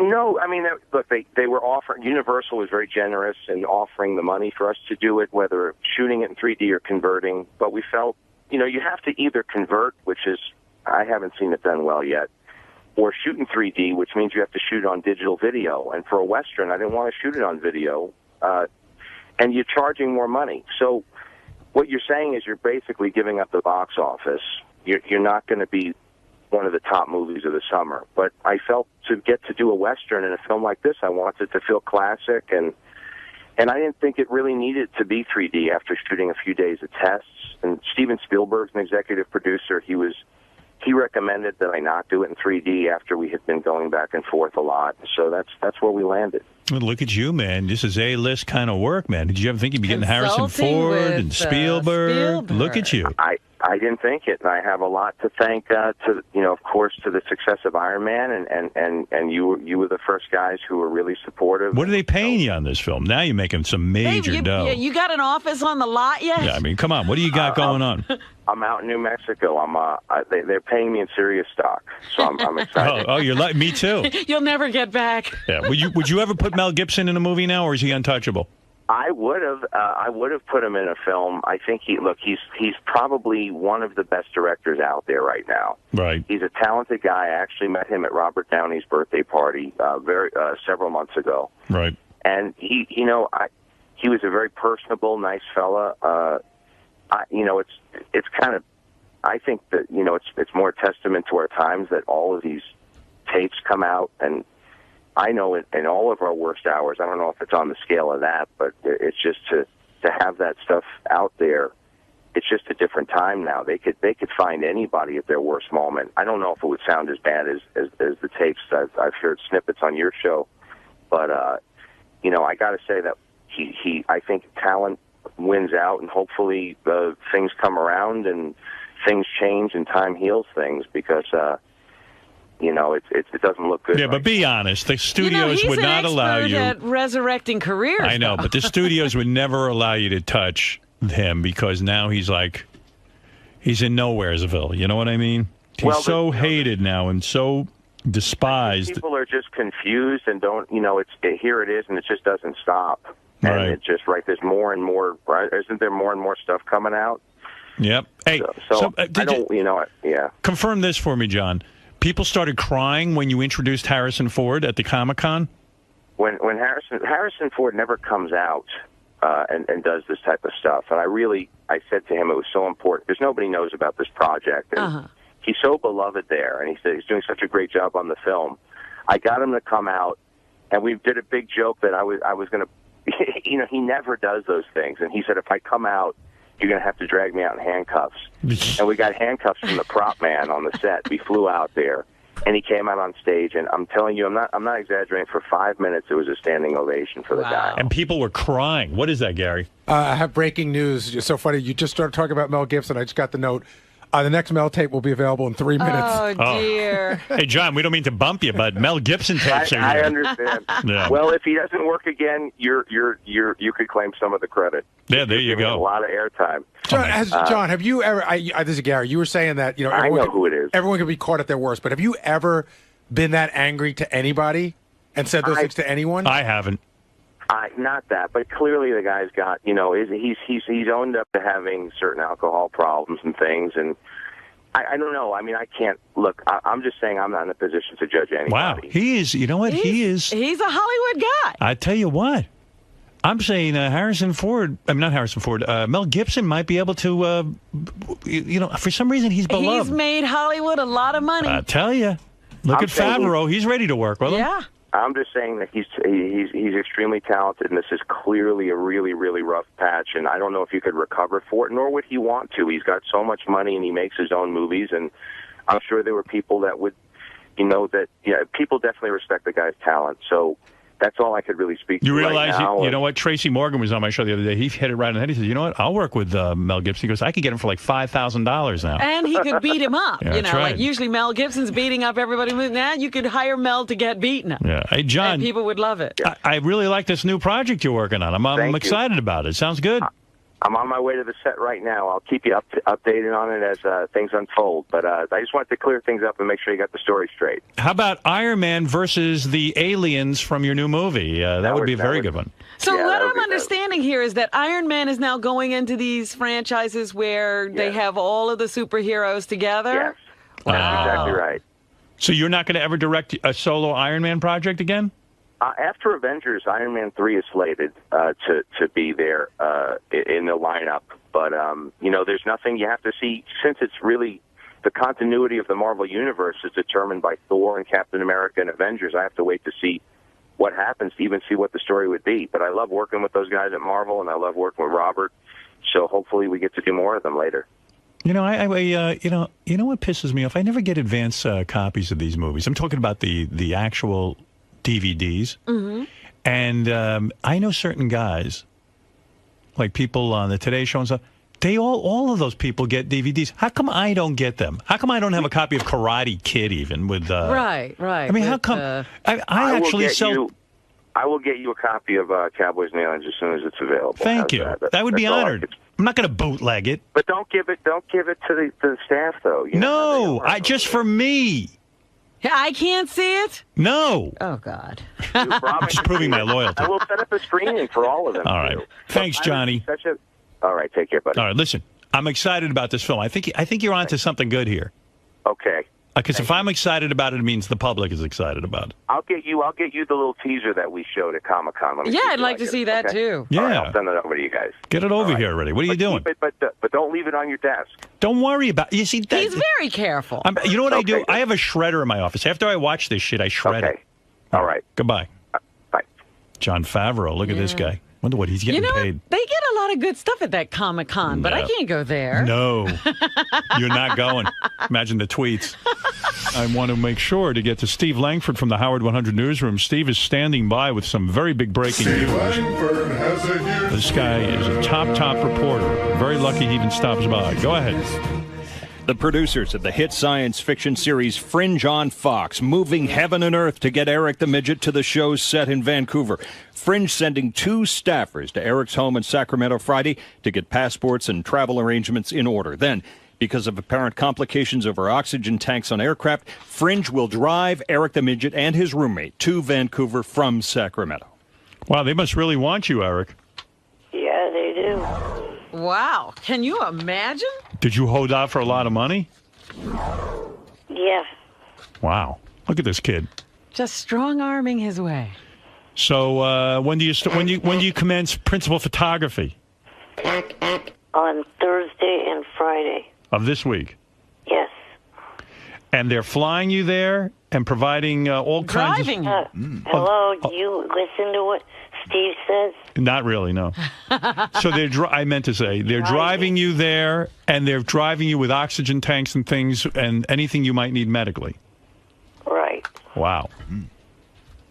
No, I mean, look, they were offering, Universal was very generous in offering the money for us to do it, whether shooting it in 3D or converting. But we felt, you have to either convert, which is, I haven't seen it done well yet, or shoot in 3D, which means you have to shoot on digital video. And for a Western, I didn't want to shoot it on video. And you're charging more money. So what you're saying is you're basically giving up the box office. You're not going to be one of the top movies of the summer. But I felt to get to do a Western in a film like this, I wanted to feel classic, and I didn't think it really needed to be 3D after shooting a few days of tests. And Steven Spielberg's an executive producer. He recommended that I not do it in 3D after we had been going back and forth a lot. So that's where we landed. Well, look at you, man. This is A-list kind of work, man. Did you ever think you'd be getting Harrison Ford and Spielberg? Look at you. I didn't think it, and I have a lot to thank of course, to the success of Iron Man, and you were the first guys who were really supportive. What are they paying you on this film? Now you're making some major dough. You got an office on the lot yet? Yeah, I mean, come on. What do you got going on? I'm out in New Mexico. They're paying me in serious stock, so I'm excited. Oh, you're like me too. You'll never get back. Yeah. Would you ever put Mel Gibson in a movie now, or is he untouchable? I would have put him in a film. I think he's probably one of the best directors out there right now. Right. He's a talented guy. I actually met him at Robert Downey's birthday party several months ago. Right. And he was a very personable, nice fella. It's kind of, I think that it's more testament to our times that all of these tapes come out, and I know in all of our worst hours, I don't know if it's on the scale of that, but it's just to have that stuff out there. It's just a different time now. They could find anybody at their worst moment. I don't know if it would sound as bad as the tapes. I've heard snippets on your show, but I got to say that I think talent wins out, and hopefully things come around and things change and time heals things, because it doesn't look good. Yeah, but be honest. The studios would not allow you. He's an expert at resurrecting careers. I know, but the studios would never allow you to touch him, because now he's in Nowheresville. You know what I mean? He's hated now and so despised. People are just confused and don't. Here it is, and it just doesn't stop. And right. It's just there's more and more. Right? Isn't there more and more stuff coming out? Yep. Hey, yeah. Confirm this for me, John. People started crying when you introduced Harrison Ford at the Comic-Con? When Harrison Ford never comes out and does this type of stuff, and I said to him it was so important because nobody knows about this project, and he's so beloved there, and he said he's doing such a great job on the film. I got him to come out, and we did a big joke that I was going to, he never does those things, and he said if I come out, you're going to have to drag me out in handcuffs. And we got handcuffs from the prop man on the set. We flew out there, and he came out on stage. And I'm telling you, I'm not exaggerating. For 5 minutes, it was a standing ovation for the guy. And people were crying. What is that, Gary? I have breaking news. It's so funny. You just started talking about Mel Gibson. I just got the note. The next Mel tape will be available in 3 minutes. Oh, dear. Hey, John, we don't mean to bump you, but Mel Gibson tapes are here. I understand. Yeah. Well, if he doesn't work again, you could claim some of the credit. Yeah, there you go. A lot of airtime. John, have you ever? This is Gary. You were saying that I know who it is. Everyone can be caught at their worst, but have you ever been that angry to anybody and said those things to anyone? I haven't. Not that, but clearly the guy's got, he's owned up to having certain alcohol problems and things, and I don't know. I mean, I can't look. I'm just saying I'm not in a position to judge anybody. Wow, he is. You know what? He is. He's a Hollywood guy. I tell you what. I'm saying Harrison Ford. I'm not Harrison Ford. Mel Gibson might be able to. For some reason he's beloved. He's made Hollywood a lot of money. I tell you. Look at Favreau. He's ready to work with him. Yeah. I'm just saying that he's extremely talented, and this is clearly a really, really rough patch, and I don't know if he could recover for it, nor would he want to. He's got so much money, and he makes his own movies, and I'm sure there were people that would, people definitely respect the guy's talent, so that's all I could really speak to. You realize, right now. you know what? Tracy Morgan was on my show the other day. He hit it right on the head. He said, you know what? I'll work with Mel Gibson. He goes, I could get him for like $5,000 now. And he could beat him up. Yeah, that's right. Like usually Mel Gibson's beating up everybody. Now you could hire Mel to get beaten up. Yeah. Hey, John. And people would love it. I really like this new project you're working on. I'm excited about it. Sounds good. I'm on my way to the set right now. I'll keep you updated on it as things unfold. But I just wanted to clear things up and make sure you got the story straight. How about Iron Man versus the aliens from your new movie? That would be a very good one. So what I'm understanding here is that Iron Man is now going into these franchises where they have all of the superheroes together? Yes. That's exactly right. So you're not going to ever direct a solo Iron Man project again? After Avengers, Iron Man 3 is slated to be there in the lineup. But, there's nothing you have to see. Since it's really the continuity of the Marvel Universe is determined by Thor and Captain America and Avengers, I have to wait to see what happens to even see what the story would be. But I love working with those guys at Marvel, and I love working with Robert. So hopefully we get to do more of them later. You know, you know what pisses me off? I never get advance copies of these movies. I'm talking about the actual DVDs. Mm-hmm. And I know certain guys, like people on the Today Show and stuff, they all of those people get DVDs. How come I don't get them? How come I don't have a copy of Karate Kid even with... Right. I mean, how come... I actually sell... I will get you a copy of Cowboys and Aliens as soon as it's available. Thank you. That would be honored. I'm not going to bootleg it. But don't give it to the staff, though. No, just for me. I can't see it? No. Oh, God. I'm just proving my loyalty. I will set up a screening for all of them. All right. Thanks, Johnny. All right, take care, buddy. All right, listen, I'm excited about this film. I think you're onto something good here. Okay. Because if I'm excited about it, it means the public is excited about it. I'll get you the little teaser that we showed at Comic-Con. Yeah, I'd like to see that, too. Yeah. Right, I'll send it over to you guys. Get it over here already. What are you doing? But don't leave it on your desk. Don't worry about it. You see, he's very careful. You know what I do? I have a shredder in my office. After I watch this shit, I shred it. All right. Goodbye. Bye. John Favreau. Look at this guy. Wonder what he's getting paid. They get a lot of good stuff at that Comic-Con, but I can't go there. No. You're not going. Imagine the tweets. I want to make sure to get to Steve Langford from the Howard 100 newsroom. Steve is standing by with some very big breaking news. This guy is a top reporter. Very lucky he even stops by. Go ahead. The producers of the hit science fiction series Fringe on Fox moving heaven and earth to get Eric the Midget to the show's set in Vancouver. Fringe sending 2 staffers to Eric's home in Sacramento Friday to get passports and travel arrangements in order. Then, because of apparent complications over oxygen tanks on aircraft, Fringe will drive Eric the Midget and his roommate to Vancouver from Sacramento. Wow, they must really want you, Eric. Yeah, they do. Wow. Can you imagine? Did you hold out for a lot of money? Yeah. Wow. Look at this kid. Just strong-arming his way. So when do you commence principal photography? On Thursday and Friday. Of this week? Yes. And they're flying you there and providing all kinds of... Hello, do you listen to what Steve says? Not really, no. So I meant to say, they're driving you there, and they're driving you with oxygen tanks and things, and anything you might need medically. Right. Wow.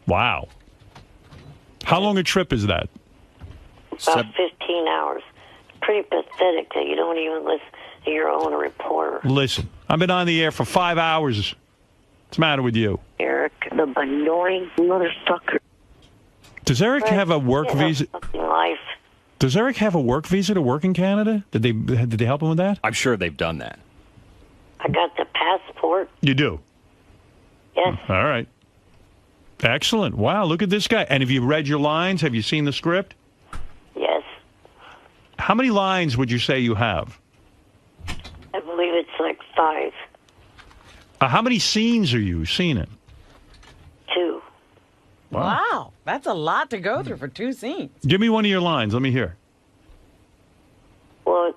Wow. How long a trip is that? About 15 hours. Pretty pathetic that you don't even listen to your own reporter. Listen, I've been on the air for 5 hours. What's the matter with you? Eric, the annoying motherfucker. Does Eric have a work visa? Life. Does Eric have a work visa to work in Canada? Did they help him with that? I'm sure they've done that. I got the passport. You do? Yes. All right. Excellent. Wow, look at this guy. And have you read your lines? Have you seen the script? Yes. How many lines would you say you have? I believe it's like 5. How many scenes are you seen in? 2. Wow. That's a lot to go through for 2 scenes. Give me one of your lines. Let me hear. Well,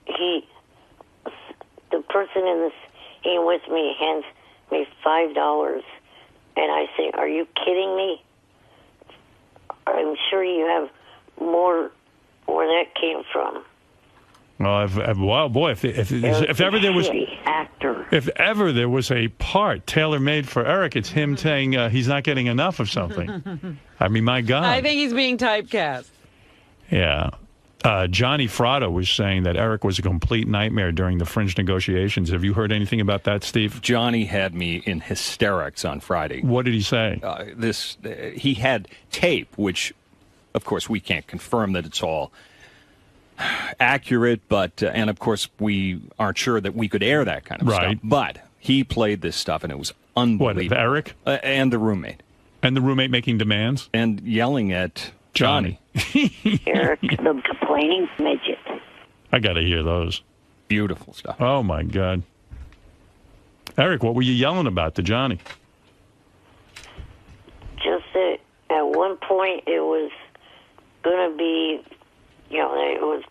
the person in the scene with me hands me $5, and I say, "Are you kidding me? I'm sure you have more where that came from." Well, boy, if ever there was actor, if ever there was a part tailor-made for Eric, it's him saying he's not getting enough of something. I mean, my God. I think he's being typecast. Yeah. Johnny Fratto was saying that Eric was a complete nightmare during the Fringe negotiations. Have you heard anything about that, Steve? Johnny had me in hysterics on Friday. What did he say? He had tape, which, of course, we can't confirm that it's all accurate, but and of course we aren't sure that we could air that kind of stuff. But he played this stuff, and it was unbelievable. What, Eric? And the roommate. And the roommate making demands? And yelling at Johnny. Eric, the complaining midget. I got to hear those. Beautiful stuff. Oh, my God. Eric, what were you yelling about to Johnny? Just that at one point it was going to be, the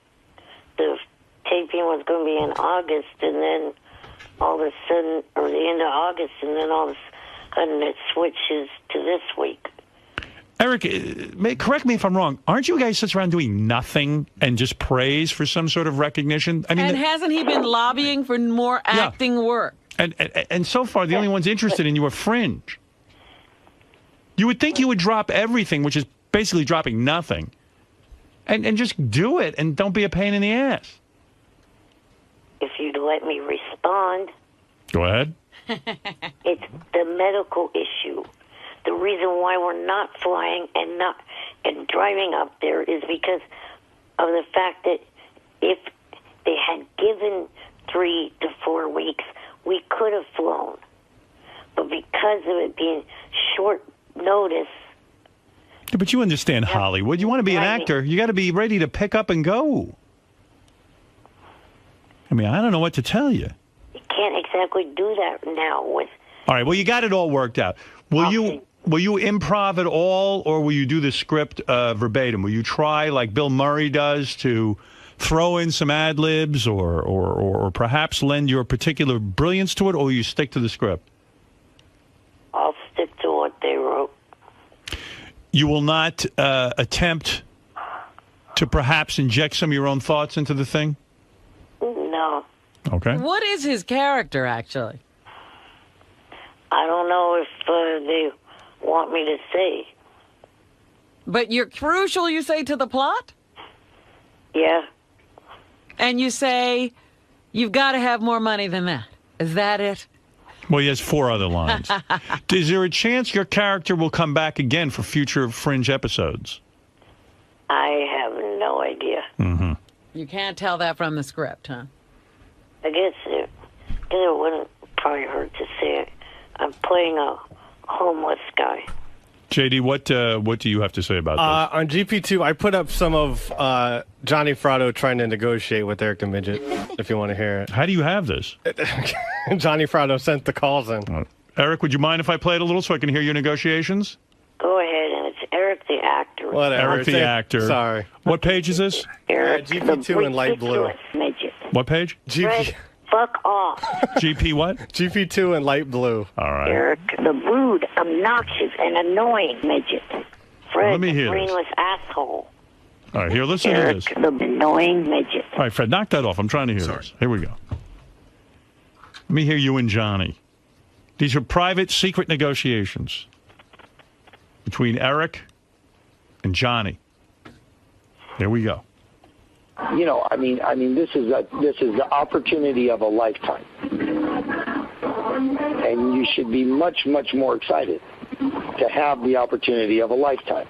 taping was going to be in August, and then all of a sudden, or the end of August, and then all of a sudden it switches to this week. Eric, correct me if I'm wrong. Aren't you guys sitting around doing nothing and just praise for some sort of recognition? I mean, and hasn't he been lobbying for more acting work? And so far, the only ones interested in you are Fringe. You would think you would drop everything, which is basically dropping nothing, and just do it, and don't be a pain in the ass. If you'd let me respond. Go ahead. It's the medical issue. The reason why we're not flying and driving up there is because of the fact that if they had given 3 to 4 weeks, we could have flown. But because of it being short notice. Yeah, but you understand Hollywood. You want to be an actor, you got to be ready to pick up and go. I mean, I don't know what to tell you. You can't exactly do that now with. All right, well, you got it all worked out. Will you improv at all, or will you do the script verbatim? Will you try, like Bill Murray does, to throw in some ad-libs or perhaps lend your particular brilliance to it, or will you stick to the script? I'll stick to what they wrote. You will not attempt to perhaps inject some of your own thoughts into the thing? No. Okay. What is his character, actually? I don't know if they want me to say. But you're crucial, you say, to the plot? Yeah. And you say, you've got to have more money than that. Is that it? Well, he has 4 other lines. Is there a chance your character will come back again for future Fringe episodes? I have no idea. Mm-hmm. You can't tell that from the script, huh? I guess it wouldn't probably hurt to say it. I'm playing a homeless guy. JD, what do you have to say about this? On GP2, I put up some of Johnny Fratto trying to negotiate with Eric the Midget, if you want to hear it. How do you have this? Johnny Fratto sent the calls in. Eric, would you mind if I play it a little so I can hear your negotiations? Go ahead, and it's Eric the actor. Whatever. Eric the actor. Sorry. What page is this? Eric GP2 in light blue. Midget. What page? Fred, fuck off. GP what? GP2 in light blue. All right. Eric, the rude, obnoxious, and annoying midget. Fred, Let me hear the brainless asshole. All right, here, listen Eric, to this. the annoying midget. All right, Fred, knock that off. I'm trying to hear this. Here we go. Let me hear you and Johnny. These are private, secret negotiations between Eric and Johnny. Here we go. You know, I mean, this is the opportunity of a lifetime, and you should be much, much more excited to have the opportunity of a lifetime.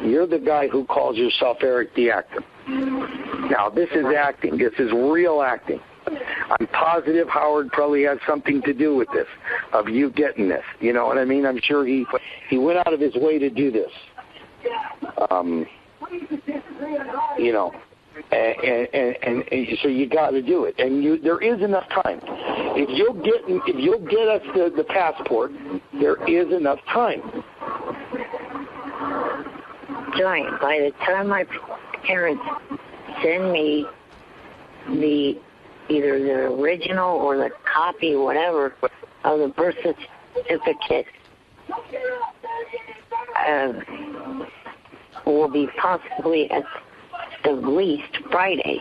You're the guy who calls yourself Eric the actor. Now, this is acting. This is real acting. I'm positive Howard probably has something to do with this, of you getting this. You know what I mean? I'm sure he went out of his way to do this. You know, and so you got to do it, and there is enough time. If you'll get us the passport, there is enough time. Johnny, by the time my parents send me either the original or the copy, whatever, of the birth certificate, will be possibly at the least Friday.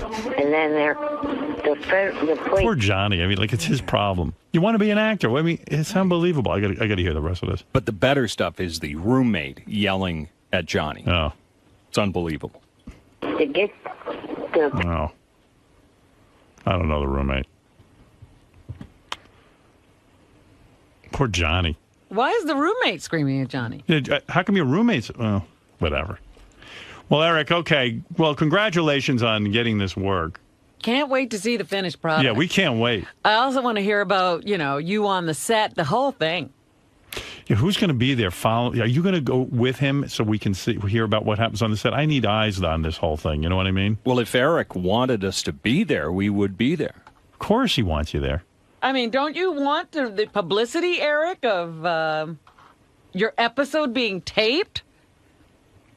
And then the place. Poor Johnny. I mean, like, it's his problem. You want to be an actor. I mean, it's unbelievable. I got to hear the rest of this. But the better stuff is the roommate yelling at Johnny. Oh. It's unbelievable. To get the... No. I don't know the roommate. Poor Johnny. Why is the roommate screaming at Johnny? Yeah, how come your roommate's... Well, whatever. Well, Eric, okay. Well, congratulations on getting this work. Can't wait to see the finished product. Yeah, we can't wait. I also want to hear about, you on the set, the whole thing. Yeah, who's going to be there? Are you going to go with him so we can hear about what happens on the set? I need eyes on this whole thing. You know what I mean? Well, if Eric wanted us to be there, we would be there. Of course he wants you there. I mean, don't you want the publicity, Eric, of your episode being taped?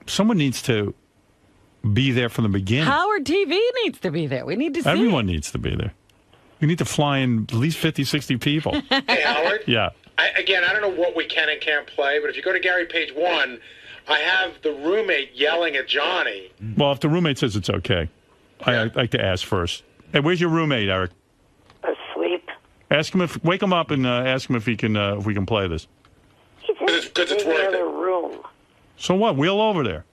Someone needs to be there from the beginning. Howard TV needs to be there. We need to see Everyone needs to be there. We need to fly in at least 50, 60 people. Hey, Howard? Yeah. I don't know what we can and can't play, but if you go to Gary page 1, I have the roommate yelling at Johnny. Well, if the roommate says it's okay, I'd like to ask first. Hey, where's your roommate, Eric? Asleep. Ask him wake him up and ask him if we can play this. He's in the other room. So what? Wheel over there.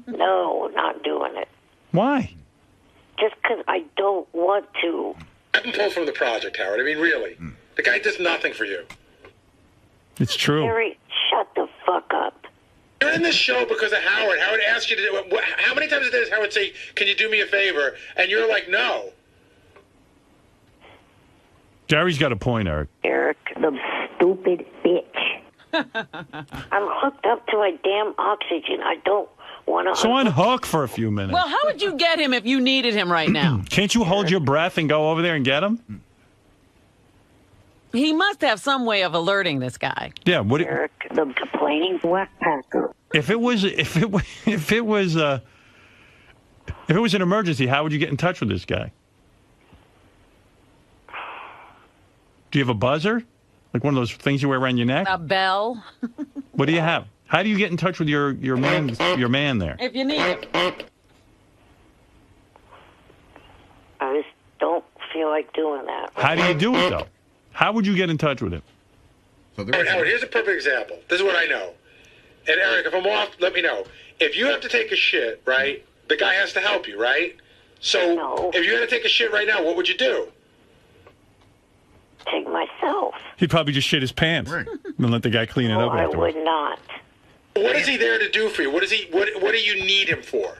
No, not doing it. Why? Just because I don't want to. I've been pulled from the project, Howard. I mean, really. The guy does nothing for you. It's true. Gary, shut the fuck up. You're in this show because of Howard. Howard asked you to do it. How many times does Howard say, can you do me a favor? And you're like, no. Gary's got a point, Eric. Eric, the stupid bitch. I'm hooked up to my damn oxygen. I don't want to... So unhook for a few minutes. Well, how would you get him if you needed him right now? Can't you hold your breath and go over there and get him? He must have some way of alerting this guy. Yeah. Eric, the complaining whackpacker. If it was an emergency, how would you get in touch with this guy? Do you have a buzzer? Like one of those things you wear around your neck? A bell. What do you have? How do you get in touch with your man there? If you need him. I just don't feel like doing that. How do you do it, though? How would you get in touch with him? Howard, here's a perfect example. This is what I know. And Eric, if I'm off, let me know. If you have to take a shit, right, the guy has to help you, right? So if you had to take a shit right now, what would you do? Take myself. He'd probably just shit his pants and let the guy clean it up I afterwards. would not. What is he there to do for you? What do you need him for?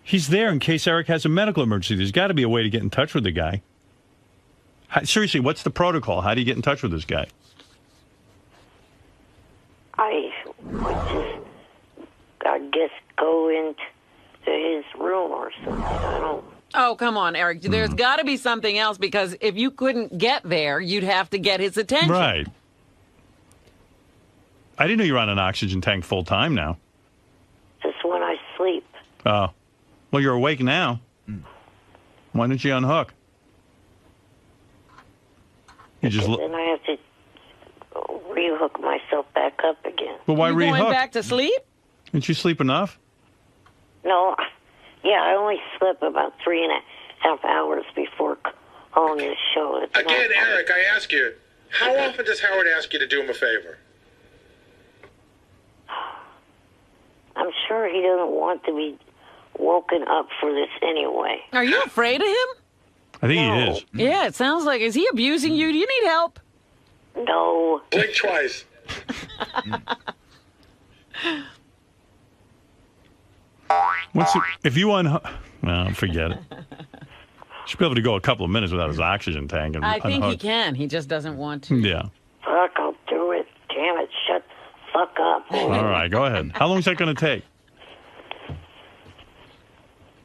He's there in case Eric has a medical emergency. There's got to be a way to get in touch with the guy. Seriously, what's the protocol? How do you get in touch with this guy? I guess go into his room or something. I don't... Oh, come on, Eric. There's got to be something else, because if you couldn't get there, you'd have to get his attention. Right. I didn't know you were on an oxygen tank full time now. Just when I sleep. Oh. Well, you're awake now. Why don't you unhook? You just Then I have to rehook myself back up again. Well, why rehook? Going back to sleep? Didn't you sleep enough? No. Yeah, I only slept about 3.5 hours before calling this show. It's Again, Eric, I ask you, how often does Howard ask you to do him a favor? I'm sure he doesn't want to be woken up for this anyway. Are you afraid of him? I think he is. Yeah, it sounds like. Is he abusing you? Do you need help? No. Blink twice. If you Well, forget it. Should be able to go a couple of minutes without his oxygen tank. And I think he unhook. can. He just doesn't want to. Yeah. Fuck, I'll do it. Damn it, shut the fuck up. All right, go ahead. How long is that going to take?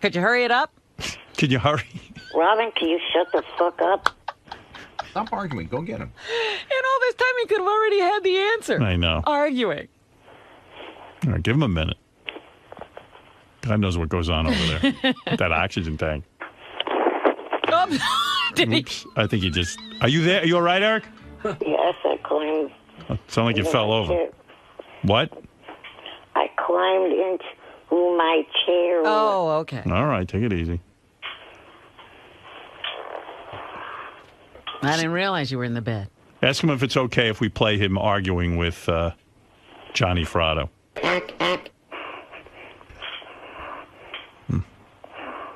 Could you hurry it up? Could you hurry? Robin, can you shut the fuck up? Stop arguing. Go get him. In all this time, he could have already had the answer. I know. Arguing. All right, give him a minute. God knows what goes on over there. With that oxygen tank. Oops. Oops. I think he just... Are you there? Are you all right, Eric? Yes, I climbed. Sound like you fell over. What? I climbed into my chair. Oh, okay. All right, take it easy. I didn't realize you were in the bed. Ask him if it's okay if we play him arguing with Johnny Fratto.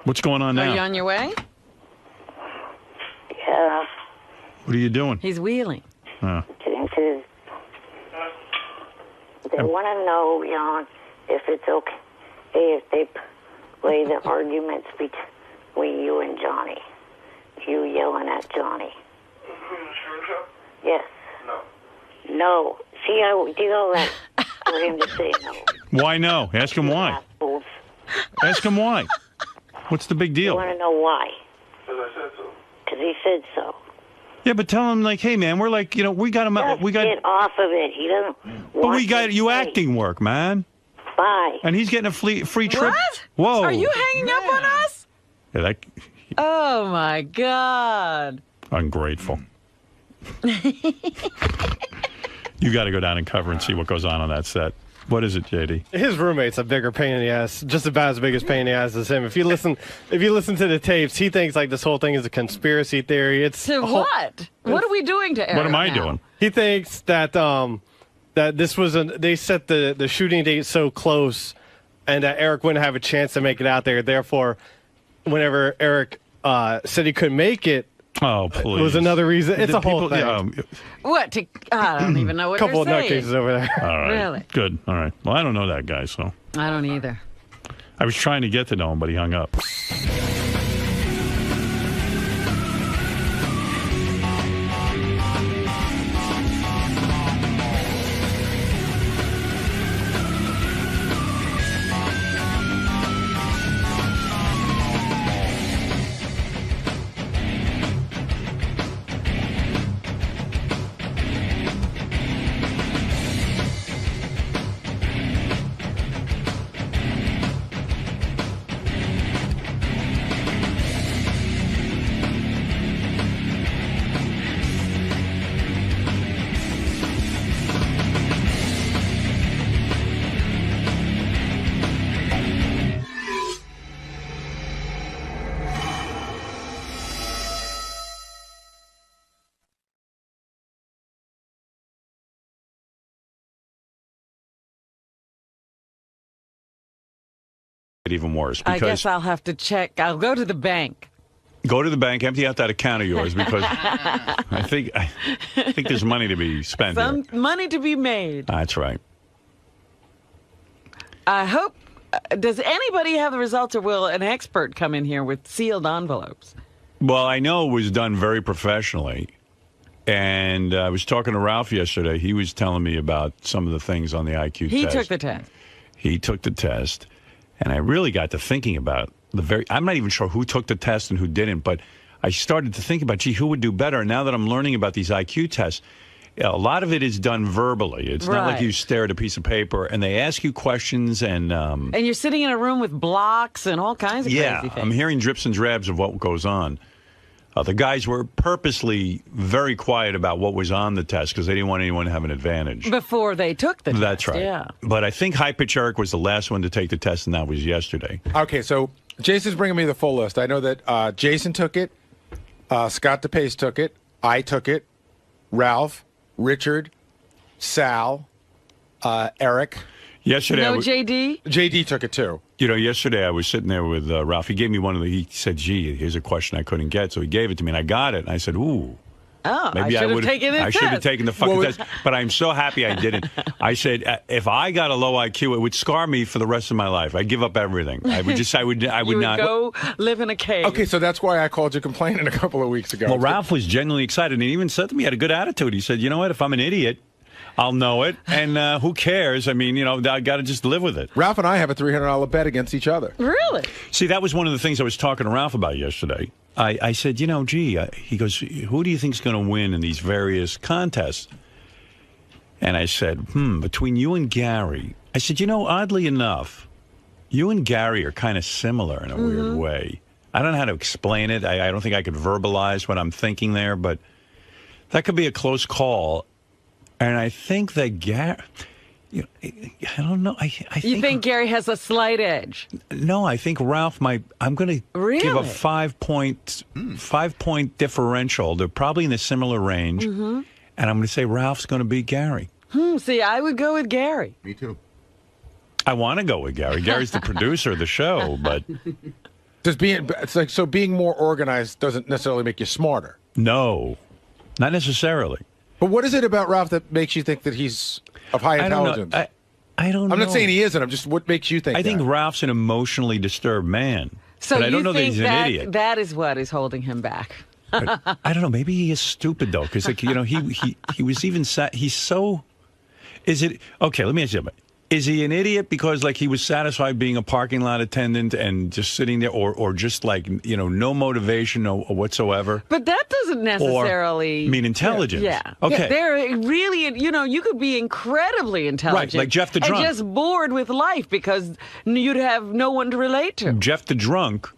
What's going on now? Are you on your way? Yeah. What are you doing? He's wheeling. Oh. Getting to... They want to know, Jan, if it's okay if they play the arguments between you and Johnny. You yelling at Johnny. Yes. No. See, I did all that for him to say no. Why no? Ask him why. Ask him why. What's the big You deal? want to know why? Because he said so. Yeah, but tell him like, hey man, we're like, we got him. We got. Get off of it. He doesn't. But we got you acting work, man. Bye. And he's getting a free trip. What? Whoa. Are you hanging up on us? Yeah, that Oh, my God. ungrateful. You got to go down and cover and see what goes on that set. What is it, JD? His roommate's a bigger pain in the ass, just about as big as pain in the ass as him. If you listen to the tapes, he thinks like this whole thing is a conspiracy theory. It's To what? What are we doing to Eric What am I now? doing? He thinks that that this was they set the shooting date so close, and that Eric wouldn't have a chance to make it out there. Therefore, whenever Eric said he couldn't make it, oh please, it was another reason. It's The a whole people- thing. What? I don't even know what Couple they're of saying. nutcases over there. All right. Really? Good. All right. Well, I don't know that guy, so I don't either. I was trying to get to know him, but he hung up. Even worse. I Because guess I'll have to check. I'll go to the bank. go to the bank, empty out that account of yours because I think there's money to be spent here. Some money to be made. That's right. I hope. Does anybody have the results, or will an expert come in here with sealed envelopes? Well, I know it was done very professionally. And I was talking to Ralph yesterday. He was telling me about some of the things on the IQ He test. took the test. He took the test. And I really got to thinking about I'm not even sure who took the test and who didn't, but I started to think about, gee, who would do better? And now that I'm learning about these IQ tests, a lot of it is done verbally. It's not like Right. you stare at a piece of paper and they ask you questions and And you're sitting in a room with blocks and all kinds of yeah, crazy things. I'm hearing drips and drabs of what goes on. The guys were purposely very quiet about what was on the test because they didn't want anyone to have an advantage. Before they took the test. That's right. Yeah. But I think High Pitch Eric was the last one to take the test, and that was yesterday. Okay, so Jason's bringing me the full list. I know that Jason took it, Scott DePace took it, I took it, Ralph, Richard, Sal, Eric. Yesterday, No JD? JD took it too. You know, yesterday I was sitting there with Ralph. He gave me he said, gee, here's a question I couldn't get. So he gave it to me, and I got it. And I said, ooh. Oh, Maybe I should have would've- taken the I should have test. taken the fucking test, but I'm so happy I didn't. I said if I got a low IQ, it would scar me for the rest of my life. I'd give up everything. I would just, I would You would not. go live in a cave. Okay, so that's why I called you complaining a couple of weeks ago. Well, Ralph was genuinely excited, and he even said to me, he had a good attitude. He said, "You know what? If I'm an idiot, I'll know it, and who cares? I mean, I got to just live with it." Ralph and I have a $300 bet against each other. Really? See, that was one of the things I was talking to Ralph about yesterday. I said, he goes, who do you think's going to win in these various contests? And I said, between you and Gary. I said, oddly enough, you and Gary are kind of similar in a weird way. I don't know how to explain it. I don't think I could verbalize what I'm thinking there, but that could be a close call. And I think that Gary... I don't know. I You think Gary has a slight edge? No, I think Ralph might. I'm going to give a 5-point differential. They're probably in a similar range, and I'm going to say Ralph's going to beat Gary. See, I would go with Gary. Me too. I want to go with Gary. Gary's the producer of the show, but being more organized doesn't necessarily make you smarter. No, not necessarily. But what is it about Ralph that makes you think that he's of high intelligence? I don't know. I'm not saying he isn't. I'm just, what makes you think I think that? Ralph's an emotionally disturbed man. So but I don't you know that think he's an idiot. that is what is holding him back? But I don't know. Maybe he is stupid though, because he was even he's so. Is it okay? Let me ask you something. Is he an idiot because he was satisfied being a parking lot attendant and just sitting there, or just no motivation whatsoever? But that doesn't necessarily mean intelligence. Yeah. Okay. They're really, you could be incredibly intelligent. Right, like Jeff the Drunk. And just bored with life because you'd have no one to relate to. Jeff the Drunk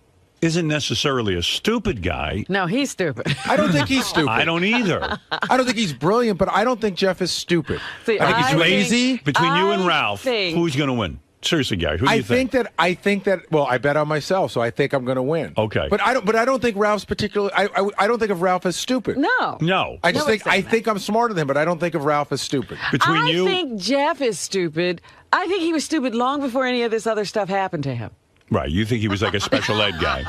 isn't necessarily a stupid guy. No, he's stupid. I don't think he's stupid. I don't either. I don't think he's brilliant, but I don't think Jeff is stupid. See, I think he's lazy. Between you and Ralph, who's going to win? Seriously, Gary, who do you think? I think that. Well, I bet on myself, so I think I'm going to win. Okay, but I don't think Ralph's particularly. I don't think of Ralph as stupid. No. I just think I'm smarter than him, but I don't think of Ralph as stupid. I think Jeff is stupid. I think he was stupid long before any of this other stuff happened to him. Right, you think he was like a special ed guy.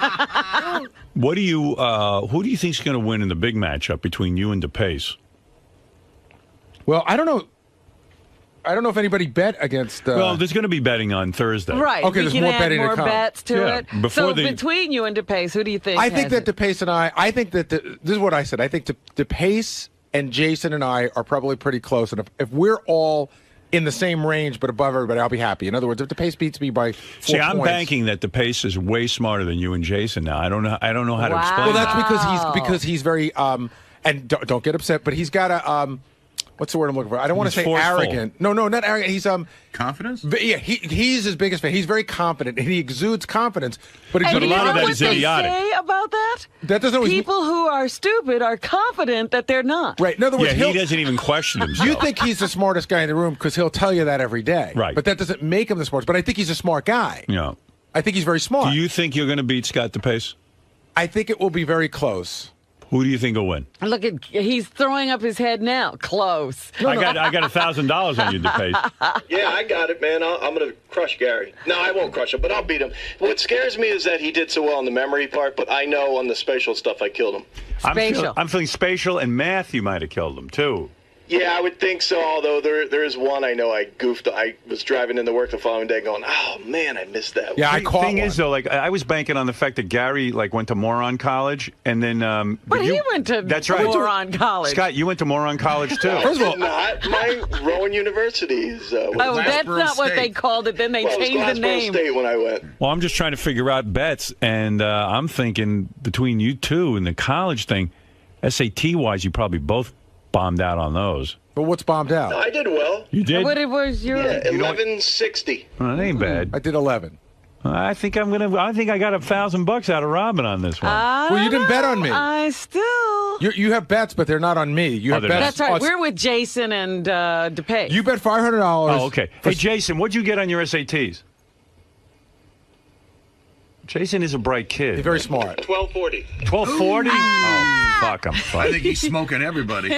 Who do you think's going to win in the big matchup between you and DePace? Well, I don't know. I don't know if anybody bet against. Well, there's going to be betting on Thursday. Right. Okay, there's we can more add betting more to come. bets to Yeah, it. before So the- between you and DePace, who do you think? I think has that DePace and I think that this is what I said. I think DePace and Jason and I are probably pretty close. And if we're all in the same range but above everybody, I'll be happy. In other words, if DePace beats me by 4 See, I'm points, banking that DePace is way smarter than you and Jason now. I don't know how to explain Well, that. that's because he's very and don't get upset, but he's got a what's the word I'm looking for? I don't want to He's say forceful. arrogant. No, not arrogant. He's confidence. Yeah, he's his biggest fan. He's very confident and he exudes confidence. But And a lot of that what is they idiotic. say about that? That doesn't always People who are stupid are confident that they're not. Right. In other words, Yeah, he doesn't even question himself. You think he's the smartest guy in the room because he'll tell you that every day. Right. But that doesn't make him the smartest. But I think he's a smart guy. Yeah. I think he's very smart. Do you think you're going to beat Scott DePace? I think it will be very close. Who do you think will win? Look at he's throwing up his head now. Close. I got $1,000 on you, DePace. Yeah, I got it, man. I'm going to crush Gary. No, I won't crush him, but I'll beat him. What scares me is that he did so well on the memory part, but I know on the spatial stuff I killed him. I'm feeling spatial and math. You might have killed him too. Yeah, I would think so, although there is one I know I goofed. I was driving into work the following day going, oh, man, I missed that one. The thing is, though, I was banking on the fact that Gary went to moron college, and then. But he went to moron college. Scott, you went to moron college too. First of all, not my Rowan University is. Oh, that's not what they called it. Then they changed the name. State when I went. Well, I'm just trying to figure out bets, and I'm thinking between you two and the college thing, SAT-wise, you probably both bombed out on those. But what's bombed out? No, I did well. You did? What it was your? Yeah, 1160. Well, that ain't bad. I did 11. I think I got $1,000 out of Robin on this one. Well, you didn't bet on me. I still. You have bets, but they're not on me. You have bets. That's right. We're with Jason and DePace. You bet $500. Oh, okay. Hey, Jason, what'd you get on your SATs? Jason is a bright kid. He's very smart. 1240. 1240? Oh, fuck, I'm fucked. I think he's smoking everybody.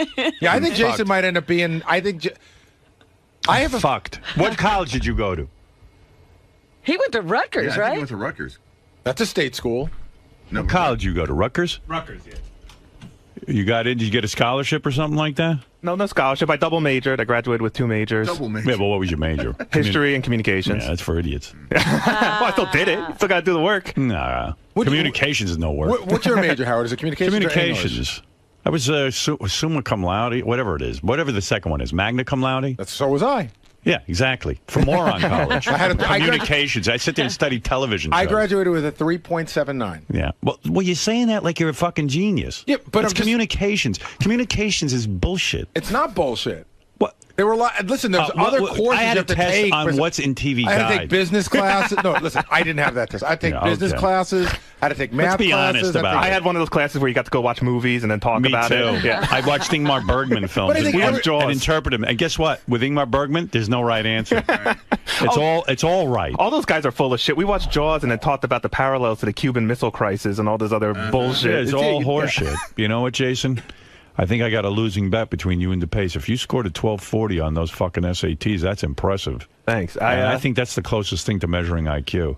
Yeah, I think Jason Fucked. might end up being. I think. Fucked. What college did you go to? He went to Rutgers, Yeah, I think right? he went to Rutgers. That's a state school. What college you go to? Rutgers? Rutgers, yeah. You got in? Did you get a scholarship or something like that? No scholarship. I double majored. I graduated with 2 majors. Double major. Yeah, but what was your major? History and communications. Yeah, that's for idiots. Well, I still did it. Still got to do the work. Nah. Communications is no work. What's your major, Howard? Is it communications? Communications. I was summa cum laude, whatever it is. Whatever the second one is. Magna cum laude? So was I. Yeah, exactly. For moron college. Communications. I sit there and study television shows. I graduated with a 3.79. Yeah. Well, you're saying that like you're a fucking genius. Yeah, but it's communications. Communications is bullshit. It's not bullshit. What? There were a lot. Listen, there's other courses I had you have a to test take. on what's in TV I had to Guide. take business classes. No, listen, I didn't have that test. I had to take business classes. I had to take math Let's be classes. honest about it. I had one of those classes where you got to go watch movies and then talk about too. it. Yeah. I watched Ingmar Bergman films and interpret them. And guess what? With Ingmar Bergman, there's no right answer. It's all right. All those guys are full of shit. We watched Jaws and then talked about the parallels to the Cuban Missile Crisis and all this other bullshit. Yeah, it's all horseshit. You know what, Jason? I think I got a losing bet between you and DePace. If you scored a 1240 on those fucking SATs, that's impressive. Thanks. I think that's the closest thing to measuring IQ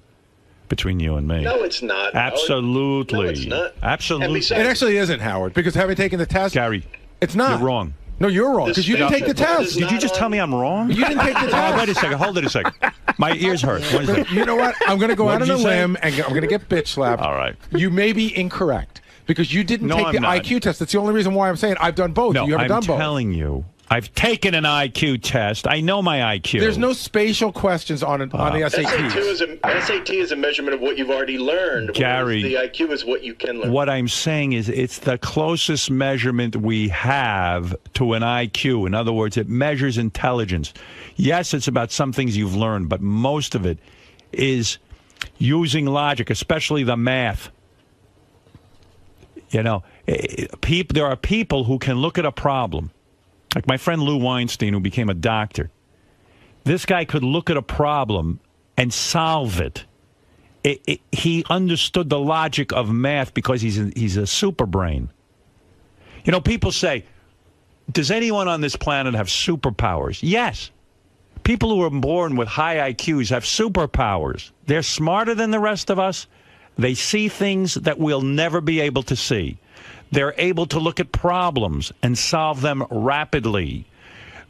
between you and me. No, it's not. Absolutely. No, it's not. Absolutely. It actually isn't, Howard, because having taken the test, Gary, it's not. You're wrong. No, you're wrong because you didn't take the test. Did you just tell me I'm wrong? You didn't take the test. Wait a second. Hold it a second. My ears hurt. What is that? You know what? I'm going to go What out on did a you say? limb and I'm going to get bitch slapped. All right. You may be incorrect because you didn't No, take the I'm not. IQ test. That's the only reason why I'm saying I've done both. No, You haven't I'm done both. telling you. I've taken an IQ test. I know my IQ. There's no spatial questions on the SATs. SAT is a measurement of what you've already learned. Gary, whereas the IQ is what you can learn. What I'm saying is it's the closest measurement we have to an IQ. In other words, it measures intelligence. Yes, it's about some things you've learned, but most of it is using logic, especially the math. You know, there are people who can look at a problem. Like my friend Lou Weinstein, who became a doctor. This guy could look at a problem and solve it. He understood the logic of math because he's a super brain. You know, people say, does anyone on this planet have superpowers? Yes. People who are born with high IQs have superpowers. They're smarter than the rest of us. They see things that we'll never be able to see. They're able to look at problems and solve them rapidly.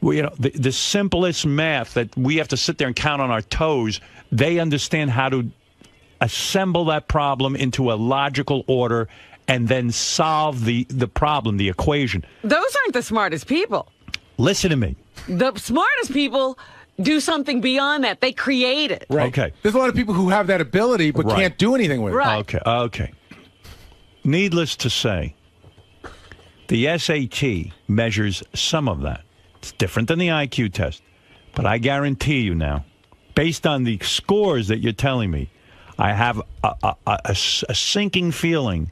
You know, the simplest math that we have to sit there and count on our toes, they understand how to assemble that problem into a logical order and then solve the problem, the equation. Those aren't the smartest people. Listen to me. The smartest people do something beyond that. They create it. Right. Okay. There's a lot of people who have that ability but Right. can't do anything with it. Right. Okay. Needless to say, the SAT measures some of that. It's different than the IQ test. But I guarantee you now, based on the scores that you're telling me, I have a sinking feeling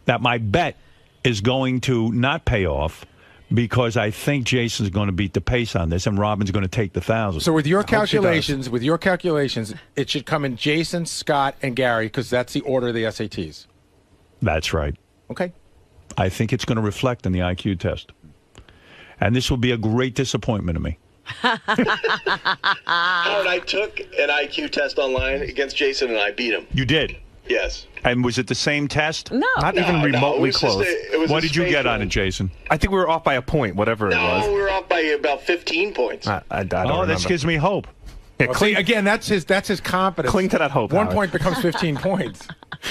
that my bet is going to not pay off because I think Jason's going to beat the pace on this and Robin's going to take the 1,000. So with your calculations, it should come in Jason, Scott, and Gary because that's the order of the SATs. That's right. Okay. I think it's going to reflect in the IQ test. And this will be a great disappointment to me. Howard, I took an IQ test online against Jason and I beat him. You did? Yes. And was it the same test? No. Not even remotely it was just close. What did you get on it, Jason? I think we were off by a point, whatever it was. No, we were off by about 15 points. I don't Oh, remember. this gives me hope. Yeah, Well, see, again, that's his confidence. Cling to that hope, 1 Howard. point becomes 15 points.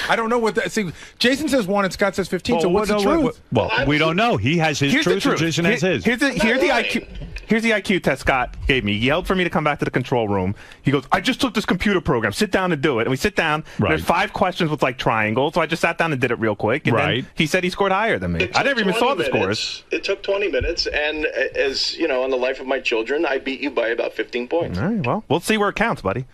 I don't know what that. See, Jason says 1 and Scott says 15. so what's the truth? Well, we don't know. He has his Here's the truth, and truth. Jason has his. Here's the IQ. Here's the IQ test Scott gave me. He yelled for me to come back to the control room. He goes, I just took this computer program. Sit down and do it. And we sit down. Right. There's 5 questions with like triangles. So I just sat down and did it real quick. And Right. then he said he scored higher than me. I never even saw the scores. It took 20 minutes, and as you know, on the life of my children, I beat you by about 15 points. All right, well, we'll see where it counts, buddy.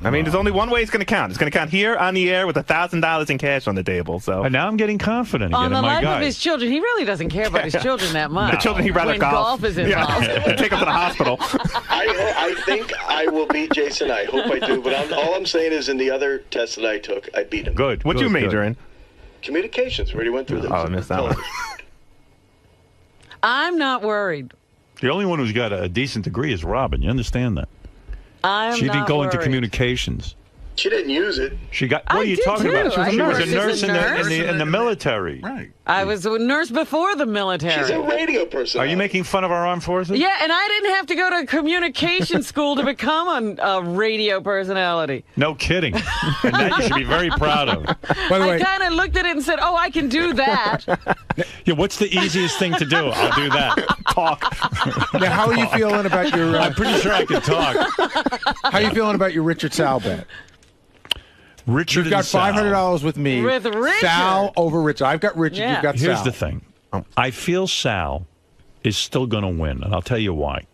I mean, there's only one way it's going to count. It's going to count here on the air with $1,000 in cash on the table. So And now I'm getting confident again On the in my life of guy. his children, he really doesn't care about his children that much. the children he'd rather when golf. golf is involved. Yeah. Take them to the hospital. I think I will beat Jason. I hope I do. But all I'm saying is in the other test that I took, I beat him. Good. What'd you good, major good. in? Communications. We already went through this. Oh, I missed that one. I'm not worried. The only one who's got a decent degree is Robin. You understand that? I'm She not didn't go worried. into communications. She didn't use it. She got. What are you talking about? She was a nurse in the military. Right. I was a nurse before the military. She's a radio person. Are you making fun of our armed forces? Yeah, and I didn't have to go to communication school to become a radio personality. No kidding. And that you should be very proud of. By the way, I kind of looked at it and said, "Oh, I can do that." Yeah, what's the easiest thing to do? I'll do that. Talk. now, how are you feeling about your? I'm pretty sure I can talk. How are you feeling about your Richard Sal bet? Richard You've got $500 with me. With Richard. Sal over Richard. I've got Richard. Yeah. You've got Here's Sal. the thing. I feel Sal is still going to win, and I'll tell you why.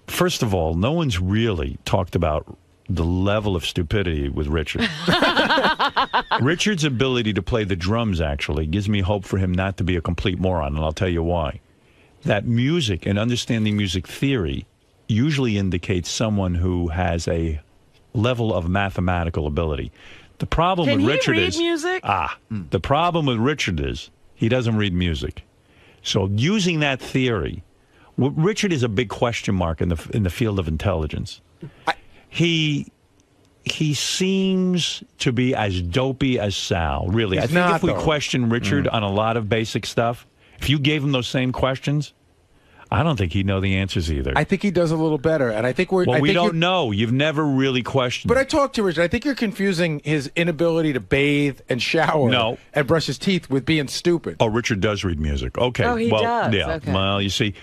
First of all, no one's really talked about the level of stupidity with Richard. Richard's ability to play the drums actually gives me hope for him not to be a complete moron, and I'll tell you why. That music and understanding music theory usually indicates someone who has a level of mathematical ability. The problem Can with he Richard read is music? the problem with Richard is he doesn't read music. So using that theory, Richard is a big question mark in the field of intelligence. He seems to be as dopey as Sal, really. I think if we question Richard on a lot of basic stuff, if you gave him those same questions, I don't think he'd know the answers either. I think he does a little better, and I think we're. Well, we don't don't know. You've never really questioned. But I talked to Richard. I think you're confusing his inability to bathe and shower and brush his teeth with being stupid. Oh, Richard does read music. Okay. Oh, he does. Yeah. Okay. Well, you see,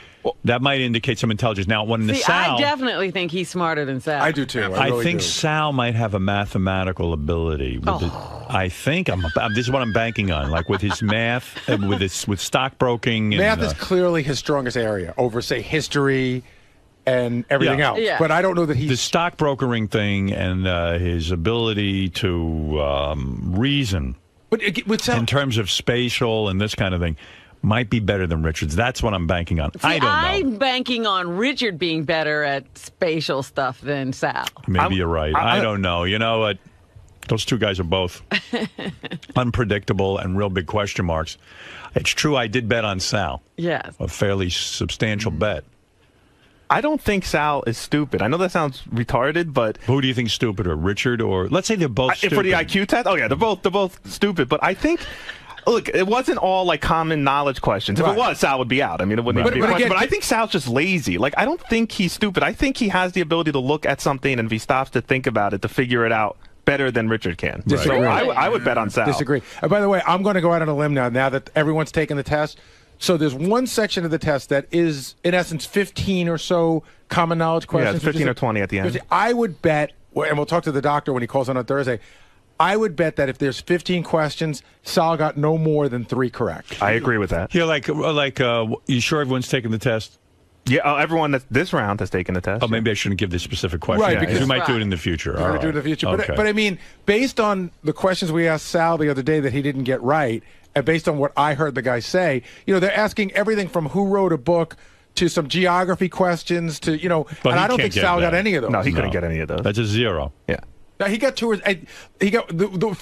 that might indicate some intelligence. Now, when the Sal, I definitely think he's smarter than Sal. I do too. I think Sal might have a mathematical ability. I think this is what I'm banking on, like with his math, with stockbroking. Math is clearly his strongest area over, say, history and everything else. Yeah. But I don't know that he's the stockbrokering thing and his ability to reason. But in terms of spatial and this kind of thing, might be better than Richard's. That's what I'm banking on. See, I don't know. I'm banking on Richard being better at spatial stuff than Sal. Maybe you're right. I don't know. You know what? Those two guys are both unpredictable and real big question marks. It's true I did bet on Sal. Yes. A fairly substantial bet. I don't think Sal is stupid. I know that sounds retarded, but who do you think stupider, Richard or let's say they're both stupid? For the IQ test? Oh yeah, they're both stupid, but I think look, it wasn't all like common knowledge questions. If it was, Sal would be out. I mean, it wouldn't even be a question. But I think Sal's just lazy. Like, I don't think he's stupid. I think he has the ability to look at something and if he stops to think about it, to figure it out better than Richard can. Disagree. So I would bet on Sal. Disagree. By the way, I'm going to go out on a limb now that everyone's taken the test. So there's one section of the test that is, in essence, 15 or so common knowledge questions. Yeah, it's 15 or 20 at the end. I would bet, and we'll talk to the doctor when he calls on Thursday, I would bet that if there's 15 questions, Sal got no more than 3 correct. I agree with that. Yeah, you sure everyone's taking the test? Yeah, everyone this round has taken the test. Oh, maybe I shouldn't give this specific question. Right, because we might do it in the future. We're going to do it in the future. Okay. But I mean, based on the questions we asked Sal the other day that he didn't get right, and based on what I heard the guy say, they're asking everything from who wrote a book to some geography questions to, But and I don't can't think get Sal that. got any of those. No, he couldn't get any of those. That's a 0. Yeah. Now, he got 2 or he got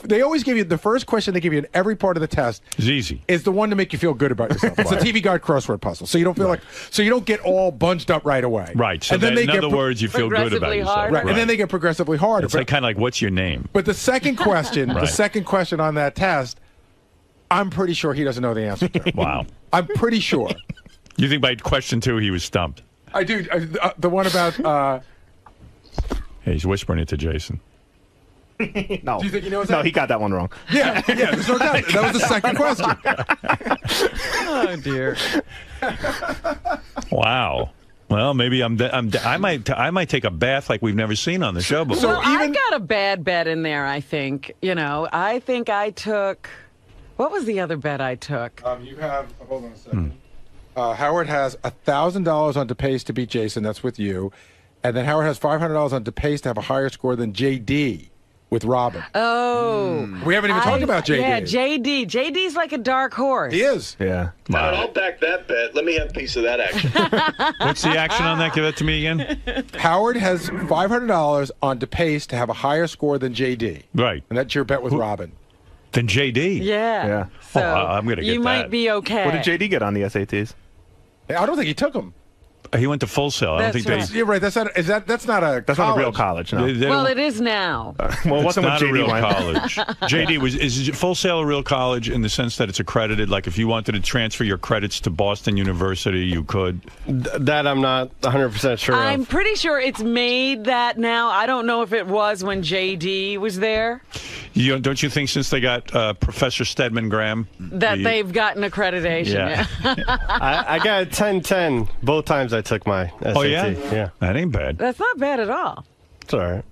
they always give you the first question they give you in every part of the test. It's easy. Is the one to make you feel good about yourself. It's a TV Guide crossword puzzle, so you don't feel so you don't get all bunched up right away. Right. So and then in other words, you feel good about yourself. Right. And then they get progressively harder. It's like kind of like, what's your name? But the second question, Right. the second question on that test, I'm pretty sure he doesn't know the answer to. Wow. I'm pretty sure. You think by question 2 he was stumped? I do. The one about. Hey, he's whispering it to Jason. No. Do you think he knows No, that? he got that one wrong. Yeah, there's no doubt. That was the second question. Oh dear. Wow. Well, maybe I might take a bath like we've never seen on the show before. Well, I got a bad bet in there, I think. I think I took... What was the other bet I took? You have... Hold on a second. Howard has $1,000 on DePace to beat Jason. That's with you. And then Howard has $500 on DePace to have a higher score than JD with Robin. Oh. We haven't even talked about JD. Yeah, JD. JD's like a dark horse. He is. Yeah. Wow. I'll back that bet. Let me have a piece of that action. What's the action on that? Give it to me again. Howard has $500 on DePace to have a higher score than JD. Right. And that's your bet with Robin. Than JD? Yeah. So So I'm going to get you that. might be okay. What did JD get on the SATs? I don't think he took them. He went to Full Sail. I don't think You're right. That's not. That's not a. That's not a real college. No. Well, it is now. Well, it wasn't not when a JD real went. college. JD, is Full Sail a real college in the sense that it's accredited? Like, if you wanted to transfer your credits to Boston University, you could. That I'm not 100% sure. I'm pretty sure it's made that now. I don't know if it was when JD was there. Don't you think since they got Professor Stedman Graham That they've gotten accreditation. Yeah. I got a 10-10 both times I took my SAT. Oh, yeah? Yeah. That ain't bad. That's not bad at all. It's all right.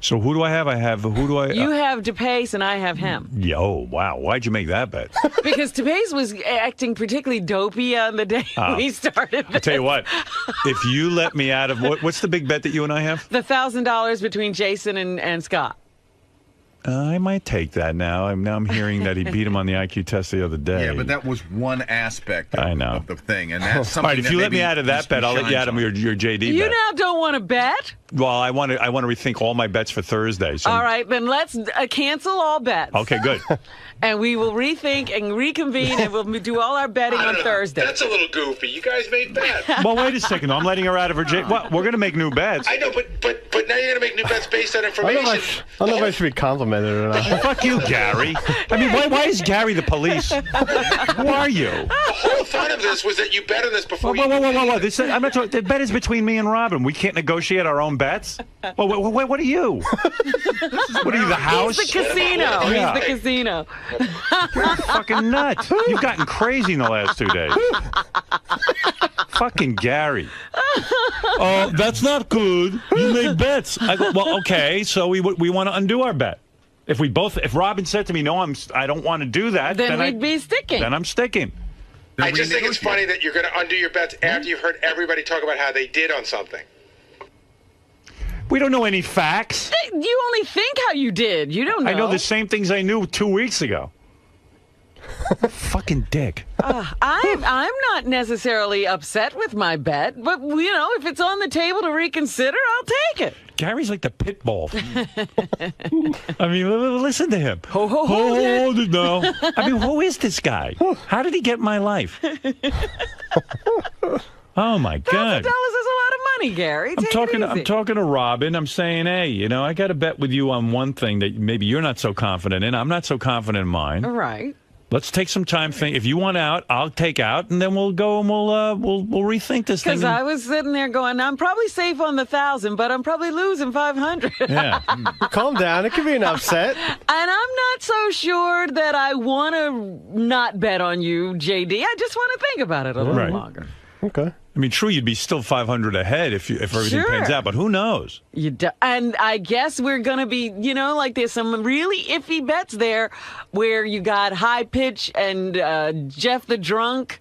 So who do I have? Who do I? You have DePace and I have him. Oh, wow. Why'd you make that bet? Because DePace was acting particularly dopey on the day we started. I'll tell you what. If you let me out of... What's the big bet that you and I have? The $1,000 between Jason and Scott. I might take that now. I'm hearing that he beat him on the IQ test the other day. Yeah, but that was one aspect of the thing. And that's all something right, if you let me out of that bet, I'll let you out of your JD bet. You now don't want to bet? Well, I want to rethink all my bets for Thursday. So. All right, then let's cancel all bets. Okay, good. And we will rethink and reconvene, and we'll do all our betting on Thursday. That's a little goofy. You guys made bets. Well, wait a second. I'm letting her out of her JD. Well, we're going to make new bets. I know, but now you're going to make new bets based on information. I don't know if I should be complimented or not. Fuck you, Gary. I mean, why is Gary the police? Who are you? The whole fun of this was that you bet on this before Whoa. I'm not talking. The bet is between me and Robin. We can't negotiate our own bets. Well, what are you? What are you, the house? He's the casino. Yeah. He's the casino. You're fucking nuts. You've gotten crazy in the last 2 days. Fucking Gary. Oh, that's not good. You make bets. I go, well, okay, so we want to undo our bet. If Robin said to me, no, I don't want to do that, then we'd be sticking. Then I'm sticking. I just think it's funny that you're going to undo your bets after you've heard everybody talk about how they did on something. We don't know any facts. You only think how you did. You don't know. I know the same things I knew 2 weeks ago. Fucking dick. I'm not necessarily upset with my bet, but if it's on the table to reconsider, I'll take it. Gary's like the pit bull. I mean, listen to him. Hold it now. I mean, who is this guy? How did he get in my life? Oh my God! $1,000 is a lot of money, Gary. I'm talking to Robin. I'm saying, hey, I got to bet with you on one thing that maybe you're not so confident in. I'm not so confident in mine. All right. Let's take some time. If you want out, I'll take out, and then we'll go and we'll rethink this thing. Because I was sitting there going, I'm probably safe on the 1,000, but I'm probably losing 500. Yeah. Calm down. It could be an upset. And I'm not so sure that I want to not bet on you, JD. I just want to think about it a little longer. Okay. I mean, true, you'd be still 500 ahead if everything pans out, but who knows? And I guess we're going to be, like there's some really iffy bets there where you got High Pitch and Jeff the Drunk.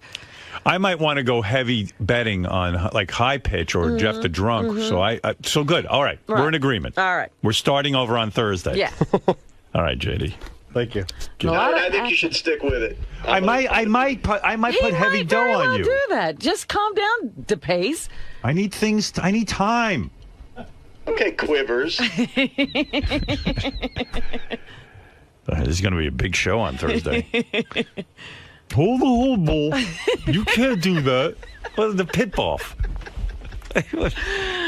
I might want to go heavy betting on like High Pitch or Jeff the Drunk. Mm-hmm. So good. All right. We're in agreement. All right. We're starting over on Thursday. Yeah. All right, JD. Thank you. I think you should stick with it. I might put heavy dough on you. Do that. Just calm down, DePace. I need time. Okay, Quivers. This is going to be a big show on Thursday. Hold the whole bull. You can't do that. Well, the pit bull.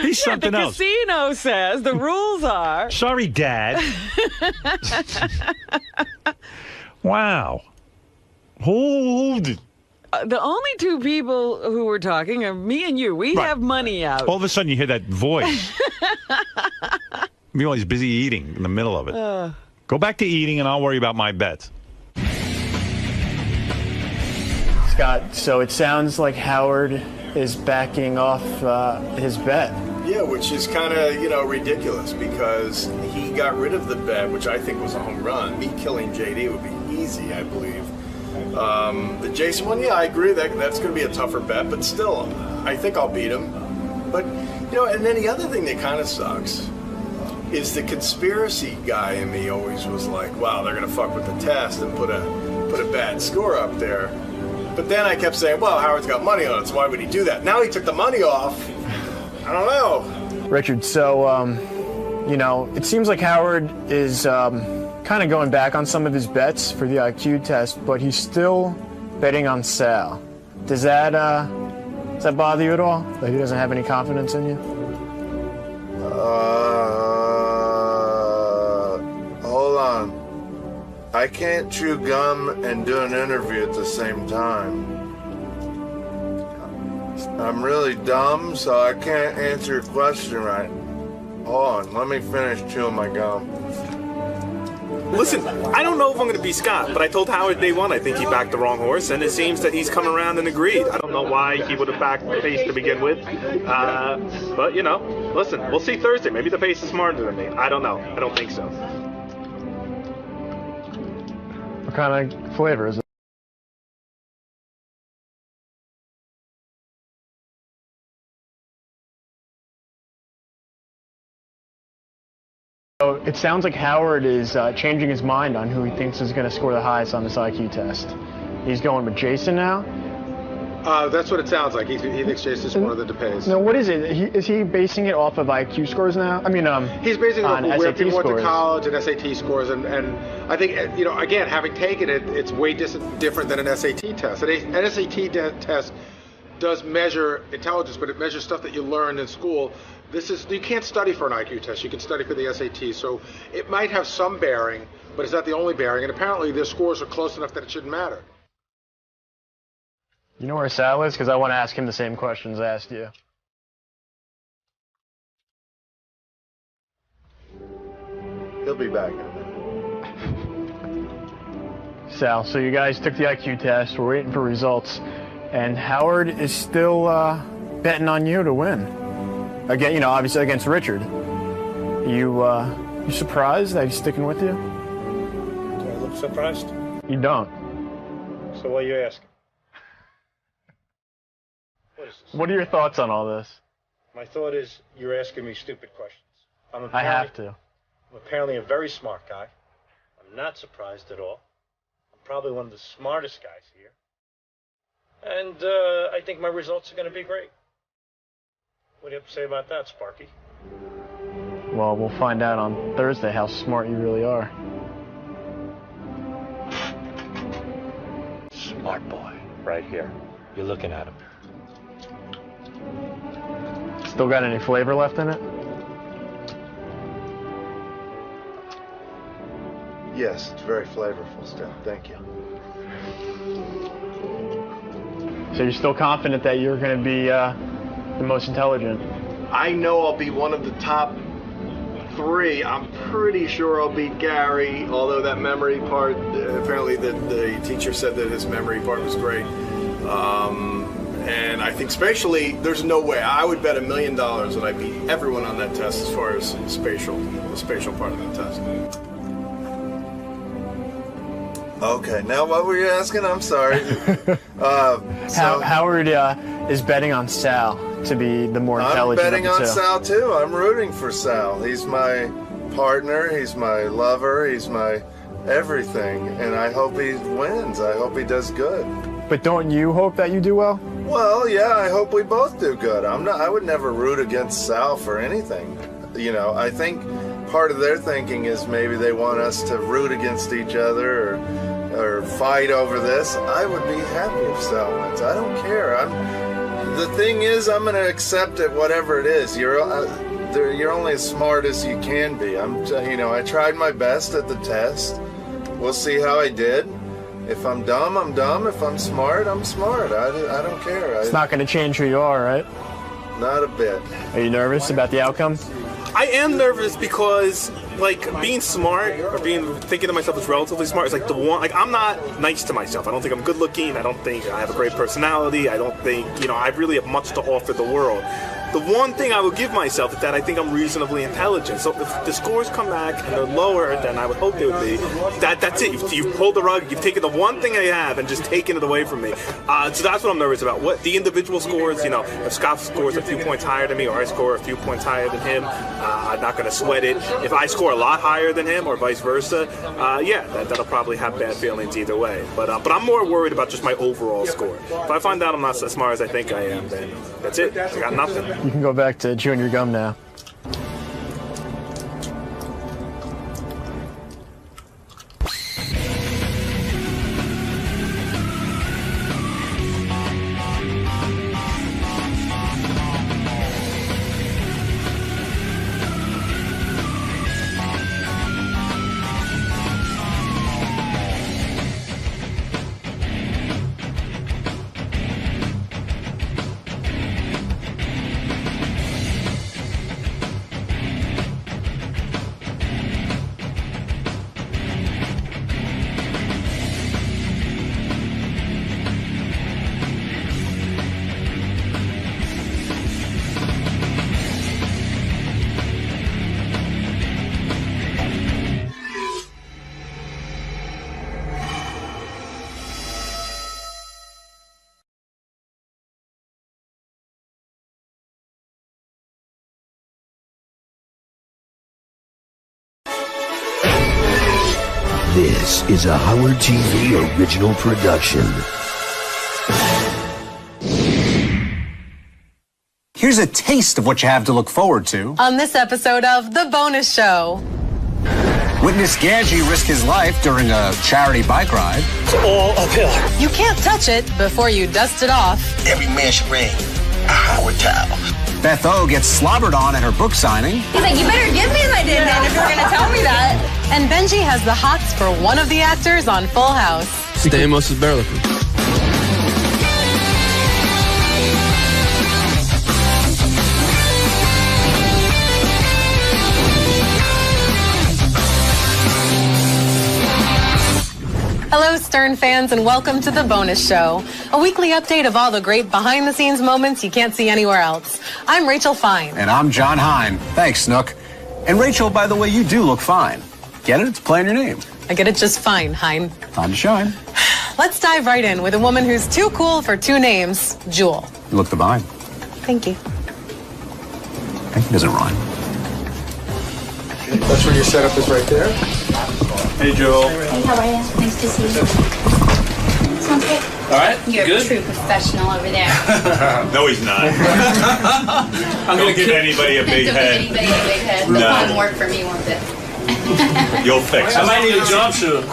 He's something else. The casino says the rules are. Sorry, Dad. Wow. Hold it. The only two people who were talking are me and you. We have money out. All of a sudden, you hear that voice. Meanwhile, he's busy eating in the middle of it. Go back to eating, and I'll worry about my bets. Scott, so it sounds like Howard is backing off his bet. Yeah, which is kind of, ridiculous because he got rid of the bet, which I think was a home run. Me killing JD would be easy, I believe. The Jason one, yeah, I agree that's going to be a tougher bet, but still, I think I'll beat him. But, and then the other thing that kind of sucks is the conspiracy guy in me always was like, wow, they're going to fuck with the test and put a bad score up there. But then I kept saying, well, Howard's got money on it, so why would he do that? Now he took the money off. I don't know. Richard, so, it seems like Howard is kind of going back on some of his bets for the IQ test, but he's still betting on Sal. Does that Does that bother you at all? That he doesn't have any confidence in you? Hold on. I can't chew gum and do an interview at the same time. I'm really dumb, so I can't answer your question right. Hold on, let me finish chewing my gum. Listen, I don't know if I'm going to be Scott, but I told Howard day one I think he backed the wrong horse, and it seems that he's come around and agreed. I don't know why he would have backed the face to begin with, but, you know, listen, we'll see Thursday. Maybe the face is smarter than me. I don't know. I don't think so. What kind of flavor is it? So it sounds like Howard is changing his mind on who he thinks is going to score the highest on this IQ test. He's going with Jason now? That's what it sounds like. He thinks Jason's one of the DePays. No, what is it? Is he basing it off of IQ scores now? I mean, he's basing it off of where people went to scores. college and SAT scores, and I think, you know, again, having taken it, it's way different than an SAT test. An SAT test does measure intelligence, but it measures stuff that you learned in school. You can't study for an IQ test. You can study for the SAT. So it might have some bearing, but it's not the only bearing. And apparently their scores are close enough that it shouldn't matter. You know where Sal is? Because I want to ask him the same questions I asked you. He'll be back in a minute. Sal, so you guys took the IQ test. We're waiting for results. And Howard is still betting on you to win. Again, you know, obviously against Richard. You surprised that he's sticking with you? Do I look surprised? You don't. So what are you asking? What are your thoughts on all this? My thought is you're asking me stupid questions. I have to. I'm apparently a very smart guy. I'm not surprised at all. I'm probably one of the smartest guys here. And I think my results are going to be great. What do you have to say about that, Sparky? Well, we'll find out on Thursday how smart you really are. Smart boy, right here. You're looking at him. Still got any flavor left in it? Yes, it's very flavorful still. Thank you. So you're still confident that you're going to be the most intelligent? I know I'll be one of the top 3. I'm pretty sure I'll beat Gary, although that memory part, apparently the teacher said that his memory part was great. And I think spatially, there's no way. I would bet $1 million that I beat everyone on that test as far as the spatial part of the test. Okay, now what were you asking? I'm sorry. Howard is betting on Sal to be the more intelligent I'm betting of the on two. Sal too. I'm rooting for Sal. He's my partner. He's my lover. He's my everything. And I hope he wins. I hope he does good. But don't you hope that you do well? Well, yeah, I hope we both do good. I would never root against Sal for anything. You know, I think part of their thinking is maybe they want us to root against each other or fight over this. I would be happy if Sal wins. I don't care. The thing is, I'm going to accept it, whatever it is. You're only as smart as you can be. I tried my best at the test. We'll see how I did. If I'm dumb, I'm dumb. If I'm smart, I'm smart. I don't care. It's not going to change who you are, right? Not a bit. Are you nervous about the outcome? I am nervous because, like, being smart or thinking of myself as relatively smart is like the one. Like, I'm not nice to myself. I don't think I'm good looking. I don't think I have a great personality. I don't think, I really have much to offer the world. The one thing I would give myself is that I think I'm reasonably intelligent. So if the scores come back and they're lower than I would hope they would be, that's it. You've pulled the rug. You've taken the one thing I have and just taken it away from me. So that's what I'm nervous about. What the individual scores, if Scott scores a few points higher than me or I score a few points higher than him, I'm not going to sweat it. If I score a lot higher than him or vice versa, that'll probably have bad feelings either way. But I'm more worried about just my overall score. If I find out I'm not as smart as I think I am, then that's it. I got nothing. You can go back to chewing your gum now. This is a Howard TV original production. Here's a taste of what you have to look forward to. On this episode of The Bonus Show. Witness Ganji risk his life during a charity bike ride. It's all uphill. You can't touch it before you dust it off. Every man should bring a Howard towel. Beth O gets slobbered on at her book signing. He's like, you better give me my din if you're going to tell me that. And Benji has the hots for one of the actors on Full House. Stamos is barely. Hello, Stern fans, and welcome to The Bonus Show, a weekly update of all the great behind-the-scenes moments you can't see anywhere else. I'm Rachel Fine. And I'm John Hine. Thanks, Snook. And Rachel, by the way, you do look fine. Get it? It's playing your name. I get it just fine, Hine. Time to shine. Let's dive right in with a woman who's too cool for two names, Jewel. You look divine. Thank you. Thank you doesn't rhyme. That's where your setup is right there. Hey, Joel. Hey, how are you? Nice to see you. Sounds good. All right, You're good. a true professional over there. No, he's not. Don't give anybody a big Don't head. give anybody a big head. No. That won't work for me, won't it? You'll fix it. I might need a job soon.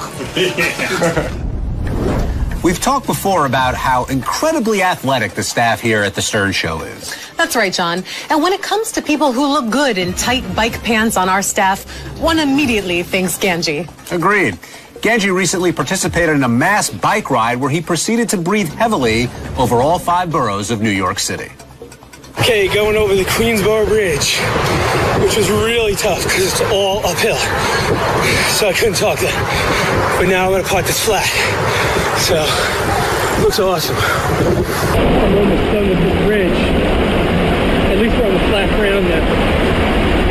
We've talked before about how incredibly athletic the staff here at the Stern Show is. That's right, John. And when it comes to people who look good in tight bike pants on our staff, one immediately thinks Ganji. Agreed. Ganji recently participated in a mass bike ride where he proceeded to breathe heavily over all 5 boroughs of New York City. Okay, going over the Queensboro Bridge, which was really tough because it's all uphill. So I couldn't talk then. But now I'm going to park this flat. So, looks awesome. I'm almost done with this bridge. At least we're on the flat ground now.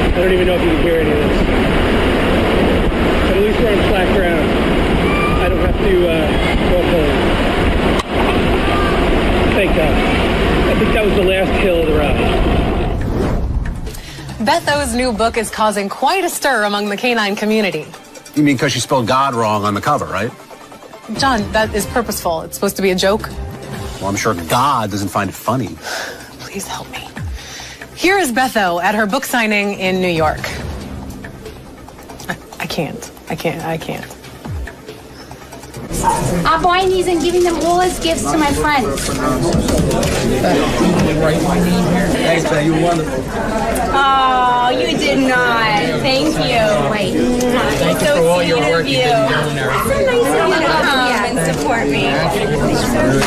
I don't even know if you can hear any of this. But at least we're on flat ground. I don't have to walk home. Thank God. I think that was the last hill of the ride. Beth O's new book is causing quite a stir among the canine community. You mean because she spelled God wrong on the cover, right? John, that is purposeful. It's supposed to be a joke. Well, I'm sure God doesn't find it funny. Please help me. Here is Beth O at her book signing in New York. I can't. I'm buying these and giving them all as gifts to my friends. Write my name here. Thanks, man. You're wonderful. Oh, you did not. Thank you. Wait. Thank you for all your work you've been doing there. It's so nice of you to come and support me.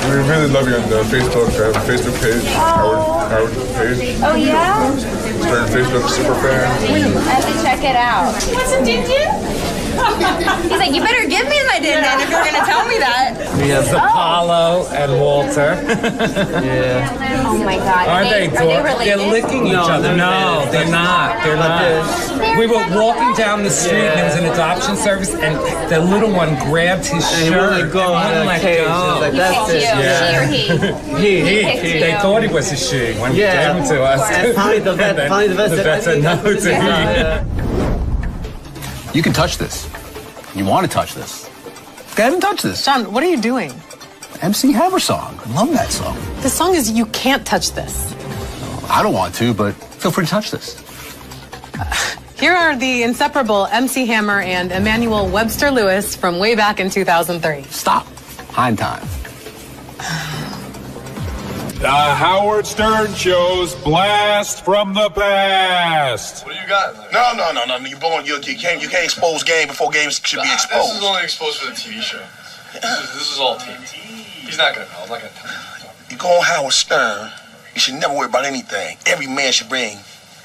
We really love you on the Facebook. I have a Facebook page, Howard page. Oh, yeah? Stern Facebook super fan. I have to check it out. What's a din-din? He's like, you better give me my din-din if you're going to tell me that. We have Apollo and Walter. Yeah. Oh, my God. Aren't they? Are they related? They're licking each other. No, they're not. They're not. We were walking down the street and there was an adoption service and the little one grabbed his shirt and wouldn't let go. Like, that's it. She or he? He. They thought he was a she when he gave him to us. Finally the vet said no to him. You can touch this. You want to touch this. Go ahead and touch this. John, what are you doing? MC Hammer song. I love that song. The song is You Can't Touch This. I don't want to, but feel free to touch this. Here are the inseparable MC Hammer and Emmanuel Webster Lewis from way back in 2003. Stop. Hine time. The Howard Stern Show's Blast from the Past. What do you got? No. You can't expose game before games should be exposed. This is only exposed for the TV show. This is all TV. He's not gonna know. I'm not gonna tell him. You go on Howard Stern, you should never worry about anything. Every man should bring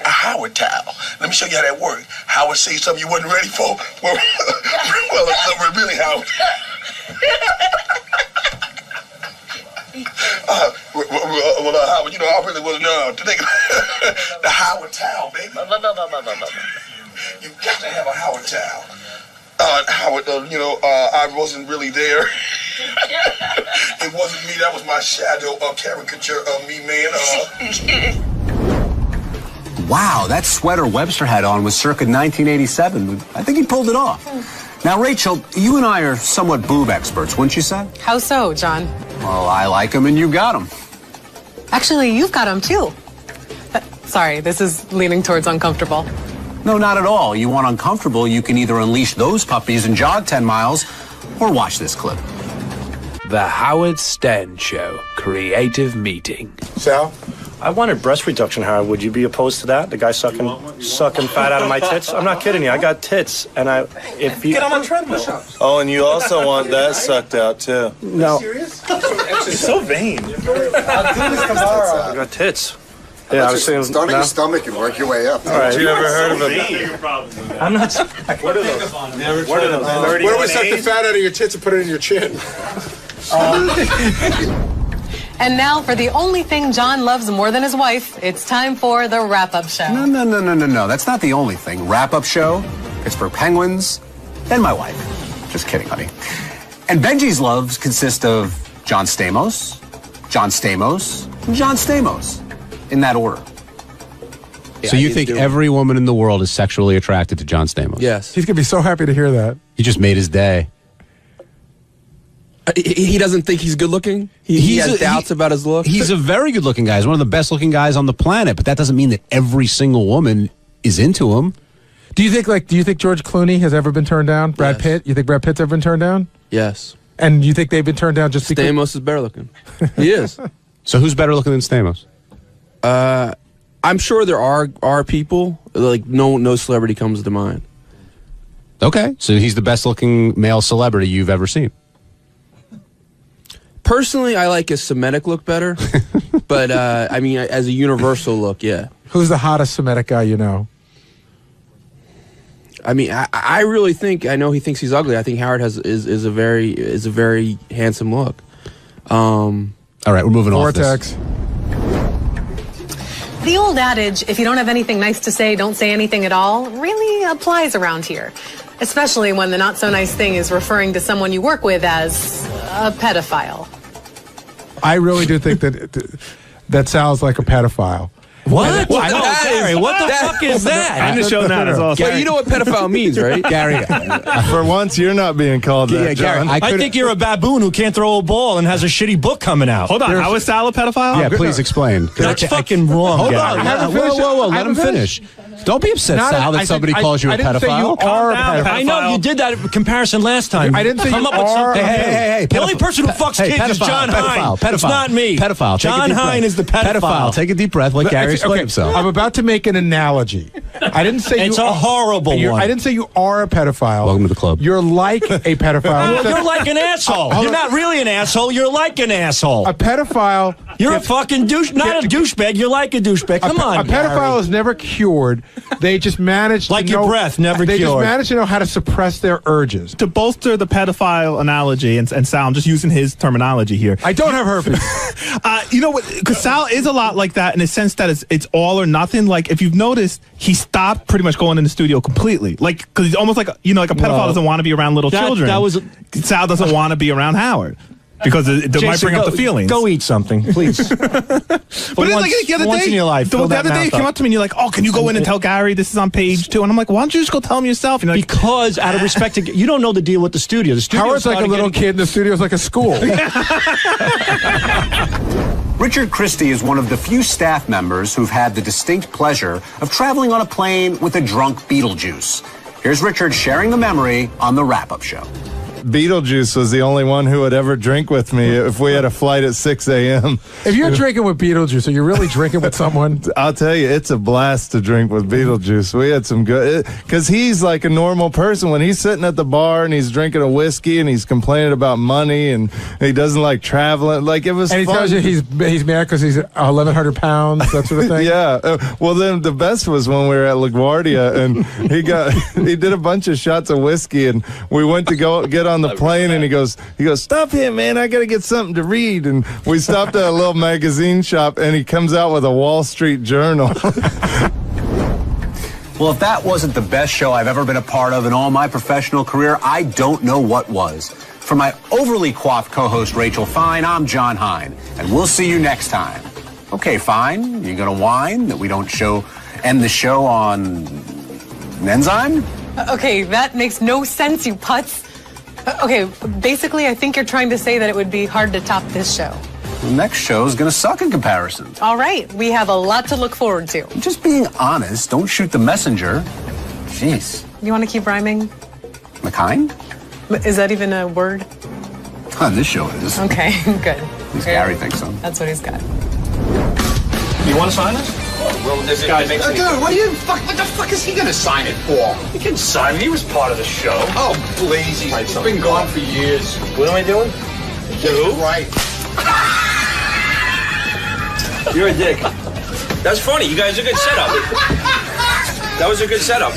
a Howard towel. Let me show you how that works. Howard say something you wasn't ready for. Well, really, Howard. Howard, I really wasn't today. The Howard towel, baby. You got to have a Howard towel. Howard, I wasn't really there. It wasn't me. That was my shadow caricature of me, man. Wow, that sweater Webster had on was circa 1987. I think he pulled it off. Now, Rachel, you and I are somewhat boob experts, wouldn't you say? How so, John? Well, I like them and you got them. Actually, you've got them too. Sorry, this is leaning towards uncomfortable. No, not at all. You want uncomfortable, you can either unleash those puppies and jog 10 miles or watch this clip. The Howard Stern Show Creative Meeting. Sal? I wanted breast reduction, Howard. Would you be opposed to that? The guy sucking fat out of my tits? I'm not kidding you. I got tits, and Get on the treadmill. Oh, and you also want that sucked out too. No. Serious? You're so vain. I'll do this tomorrow. I got tits. Yeah, I was saying. Start at your stomach and work your way up. All right. You ever heard of a? I'm not. What are those? What are those? Where do we suck the fat out of your tits and put it in your chin? And now for the only thing John loves more than his wife, it's time for the wrap-up show. No. That's not the only thing. Wrap-up show. It's for penguins and my wife. Just kidding, honey. And Benji's loves consist of John Stamos, John Stamos, and John Stamos. In that order. So you think every woman in the world is sexually attracted to John Stamos? Yes. He's going to be so happy to hear that. You just made his day. He doesn't think he's good looking? He has doubts about his look? He's a very good looking guy. He's one of the best looking guys on the planet, but that doesn't mean that every single woman is into him. Do you think George Clooney has ever been turned down? Brad Pitt? You think Brad Pitt's ever been turned down? Yes. And you think they've been turned down just because Stamos is better looking. He is. So who's better looking than Stamos? I'm sure there are people, like no celebrity comes to mind. Okay, so he's the best looking male celebrity you've ever seen. Personally, I like his Semitic look better, but I mean, as a universal look, yeah. Who's the hottest Semitic guy you know? I mean, I really think I know he thinks he's ugly. I think Howard is a very handsome look. All right, we're moving off Vortex. this. The old adage, if you don't have anything nice to say, don't say anything at all, really applies around here. Especially when the not so nice thing is referring to someone you work with as a pedophile. I really do think that sounds like a pedophile. What? What the fuck is that? I'm just showing that as well. Gary, you know what pedophile means, right? Gary. For once, you're not being called that, Gary, John. I think you're a baboon who can't throw a ball and has a shitty book coming out. Hold on, how is Sal a pedophile? Yeah, please explain. That's fucking wrong, Hold Gary. on. Whoa. Let him finish. Don't be upset, Sal, that somebody calls you a I didn't say you pedophile. are a pedophile. I know you did that comparison last time. I didn't say Come you up with are. something. Hey, The only person who fucks kids is John Hine. It's not me. Pedophile. John Hine is the pedophile. Take a deep breath. Let Gary explain himself. I'm about to make an analogy. I didn't say It's a horrible one. I didn't say you are a pedophile. Welcome to the club. You're like a pedophile. Well, you're like an asshole. You're not really an asshole. You're like an asshole. A pedophile. You're a fucking douche. Not a douchebag. You're like a douchebag. Come on, A pedophile is never cured. They just manage like to your know, breath, never They cured. just manage to know how to suppress their urges. To bolster the pedophile analogy, and Sal, I'm just using his terminology here. I don't have herpes. You know what? Because Sal is a lot like that in the sense that it's all or nothing. Like, if you've noticed, he stopped pretty much going in the studio completely. Like, because he's almost like, like a pedophile doesn't want to be around little children. Sal doesn't want to be around Howard. Because it might bring up the feelings. Go eat something, please. But it's like the other once day, in your life, the other day you came up to me and you're like, "Oh, can you go in and tell Gary this is on page 2?" And I'm like, "Why don't you just go tell him yourself?" And like, because out of respect to you don't know the deal with the studio. The studio Howard's like a little kid. The studio's like a school. Richard Christie is one of the few staff members who've had the distinct pleasure of traveling on a plane with a drunk Beetlejuice. Here's Richard sharing the memory on the wrap-up show. Beetlejuice was the only one who would ever drink with me if we had a flight at 6 a.m. If you're drinking with Beetlejuice, are you really drinking with someone? I'll tell you, it's a blast to drink with Beetlejuice. We had some good, because he's like a normal person. When he's sitting at the bar and he's drinking a whiskey and he's complaining about money and he doesn't like traveling, like it was and he fun. tells you he's mad because he's 1,100 pounds, that sort of thing. Yeah. Well, then the best was when we were at LaGuardia and he did a bunch of shots of whiskey and we went to go get on the plane and he goes, "Stop here, man. I got to get something to read." And we stopped at a little magazine shop and he comes out with a Wall Street Journal. Well, if that wasn't the best show I've ever been a part of in all my professional career, I don't know what was. For my overly coiffed co-host Rachel Fine, I'm John Hine, and we'll see you next time. Okay, fine. You gonna whine that we don't end the show on an enzyme? Okay, that makes no sense, you putz. Okay, basically, I think you're trying to say that it would be hard to top this show. The next show is going to suck in comparison. All right, we have a lot to look forward to. Just being honest. Don't shoot the messenger. Jeez. You want to keep rhyming? The kind? Is that even a word? On this show it is. Okay, good. At least Gary thinks so. That's what he's got. You want to sign this? Well, this guy makes Dude, what the fuck is he going to sign it for? He can sign. He was part of the show. Oh, please. He's been gone for years. What am I doing? Right. You're a dick. That's funny. You guys are a good setup. That was a good setup.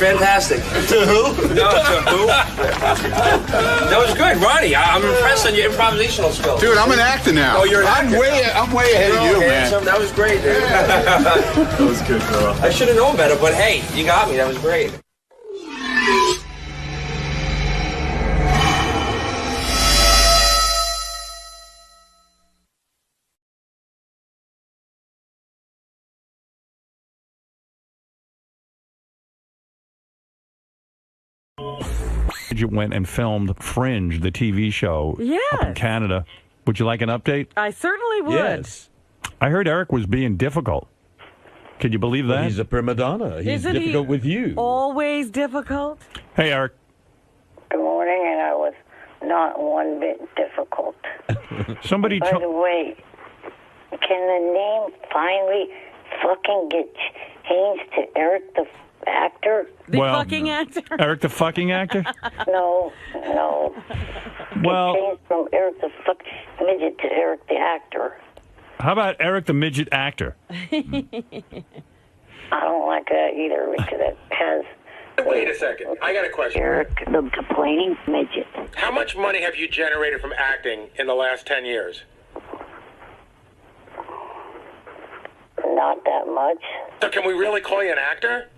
Fantastic. To who? No, to who? That was good, Ronnie. I'm impressed on your improvisational skills. Dude, I'm an actor now. Oh, you're an actor. I'm way ahead of you, man. That was great, dude. That was good, bro. I should have known better, but hey, you got me. That was great. You went and filmed Fringe, the TV show up in Canada. Would you like an update? I certainly would. Yes. I heard Eric was being difficult. Can you believe that? Well, he's a prima donna. He's Isn't difficult he with you. Always difficult. Hey, Eric. Good morning, and I was not one bit difficult. Somebody By the way, can the name finally fucking get changed to Eric the actor? The fucking actor? Eric the fucking actor? No. Well, It changed from Eric the fuck midget to Eric the actor. how about Eric the midget actor? I don't like that either because it has. Wait a second. I got a question. Eric the complaining midget. How much money have you generated from acting in the last 10 years? Not that much. So can we really call you an actor?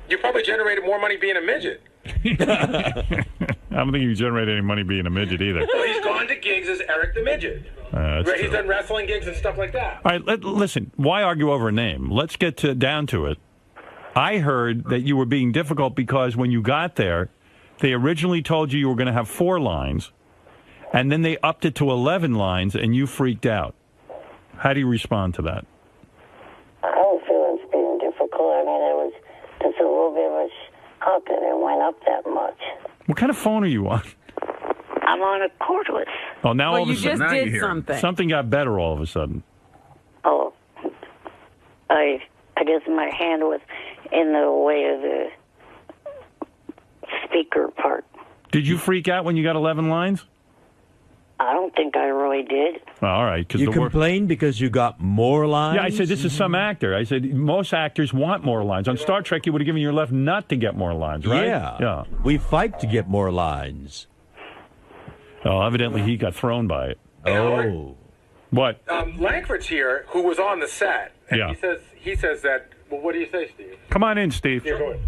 You probably generated more money being a midget. I don't think you generate any money being a midget either. Well, he's gone to gigs as Eric the midget. That's Right, he's true. done wrestling gigs and stuff like that. All right, listen, why argue over a name? Let's get down to it. I heard that you were being difficult because when you got there, they originally told you were going to have 4 lines, and then they upped it to 11 lines, and you freaked out. How do you respond to that? I don't feel it's being difficult. I mean, it was just a little bit of a shock that it went up that much. What kind of phone are you on? I'm on a cordless. Oh, now Well, all of a you sudden. just did something. Something got better all of a sudden. Oh, I guess my hand was in the way of the speaker part. Did you freak out when you got 11 lines? I don't think I really did. Oh, all right. 'Cause You the word- complained because you got more lines? Yeah, I said, this is some actor. I said, most actors want more lines. On Star Trek, you would have given your left nut to get more lines, right? Yeah. We fight to get more lines. Oh, evidently he got thrown by it. Oh. What? Langford's here, who was on the set, and Yeah. he says that. Well, what do you say, Steve? Come on in, Steve. Yeah, go ahead.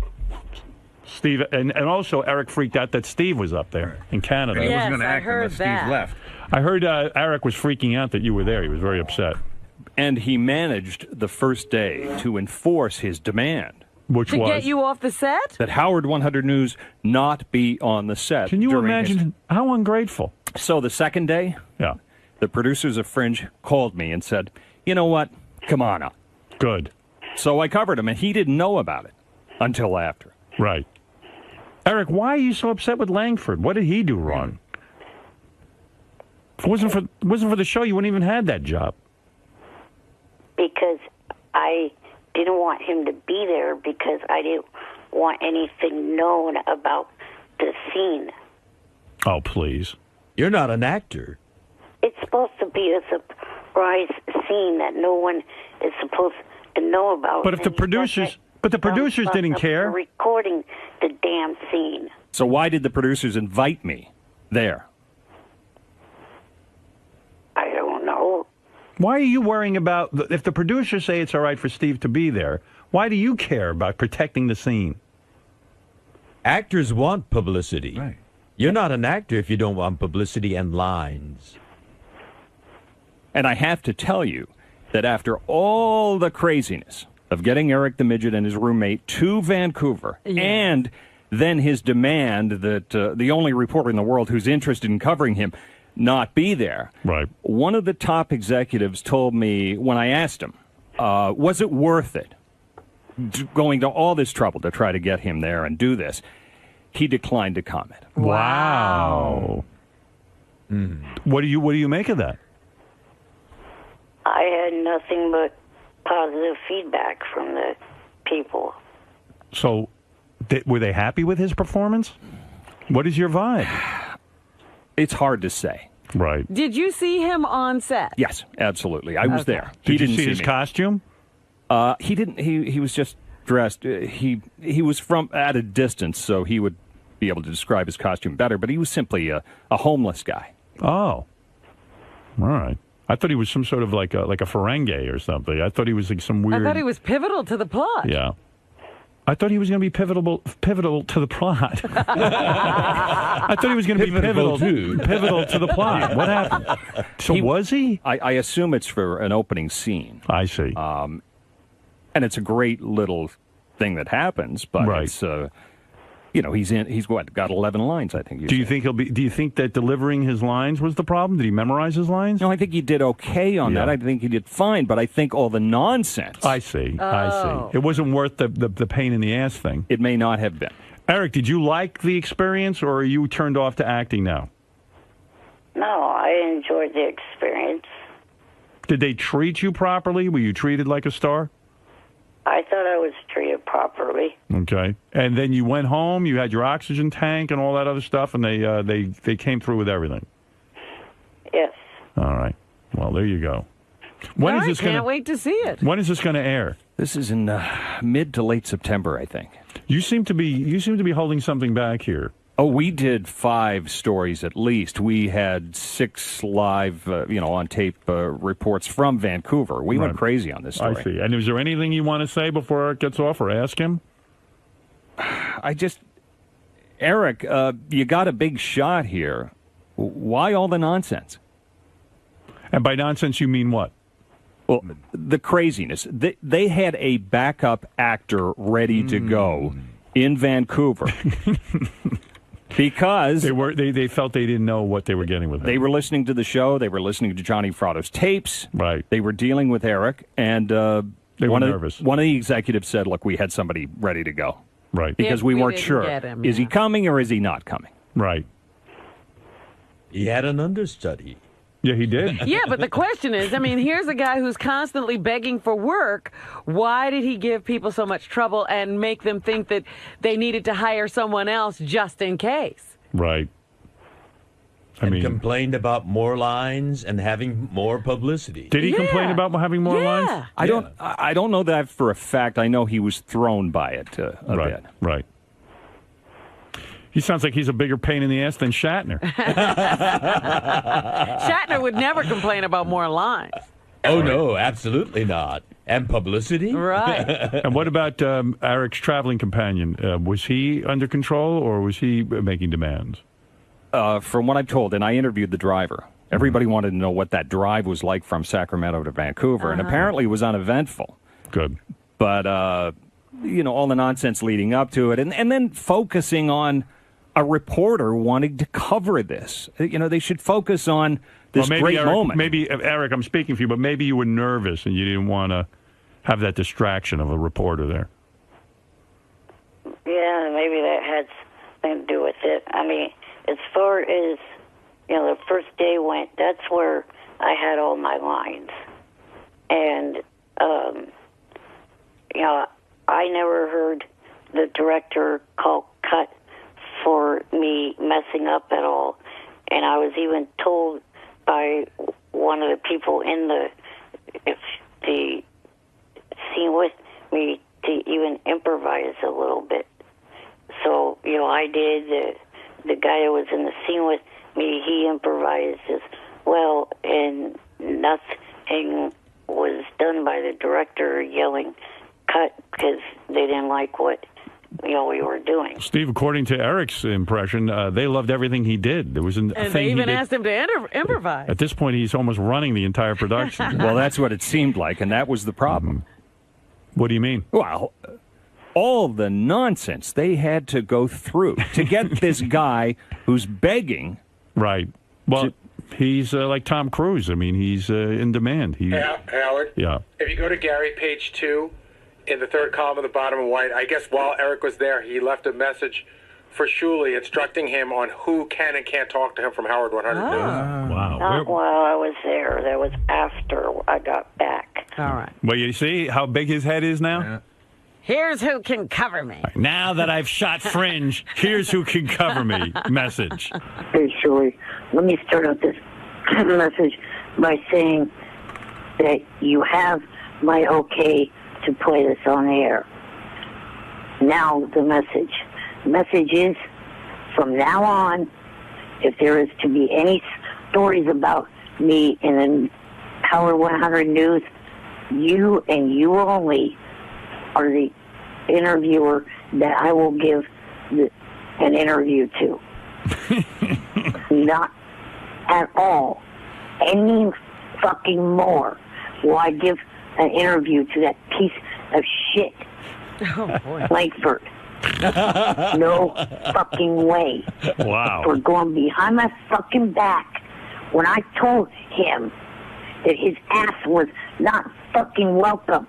Steve, and also Eric freaked out that Steve was up there in Canada. And he wasn't gonna Yes, I act heard unless Steve that. left. I heard Eric was freaking out that you were there. He was very upset. And he managed the first day to enforce his demand. Which To get you off the set? That Howard 100 News not be on the set. Can you during imagine his- how ungrateful? So the second day, yeah, the producers of Fringe called me and said, you know what, come on up. Good. So I covered him, and he didn't know about it until after. Right. Eric, why are you so upset with Langford? What did he do wrong? If it wasn't for the show, you wouldn't even had that job. Because I didn't want him to be there because I didn't want anything known about the scene. Oh, please. You're not an actor. It's supposed to be a surprise scene that no one is supposed to know about. But if the producers didn't care. Recording the damn scene. So why did the producers invite me there? I don't know. Why are you worrying about if the producers say it's all right for Steve to be there? Why do you care about protecting the scene? Actors want publicity. Right. You're not an actor if you don't want publicity and lines. And I have to tell you that after all the craziness of getting Eric the Midget and his roommate to Vancouver, and then his demand that the only reporter in the world who's interested in covering him not be there. Right. One of the top executives told me when I asked him, was it worth it going to all this trouble to try to get him there and do this? He declined to comment. Wow. What do you make of that? I had nothing but positive feedback from the people. So, were they happy with his performance? What is your vibe? It's hard to say. Right. Did you see him on set? Yes, absolutely. I was there. Did He you didn't see his me. costume? He didn't. He was just dressed. He was from at a distance, so he would be able to describe his costume better. But he was simply a homeless guy. Oh, all right. I thought he was some sort of like a Ferengi or something. I thought he was like some weird. I thought he was pivotal to the plot. Yeah. I thought he was going to be pivotal to the plot. I thought he was going to be pivotal to the plot. What happened? So was he? I assume it's for an opening scene. I see. And it's a great little thing that happens, but it's he's got 11 lines, I think. Do you think that delivering his lines was the problem? Did he memorize his lines? No, I think he did okay on that. I think he did fine, but I think all the nonsense. I see. It wasn't worth the pain in the ass thing. It may not have been. Eric, did you like the experience, or are you turned off to acting now? No, I enjoyed the experience. Did they treat you properly? Were you treated like a star? I thought I was treated properly. Okay. And then you went home, you had your oxygen tank and all that other stuff, and they came through with everything. Yes. All right. Well, there you go. When is this going can't wait to see it. When is this going to air? This is in mid to late September, I think. You seem to be holding something back here. Oh, we did 5 stories at least. We had 6 live, on tape reports from Vancouver. We went crazy on this story. I see. And is there anything you want to say before Eric gets off, or ask him? Eric, you got a big shot here. Why all the nonsense? And by nonsense, you mean what? Well, the craziness. They had a backup actor ready to go in Vancouver. Because they felt they didn't know what they were getting with him. They were listening to the show. They were listening to Johnny Fratto's tapes. Right. They were dealing with Eric, and they were nervous. One of the executives said, "Look, we had somebody ready to go." Right. Because we weren't sure. Is he coming or is he not coming? Right. He had an understudy. Yeah, he did. Yeah, but the question is, here's a guy who's constantly begging for work. Why did he give people so much trouble and make them think that they needed to hire someone else just in case? Right. Complained about more lines and having more publicity. Did he complain about having more lines? I don't know that for a fact. I know he was thrown by it a bit. Right. He sounds like he's a bigger pain in the ass than Shatner. Shatner would never complain about more lines. Oh, no, absolutely not. And publicity? Right. And what about Eric's traveling companion? Was he under control, or was he making demands? From what I'm told, and I interviewed the driver, everybody wanted to know what that drive was like from Sacramento to Vancouver, and apparently it was uneventful. Good. But, all the nonsense leading up to it, and then focusing on a reporter wanting to cover this. They should focus on this great moment. Maybe, Eric, I'm speaking for you, but maybe you were nervous and you didn't want to have that distraction of a reporter there. Yeah, maybe that had something to do with it. As far as, the first day went, that's where I had all my lines. And, I never heard the director call cut for me messing up at all. And I was even told by one of the people in the scene with me to even improvise a little bit. So, I did. The guy that was in the scene with me, he improvised as well, and nothing was done by the director yelling cut because they didn't like what we were doing. Steve, according to Eric's impression, they loved everything he did. There was and they even asked him to improvise. At this point, he's almost running the entire production. Well, that's what it seemed like, and that was the problem. What do you mean? Well, all the nonsense they had to go through to get this guy who's begging. Right. Well, he's like Tom Cruise. I mean, he's in demand. Howard? Yeah. If you go to Gary, page 2, in the third column at the bottom in white, I guess while Eric was there, he left a message for Shuley instructing him on who can and can't talk to him from Howard 100 News. Wow. Not while I was there. That was after I got back. All right. Well, you see how big his head is now? Yeah. Here's who can cover me. Now that I've shot Fringe, here's who can cover me. Message. Hey, Shirley, let me start out this message by saying that you have my okay to play this on the air. Now the message. The message is, from now on, if there is to be any stories about me in the Howard 100 News, you and you only are the interviewer that I will give an interview to. Not at all. Any fucking more will I give an interview to that piece of shit, Langford. No fucking way. Wow. For going behind my fucking back when I told him that his ass was not fucking welcome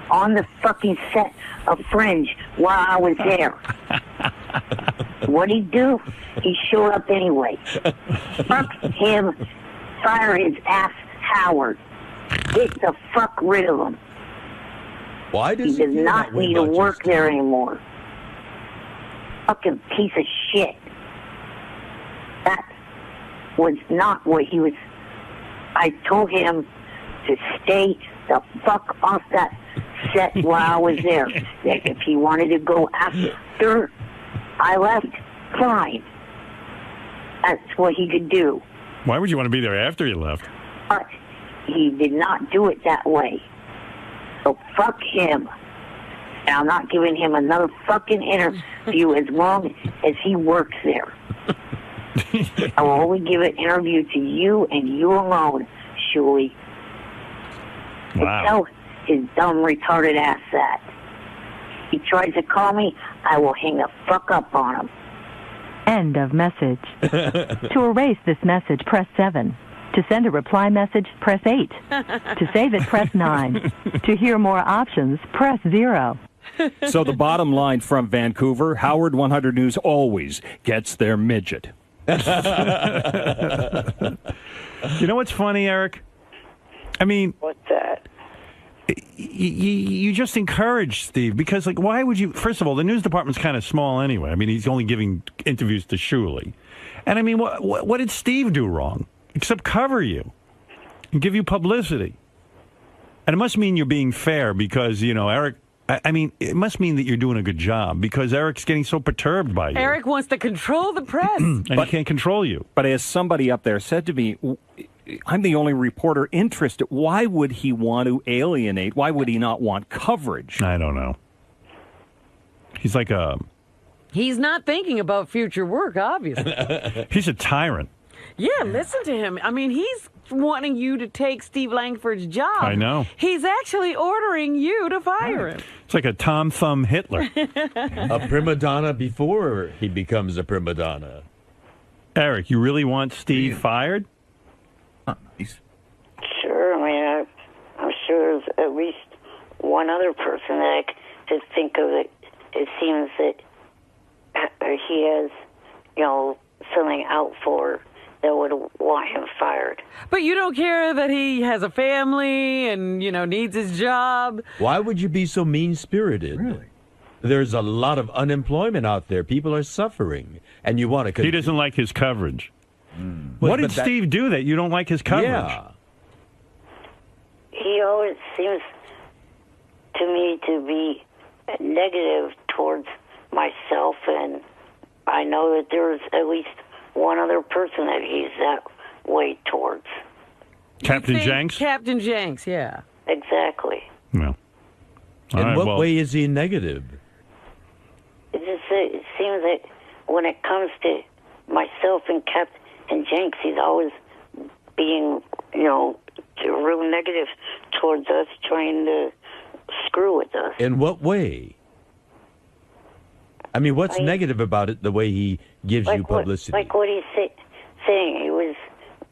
on the fucking set of Fringe while I was there. What'd he do? He showed up anyway. Fuck him. Fire his ass, Howard. Get the fuck rid of him. Why does he does not need to work there anymore? Fucking piece of shit. That was not what he was. I told him to stay the fuck off that set while I was there. That if he wanted to go after I left, fine. That's what he could do. Why would you want to be there after you left? But he did not do it that way. So fuck him. And I'm not giving him another fucking interview as long as he works there. I will only give an interview to you and you alone, Shuley. Wow. Tell his dumb, retarded ass that. He tries to call me, I will hang the fuck up on him. End of message. To erase this message, press 7. To send a reply message, press 8. To save it, press 9. To hear more options, press 0. So the bottom line from Vancouver, Howard 100 News always gets their midget. You know what's funny, Eric? I mean... What's that? You just encourage Steve because, like, why would you? First of all, the news department's kind of small anyway. I mean, he's only giving interviews to Shuley, and I mean, what did Steve do wrong except cover you and give you publicity? And it must mean you're being fair because Eric. I mean, it must mean that you're doing a good job because Eric's getting so perturbed by you. Eric wants to control the press, and he can't control you. But as somebody up there said to me, I'm the only reporter interested. Why would he want to alienate? Why would he not want coverage? I don't know. He's like He's not thinking about future work, obviously. He's a tyrant. Yeah, listen to him. I mean, he's wanting you to take Steve Langford's job. I know. He's actually ordering you to fire him. It's like a Tom Thumb Hitler. A prima donna before he becomes a prima donna. Eric, you really want Steve fired? Sure. I mean, I'm sure there's at least one other person that I could think of. It seems that he has, something out for that would want him fired. But you don't care that he has a family and, needs his job? Why would you be so mean-spirited? Really? There's a lot of unemployment out there. People are suffering. And you want to... He doesn't like his coverage. What did Steve do that you don't like his coverage? Yeah. He always seems to me to be negative towards myself, and I know that there's at least one other person that he's that way towards. Captain Jenks? Captain Jenks, yeah. Exactly. Well. In what way is he negative? It seems that when it comes to myself and Captain Jenks, he's always being, real negative towards us, trying to screw with us. In what way? I mean, what's negative about it, the way he gives you publicity? Like what he's saying. He was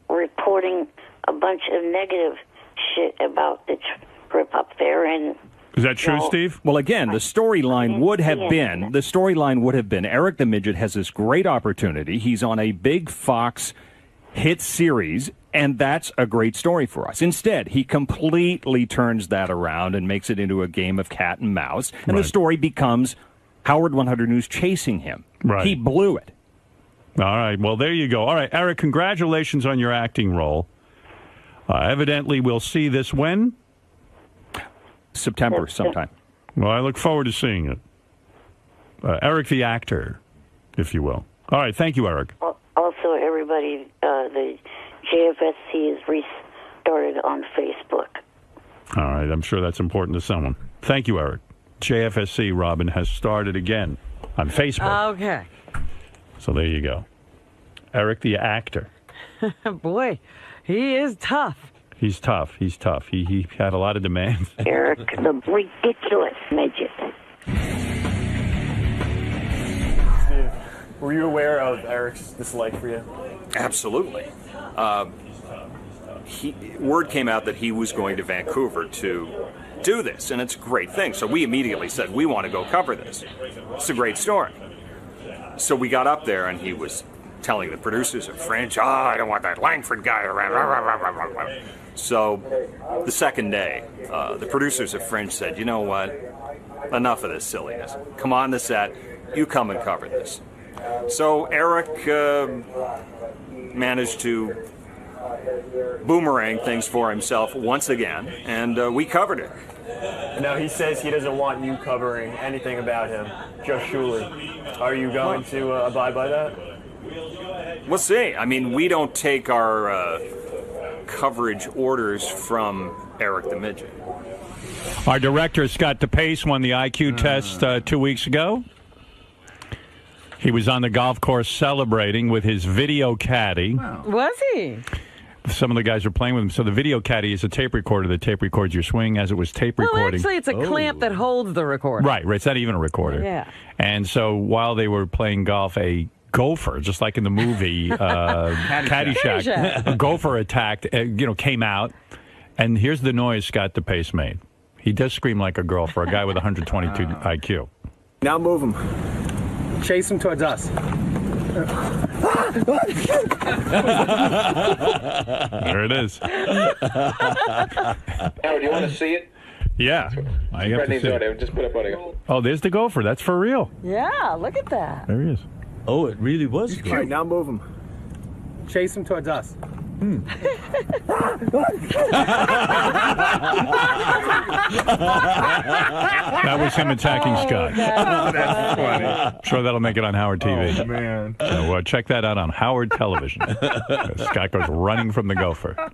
reporting a bunch of negative shit about the trip up there. And is that true, Steve? Well, again, the storyline would have been Eric the Midget has this great opportunity. He's on a big Fox hit series, and that's a great story for us. Instead, he completely turns that around and makes it into a game of cat and mouse, and the story becomes Howard 100 News chasing him. Right. He blew it. All right. Well, there you go. All right, Eric, congratulations on your acting role. Evidently, we'll see this when? September sometime. Well, I look forward to seeing it. Eric the actor, if you will. All right. Thank you, Eric. Also, everybody, the JFSC is restarted on Facebook. All right. I'm sure that's important to someone. Thank you, Eric. JFSC, Robin, has started again on Facebook. Okay. So there you go. Eric the actor. Boy, he is tough. He's tough. He's tough. He had a lot of demands. Eric, the ridiculous midget. Steve, were you aware of Eric's dislike for you? Absolutely. Word came out that he was going to Vancouver to do this, and it's a great thing. So we immediately said, we want to go cover this. It's a great story. So we got up there, and he was telling the producers of Fringe, I don't want that Langford guy around. So the second day, the producers of Fringe said, you know what? Enough of this silliness. Come on the set. You come and cover this. So Eric managed to boomerang things for himself once again, and we covered it. Now he says he doesn't want you covering anything about him, just Shuley. Are you going to abide by that? We'll see. I mean, we don't take our coverage orders from Eric the Midget. Our director, Scott DePace, won the IQ test 2 weeks ago. He was on the golf course celebrating with his video caddy. Wow. Was he? Some of the guys were playing with him. So the video caddy is a tape recorder that tape records your swing as it was tape recording. Actually, it's a clamp that holds the recorder. Right. It's not even a recorder. Yeah. And so while they were playing golf, a gopher, just like in the movie Caddyshack, a gopher attacked, came out. And here's the noise Scott DePace made. He does scream like a girl for a guy with 122 IQ. Now move him. Chase him towards us. There it is. Howard, do you want to see it? Yeah. I have to see it. Just put up on it. Oh, there's the gopher. That's for real. Yeah, look at that. There he is. Oh, it really was. All right, now move him. Chase him towards us. That was him attacking Scott. That's funny. I'm sure that'll make it on Howard TV. Oh, man. So check that out on Howard Television. Scott goes running from the gopher.